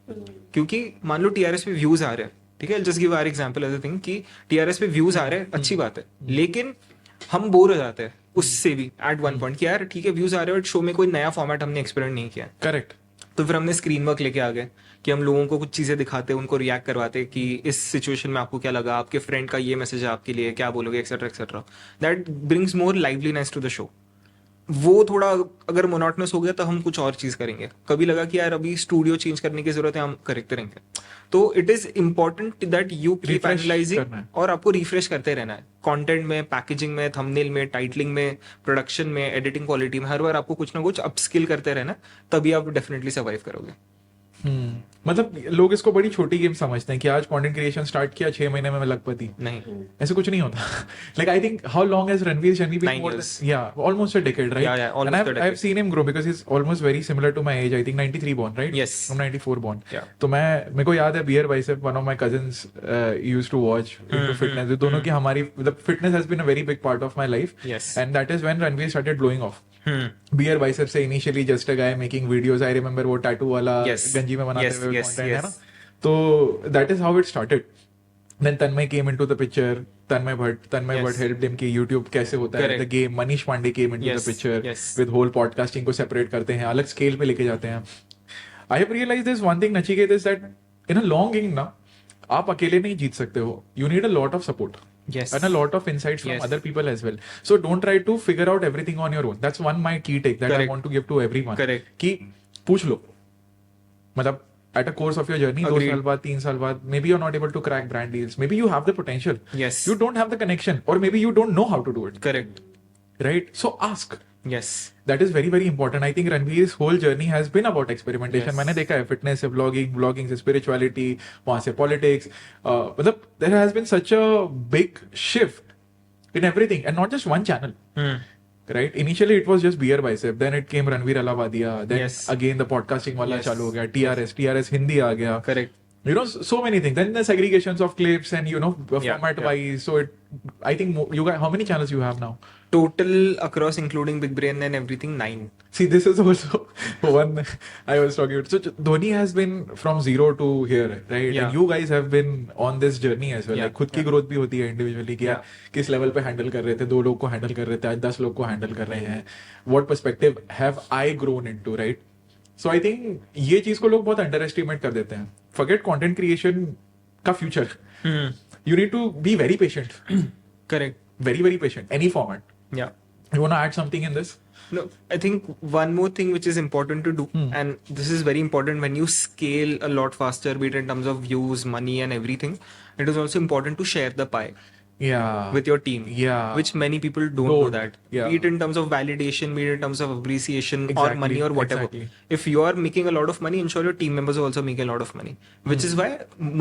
क्योंकि मान लो TRS पे व्यूज आ रहे हैं, ठीक है, just give our example as a thing कि TRS पे व्यूज आ रहे हैं, अच्छी बात है, लेकिन हम बोर हो जाते हैं उससे भी एट वन पॉइंट कि यार ठीक है व्यूज आ रहे हैं और शो में कोई नया फॉर्मेट हमने एक्सपेरिमेंट नहीं किया. करेक्ट. तो फिर हमने स्क्रीन वर्क लेके आ गए कि हम लोगों को कुछ चीजें दिखाते, उनको रिएक्ट करवाते कि इस सिचुएशन में आपको क्या लगा, आपके फ्रेंड का ये मैसेज है आपके लिए, क्या बोलोगे, etcetera etcetera. That brings more liveliness to the show. वो थोड़ा अगर मोनोटनस हो गया तो हम कुछ और चीज करेंगे. कभी लगा कि यार अभी स्टूडियो चेंज करने की जरूरत है, हम करते रहेंगे. तो it is important that you keep Refresh analysing करना है. और आपको रिफ्रेश करते रहना है. कंटेंट में, पैकेजिंग में, थंबनेल में, टाइटलिंग में, प्रोडक्शन में, एडिटिंग क्वालिटी में, हर बार आपको कुछ ना कुछ अपस्किल करते रहना, तभी आप डेफिनेटली सर्वाइव करोगे. मतलब लोग इसको बड़ी छोटी गेम समझते हैं कि आज कंटेंट क्रिएशन स्टार्ट किया 6 महीने में मैं लखपति. नहीं. ऐसे कुछ नहीं होता. Like I think how long has Ranveer Shani been? 9 more years. than, yeah, almost a decade, right? Yeah, almost and a decade. I've seen him grow because he's almost very similar to my age. I think 93 born, right? Yes. I'm 94 born. Yeah. तो मेरे को याद है Beer Bicep, one of my cousins used to watch into fitness. दोनों की हमारी the fitness has been a very big part of my life. Yes. And that is when Ranveer started blowing off. Beer Bicep से initially just a guy making videos. I remember वो tattoo वाला Yes. गंजी में बनाते Yes, हुए yes, content है yes. ना. So that is how it started. Then Tanmay came into the picture. Tanmay Yes. Bhatt helped him कि YouTube कैसे होता है. Correct. The game. Manish Pandey came into Yes, the picture yes. with whole podcasting को separate करते हैं, अलग scale पे लेके जाते हैं. I have realized this one thing, Nachiket, is that in a long game ना आप अकेले नहीं जीत सकते हो. You need a lot of support. Yes. And a lot of insights from Yes. other people as well. So don't try to figure out everything on your own. That's one my key take that I Correct. want to give to everyone. Correct. कि पूछ लो. मतलब at a course of your journey, 2 Agreed. साल बाद 3 साल बाद, maybe you're not able to crack brand deals. Maybe you have the potential. Yes. You don't have the connection, or maybe you don't know how to do it. Correct. Right? So ask. Yes. That is very very important. I think Ranveer's whole journey has been about experimentation. Yes. मैंने देखा है fitness से vlogging से spirituality, वहाँ से politics. मतलब there has been such a big shift in everything, and not just one channel. Right? Initially it was just Beer Bicep, then it came Ranveer Alawadia, then Yes. again the podcasting वाला Yes. चालू हो गया, TRS Hindi आ गया. Correct. You know, so many things. Then the segregations of clips and Yeah, format wise. So I think you guys, how many channels you have now? Total across including Big Brain and everything 9. See, this is also one I was talking about. So Dhoni has been from zero to here, right? Yeah. And you guys have been on this journey as well. Yeah, Like खुद की growth भी होती है individually कि Yeah. किस level पे handle कर रहे थे, 2 लोग को handle कर रहे थे, आज 10 लोग को handle कर रहे हैं. What perspective have I grown into, right? So I think ये चीज को लोग बहुत underestimate कर देते हैं. Forget content creation का future. You need to be very patient. Correct. Very, very patient. Any format. Yeah. You want to add something in this? No, I think one more thing which is important to do, and this is very important when you scale a lot faster, be it in terms of views, money, and everything. It is also important to share the pie Yeah. with your team. Yeah. Which many people don't do that. Yeah. Be it in terms of validation, be it in terms of appreciation or Exactly, money or whatever. exactly. If you are making a lot of money, ensure your team members are also making a lot of money. Which is why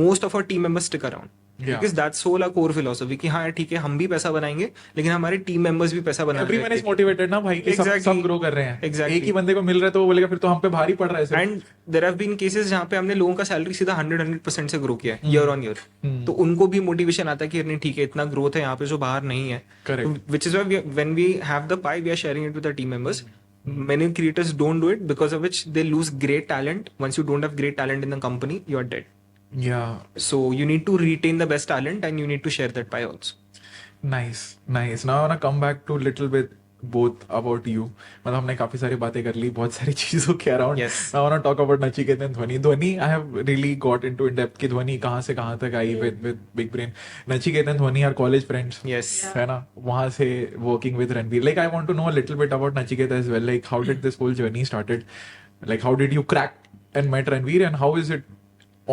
most of our team members stick around. Yeah. Because that's whole our core philosophy कि हाँ ठीक है हम भी पैसा बनाएंगे लेकिन हमारे टीम मेंबर्स भी पैसा बनाएंगे. Everyone is motivated ना भाई कि Exactly. सब ग्रो कर रहे हैं. Exactly. एक ही बंदे को मिल रहा है तो वो बोलेगा फिर तो हम पे भारी पड़ रहा है सिर्फ. And there have been cases जहाँ पे हमने लोगों का सैलरी सीधा 100% से ग्रो किया है ईयर ऑन ईयर. तो उनको भी मोटिवेशन आता है कि नहीं ठीक है इतना ग्रोथ है यहाँ पे जो बाहर नहीं है. Correct. Which is when we have the pie we are sharing it with the team members. Many creators don't do it because of which they lose great talent. Once you don't have great talent in the company, you are dead. Yeah. So you need to retain the best talent and you need to share that pie also. Nice. Now I wanna come back to little bit both about you. मतलब हमने काफी सारी बातें कर ली बहुत सारी चीजों के around. Yes. I wanna talk about Nachiket and Dhoni. I have really got into in depth कि धोनी कहाँ से कहाँ तक आई with Big Brain. Nachiket and Dhoni are college friends. Yes. है ना वहाँ से working with Ranveer. Like I want to know a little bit about Nachiket as well. Like how did this whole journey started? Like how did you crack and met Ranveer and how is it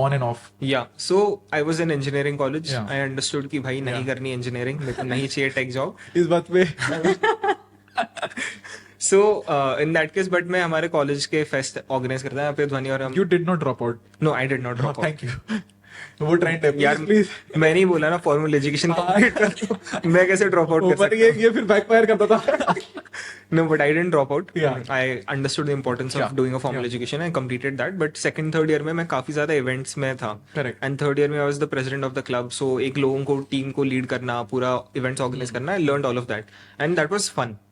on and off? Yeah. So I was in engineering college. Yeah. I understood कि भाई नहीं Yeah. करनी engineering, मेरे को नहीं चाहिए tech job. इस बात पे So in that case, but मैं हमारे कॉलेज के फेस्ट ऑर्गेनाइज करता है यहाँ पे ध्वनि और हम. you did not drop out. No, I did not drop out. Thank you. वो ट्रेंड है यार प्लीज. मैं नहीं बोला ना फॉर्मल एजुकेशन कंप्लीट कर दो. मैं कैसे ड्रॉप आउट कर पर सकता ये फिर बैकफायर करता था. No, but I didn't drop out. Yeah. I understood the importance of Yeah. doing a formal Yeah. education and completed that. But second, third year में मैं काफी ज्यादा events में था. Correct. And third year में I was the president of the club. So एक लोगों को टीम को लीड करना, पूरा events organize करना. I learned all of that, and that was fun.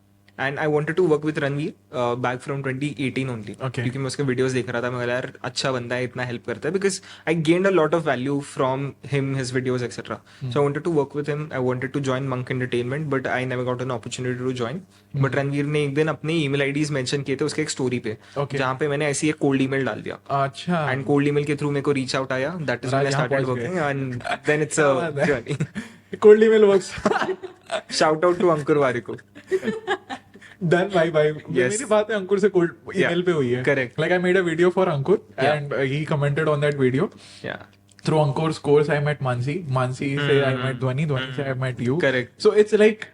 And I wanted to work with Ranveer back from 2018 only. Okay. क्योंकि मैं उसके वीडियोस देख रहा था. मैं बोला यार अच्छा बंदा है, इतना हेल्प करता है. Because I gained a lot of value from him, his videos, etc. So I wanted to work with him. I wanted to join Monk Entertainment, but I never got an opportunity to join. But Ranveer ने एक दिन अपने email IDs mention किए थे उसके एक story पे, Okay. जहाँ पे मैंने ऐसी एक कोल्ड ईमेल डाल दिया. अच्छा. एंड कोल्ड ईमेल के थ्रू मेरे को रीच आउट आया. दैट इज व्हेन आई यहाँ स्टार्टेड पहुंच गए. Working and then it's a journey. Cold email works. Shout out to Ankur Warikoo. Done भाई. Yes. मेरी बात है अंकुर से कोल्ड ईमेल पे हुई है. Correct. Like I made a video for Ankur Yeah. and he commented on that video. या Through Ankur's course I met Mansi. Mansi से I met Dhwani. Dhwani से I met you. Correct. So it's like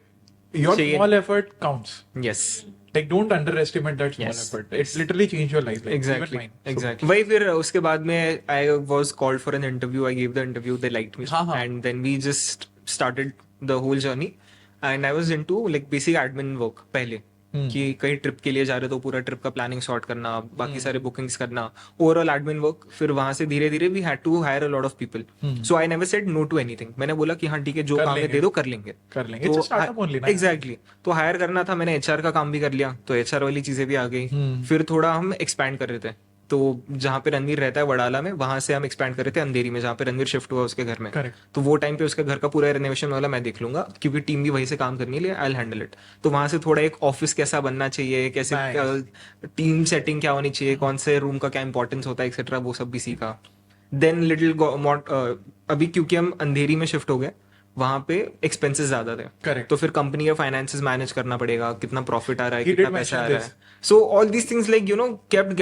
your चाहिए। small effort counts. Yes. Like don't underestimate that small Yes. effort. It's literally changed your life. Like Exactly. even mine. So, Exactly. वही फिर उसके बाद में I was called for an interview. I gave the interview. They liked me. हाँ, हाँ. And then we just started the whole journey. And I was into like basic admin work पहले. कि कहीं ट्रिप के लिए जा रहे तो पूरा ट्रिप का प्लानिंग सॉर्ट करना, बाकी सारे बुकिंग्स करना, ओवरऑल एडमिन वर्क. फिर वहां से धीरे धीरे we had to hire a lot of people. So I never said no to anything. मैंने बोला कि हाँ ठीक है, जो कर काम है लेंगे. दे दो, कर लेंगे. कर लेंगे. It's a startup only ना. एग्जैक्टली. तो हायर करना था, मैंने एचआर का काम भी कर लिया, तो एचआर वाली चीजें भी आ गई. फिर थोड़ा हम एक्सपैंड कर रहे थे, तो जहाँ पे रणवीर रहता है वडाला में, वहां से हम एक्सपैंड कर रहे थे अंधेरी में, जहाँ पे रणवीर शिफ्ट हुआ उसके घर में. Correct. तो वो टाइम पे उसके घर का पूरा रेनोवेशन वाला मैं देख लूंगा, क्योंकि टीम भी वहीं से काम करनी है, आई विल हैंडल इट. तो वहां से थोड़ा एक ऑफिस कैसा बनना चाहिए, कैसे टीम सेटिंग क्या होनी चाहिए, कौन से रूम का क्या इंपॉर्टेंस होता है एक्सेट्रा, वो सब भी सीखा. देन लिटिल अभी क्योंकि हम अंधेरी में शिफ्ट हो गए, वहां पे एक्सपेंसेस ज्यादा थे. Correct. तो फिर कंपनी का फाइनेंसेस मैनेज करना पड़ेगा, कितना प्रॉफिट आ रहा है, He कितना did पैसा आ mention रहा है. So all these things like kept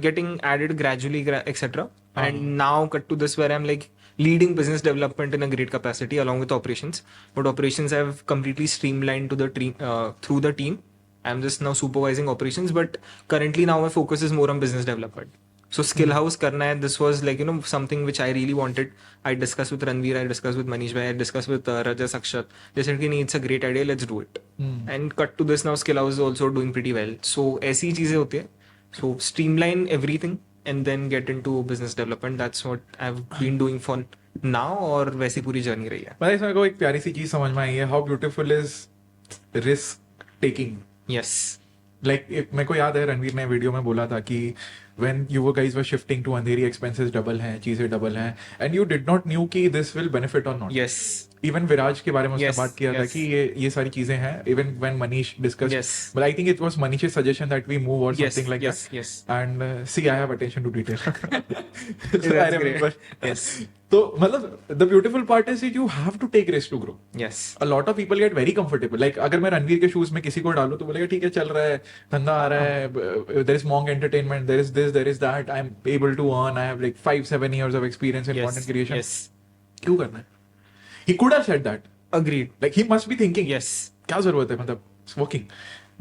getting added gradually, etc. And now cut to this where I'm like leading business development in a great capacity along with operations. But operations have completely streamlined to the through the team. I'm just now supervising operations, but currently now my focus is more on business development. So skill house karna hai. This was like something which I really wanted. I discussed with Ranveer, I discussed with Manish bhai, I discussed with Rajas Akshat. They said कि नहीं, it's a great idea, let's do it. And cut to this now, skill house is also doing pretty well. So ऐसी चीजें होती है. So streamline everything and then get into business development. That's what I've been doing for now, और वैसी पूरी journey रही है. मतलब इसमें को एक प्यारी सी चीज समझ में आई है. How beautiful is risk taking. Yes. Like मेरे को याद है रणवीर ने वीडियो में बोला था कि when you guys were shifting to Andheri, expenses double हैं, चीजें double हैं, and you did not knew कि this will benefit or not. Yes. Even विराज के बारे में उसने Yes, बात किया था yes. कि ये सारी चीजें हैं. Even when Manish discussed, Yes. but I think it was Manish's suggestion that we move or Yes. something like Yes. that. Yes. And see, I have attention to detail. So That's I remember. great. Yes. तो मतलब the beautiful part is that you have to take risk to grow. Yes. A lot of people get very comfortable. Like अगर मैं रणवीर के shoes में किसी को डालूं तो बोलेगा ठीक है, चल रहा है, धंधा आ रहा है, there is Monk Entertainment, there is this, there is that, I am able to earn, I have like 5-7 years of experience in Yes. content creation. Yes. क्यों करना है? He could have said that. Agreed. Like he must be thinking, Yes. क्या जरूरत है, मतलब it's working.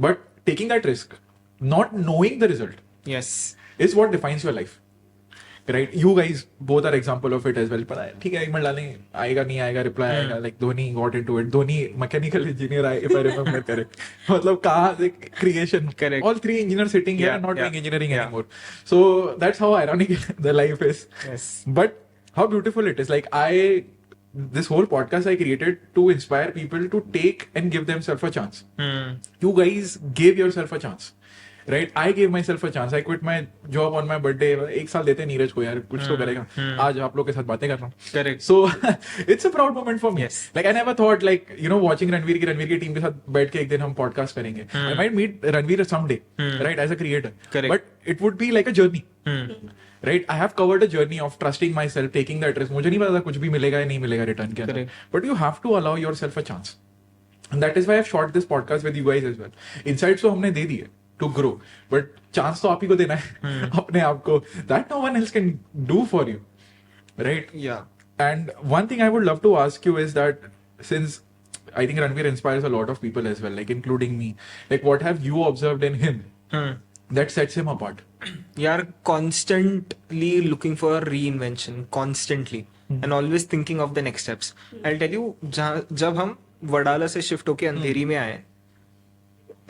But taking that risk, not knowing the result, Yes. is what defines your life. Right? You guys both are example of it as well. पता है, ठीक है, email डालेंगे, आएगा नहीं आएगा, reply आएगा. Like Dhoni got into it. Dhoni mechanical engineer आए, if I remember correct. मतलब कहाँ से creation. Correct. All three engineers sitting here Yeah, and not yeah, doing engineering yeah. anymore. So that's how ironic the life is. Yes. But how beautiful it is. Like this whole podcast I created to inspire people to take and give themselves a chance. You guys gave yourself a chance. Right? I gave myself a chance. I quit my job on my birthday. एक साल देते नीरज को यार, कुछ तो करेगा. आज आप लोग के साथ बातें कर रहा हूँ. Correct. So it's a proud moment for me. Yes. Like I never thought like watching Ranveer की टीम के साथ बैठ के एक दिन हम podcast करेंगे. I might meet Ranveer someday, right, as a creator. Correct. But it would be like a journey. Right? I have covered a journey of trusting myself, taking that risk. मुझे नहीं पता था कुछ भी मिलेगा या नहीं मिलेगा रिटर्न के अंदर. Correct. But you have to allow yourself a chance. And that is why I've shot this podcast with you guys as well. Insights तो हमने दे दिए to grow, but chance तो आप ही को देना है अपने आप को. That no one else can do for you, right? Yeah. And one thing I would love to ask you is that since I think Ranveer inspires a lot of people as well, like including me, like what have you observed in him that sets him apart? You're constantly looking for reinvention, constantly, and always thinking of the next steps. I'll tell you, जब हम वडाला से shift होके अंधेरी में आए,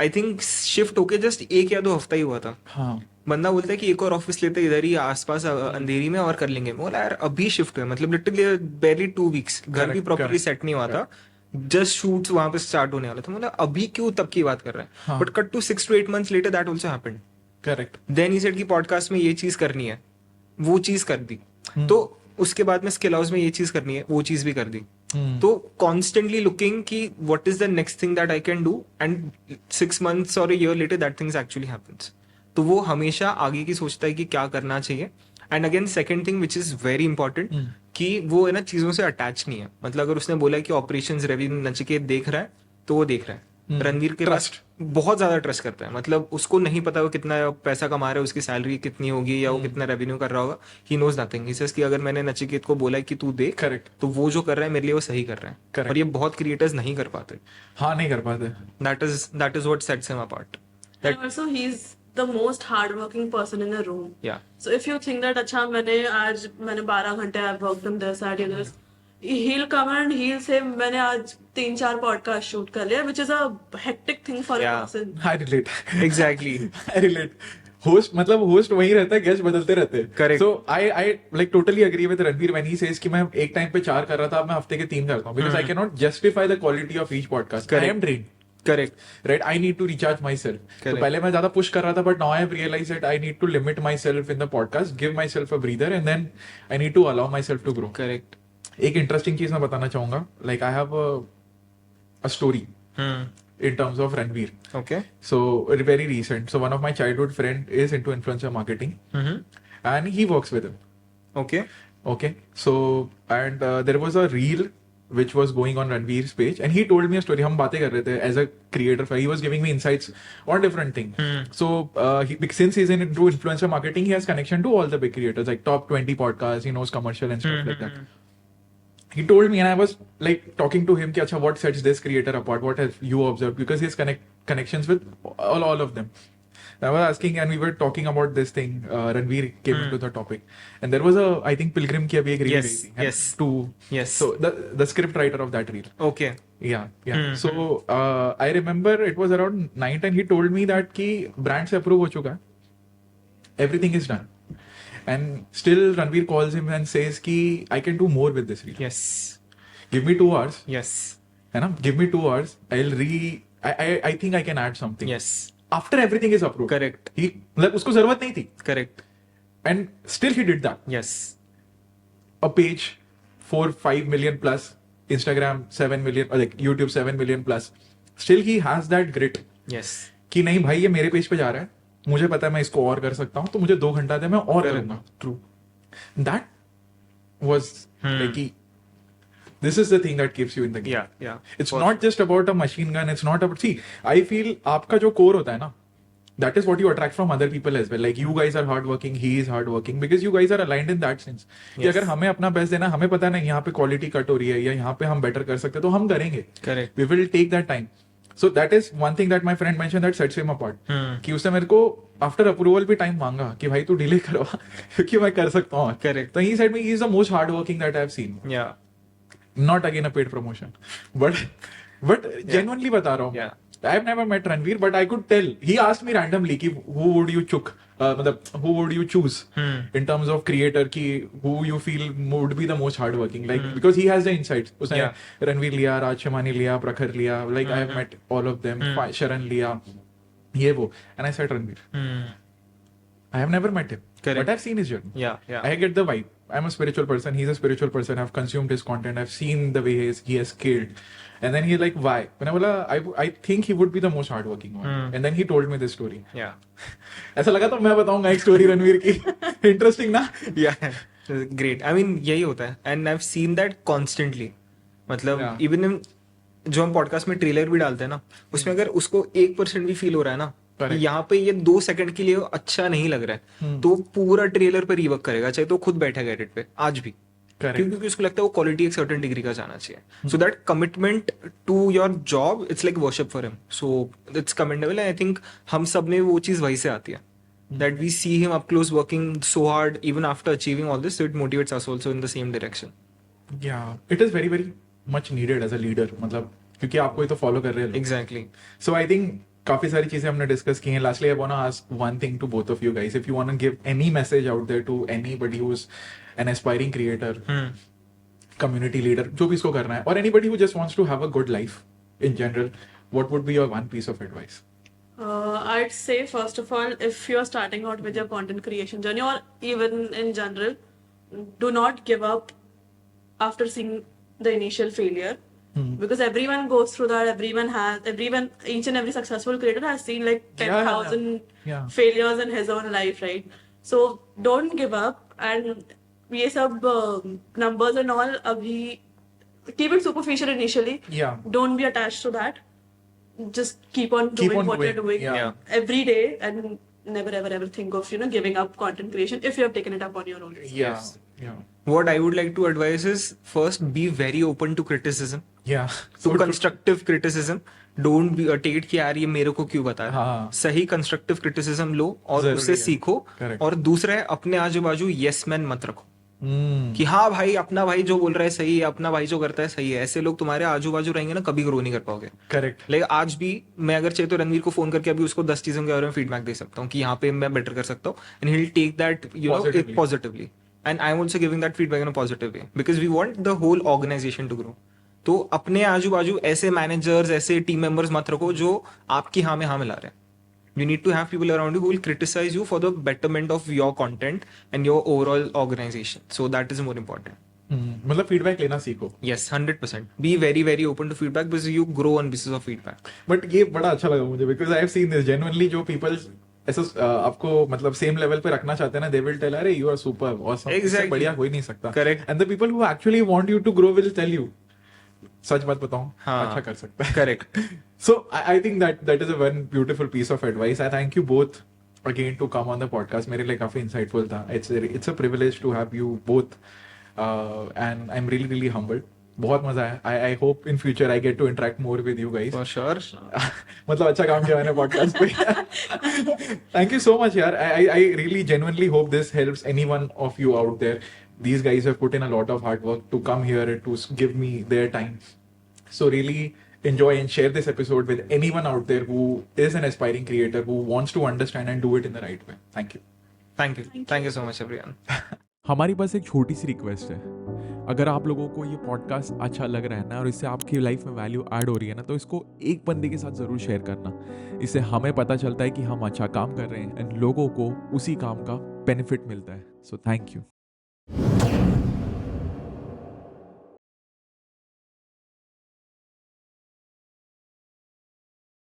I think shift होके just 1 या 2 हफ्ता ही हुआ था. हाँ. बंदा बोलता है कि एक और ऑफिस लेते इधर ही आसपास अंधेरी में और कर लेंगे. बोला यार अभी शिफ्ट हुआ, मतलब लिटरली barely 2 weeks, घर भी Correct, प्रॉपर्ली correct, सेट नहीं हुआ था, जस्ट शूट्स वहां पे स्टार्ट होने वाला था. मतलब अभी क्यों तब की बात कर रहा है. हाँ. But cut to 6 to 8 months later that also happened. Correct. Then he said की पॉडकास्ट में ये चीज करनी है, वो चीज कर दी. तो उसके बाद में स्किल हाउस में ये चीज करनी है, वो चीज भी कर दी. तो कॉन्स्टेंटली लुकिंग कि what is the next thing that I can do, and 6 months और year later that things actually happens. तो वो हमेशा आगे की सोचता है कि क्या करना चाहिए. And again second thing which is very important, कि वो है ना चीजों से अटैच नहीं है. मतलब अगर उसने बोला कि ऑपरेशंस रेवेन्यू नचिकेत देख रहा है तो वो देख रहा है. रणवीर के पास बहुत ज्यादा ट्रस्ट करता है, मतलब उसको नहीं पता वो कितना पैसा कमा रहा है, उसकी सैलरी कितनी होगी या वो कितना रेवेन्यू कर रहा होगा, he knows nothing. He says कि अगर मैंने नचिकेत को बोला है कि तू देख, Correct. तो वो जो कर रहा है मेरे लिए वो सही कर रहा है। Correct. और ये बहुत क्रिएटर्स नहीं कर पाते। हाँ नहीं कर पाते. That is what sets him apart. And also he's the most hardworking person in the room. Yeah. So if you think that अच्छा मैंने 12 घंटे I've worked on this, I did this, he'll come and he'll say मैंने आज 3-4 podcast shoot कर लिया, which is a hectic thing for a Yeah. person. I relate. Exactly. I relate. Host मतलब host वही रहता है, गेस्ट बदलते रहते हैं. Correct. So I like totally agree with Ranveer when he says कि मैं एक टाइम पे 4 कर रहा था, अब मैं हफ्ते के 3 करता हूँ, because I cannot justify the quality of each podcast. I am drained. Correct. Right, I need to recharge myself. तो Correct. पहले मैं ज्यादा पुश कर रहा था, but now I have realized that I need to limit myself in the podcast, give myself a breather, and then I need to allow myself to grow. Correct. एक interesting चीज मैं बताना चाहूंगा, like I have a story in terms of Ranveer. Okay. So very recent. So one of my childhood friend is into influencer marketing, and he works with him. Okay. Okay. So and there was a reel which was going on Ranveer's page, and he told me a story. हम बातें कर रहे थे as a creator. He was giving me insights on different things. So since he's into influencer marketing, he has connection to all the big creators, like top 20 podcasts. He knows commercial and stuff like that. He told me, and I was like talking to him, कि अच्छा, what sets this creator apart? What have you observed? Because he has connections with all of them. I was asking, and we were talking about this thing. Ranveer came into the topic, and there was I think Pilgrim की अभी एक reel Yes, गई थी, and yes. Yes. So the script writer of that reel. Okay. Yeah. So I remember it was around 9-10. He told me that कि brand से approve हो चुका है, everything is done, and still Ranveer calls him and says कि I can do more with this reel. Yes. Give me 2 hours, yes. है ना? Give me 2 hours. I think I can add something. Yes. After everything is approved. Correct. He मतलब उसको जरूरत नहीं थी, correct. and still he did that. Yes. A page 4-5 million plus, Instagram 7 million, or like YouTube 7 million plus. Still he has that grit yes. कि नहीं भाई, ये मेरे पेज पे जा रहा है, मुझे पता है मैं इसको और कर सकता हूँ, तो मुझे 2 घंटा दे, मैं और करूंगा. True. That was like this is the thing that keeps you in the game. या। It's not just about a machine gun. It's not about, see, I feel आपका जो core होता है ना, that is what you attract from other people as well. Like you guys are hardworking, he is hardworking, because you guys are aligned in that sense. कि Yes. अगर हमें अपना best देना, हमें पता नहीं यहाँ पे क्वालिटी कट हो रही है या यहाँ पे हम बेटर कर सकते हैं, तो हम करेंगे. Correct. We will take that time. So that is one thing that my friend mentioned that sets him apart. कि उसने मेरे को after approval भी टाइम मांगा कि भाई तू डिले करवा क्योंकि मैं कर सकता हूँ. Correct. तो he said me he is the most hardworking that I have seen. या। Not again a paid promotion, but genuinely बता रहा हूँ. Yeah. I have never met Ranveer, but I could tell. He asked me randomly कि who would you मतलब who would you choose in terms of creator, कि who you feel would be the most hardworking, like because he has the insights. उसने Yeah. Ranveer लिया, राज शमानी लिया, प्रखर लिया, like I have met all of them. शरण लिया, ये वो, and I said Ranveer. I have never met him, Correct. but I've seen his journey. या। या। I get the vibe. I'm a spiritual person. He's a spiritual person. I've consumed his content. I've seen the way he has scaled. And then he's like, why? When I think he would be the most hardworking one. And then he told me this story. या। ऐसा लगा तो मैं बताऊंगा एक story Ranveer की. Interesting ना? या। ग्रेट। आई मीन यही होता है, and I have seen that constantly. मतलब Yeah. इवन जो हम पॉडकास्ट में ट्रेलर भी डालते हैं ना, उसमें अगर उसको 1% भी फील हो रहा है ना, Correct. यहाँ पे ये 2 सेकंड के लिए अच्छा नहीं लग रहा है, तो पूरा ट्रेलर पे रीवर्क करेगा, चाहे तो खुद बैठेगा एडिट पे आज भी. Correct. क्योंकि उसको लगता है वो क्वालिटी एक सर्टेन डिग्री का जाना चाहिए. So that commitment to your job, it's like worship for him. So it's commendable. I think हम सब में वो चीज वही से आती है, that we see him up close working so hard even after achieving all this, so it motivates us also in the same direction. Yeah, it is very very much needed as a leader. मतलब क्योंकि आपको ही तो follow कर रहे हैं लोग. Exactly. So I think काफी सारी चीजें हमने डिस्कस की हैं. Lastly, I want to ask one thing to both of you guys. If you want to give any message out there to anybody who's an aspiring creator, community leader, जो भी इसको करना है, or anybody who just wants to have a good life in general, what would be your one piece of advice? I'd say, first of all, if you're starting out with your content creation journey, or even in general, do not give up after seeing the initial failure. Because everyone goes through that. Each and every successful creator has seen like 10,000 Yeah. failures in his own life, right? So don't give up. And ये सब numbers and all, अभी keep it superficial initially. Yeah. Don't be attached to that. just keep on Keep doing on what you're doing, doing yeah. every day and never ever think of giving up content creation if you have taken it up on your own. Yeah. Yeah. What I would like to advise is first be very open to criticism, Yeah. to So true. constructive criticism. Don't be take it कि यार ये मेरे को क्यों बता रहा है. हाँ. सही कंस्ट्रक्टिव क्रिटिसिज्म लो और जरूरी उससे है. सीखो. Correct. और दूसरा है अपने आजू बाजू यस मैन मत रखो Hmm. कि हाँ भाई अपना भाई जो बोल रहा है सही है, अपना भाई जो करता है सही है. ऐसे लोग तुम्हारे आजू बाजू रहेंगे ना, कभी ग्रो नहीं कर पाओगे. Correct. लेकिन आज भी मैं अगर चाहे तो रणवीर को फोन करके अभी उसको 10 चीजों के बारे में फीडबैक दे सकता हूँ कि यहाँ पे मैं बेटर कर सकता हूँ, and he will take that Positively. Positively, and I am also giving that feedback in a positive way because we want the whole organisation to grow. तो अपने आजू बाजू ऐसे मैनेजर्स, ऐसे टीम मेंबर्स मत रखो जो आपकी हाँ में हाँ मिला रहे हैं. You need to have people around you who will criticize you for the betterment of your content and your overall organization. So that is more important. मतलब फीडबैक लेना सीखो. Yes, 100%. Be very, very open to feedback because you grow on basis of feedback. But ये बड़ा अच्छा लगा मुझे because I have seen this genuinely. जो people ऐसा आपको मतलब सेम लेवल पे रखना चाहते हैं ना, दे विल टेल अरे you are super awesome. Exactly. बढ़िया हो ही नहीं सकता. Correct. And the people who actually want you to grow will tell you सच बात बताऊं हाँ. अच्छा कर सकता है. Correct. So I think that is a one beautiful piece of advice. I thank you both again to come on the podcast. मेरे लिए काफी insightful था. It's a privilege to have you both, and I'm really really humbled. बहुत मजा आया. I hope in future I get to interact more with you guys. For sure. मतलब अच्छा काम किया मैंने podcast पे. Thank you so much यार. I really genuinely hope this helps anyone of you out there. These guys have put in a lot of hard work to come here and to give me their time. So really enjoy and share this episode with anyone out there who is an aspiring creator who wants to understand and do it in the right way. Thank you. Thank you. Thank you so much, everyone. हमारी बस एक छोटी सी request है. अगर आप लोगों को ये पॉडकास्ट अच्छा लग रहा है ना और इससे आपकी लाइफ में वैल्यू ऐड हो रही है ना, तो इसको एक बंदे के साथ ज़रूर शेयर करना. इससे हमें पता चलता है कि हम अच्छा काम कर रहे हैं एंड लोगों को उसी काम का बेनिफिट मिलता है. So thank you.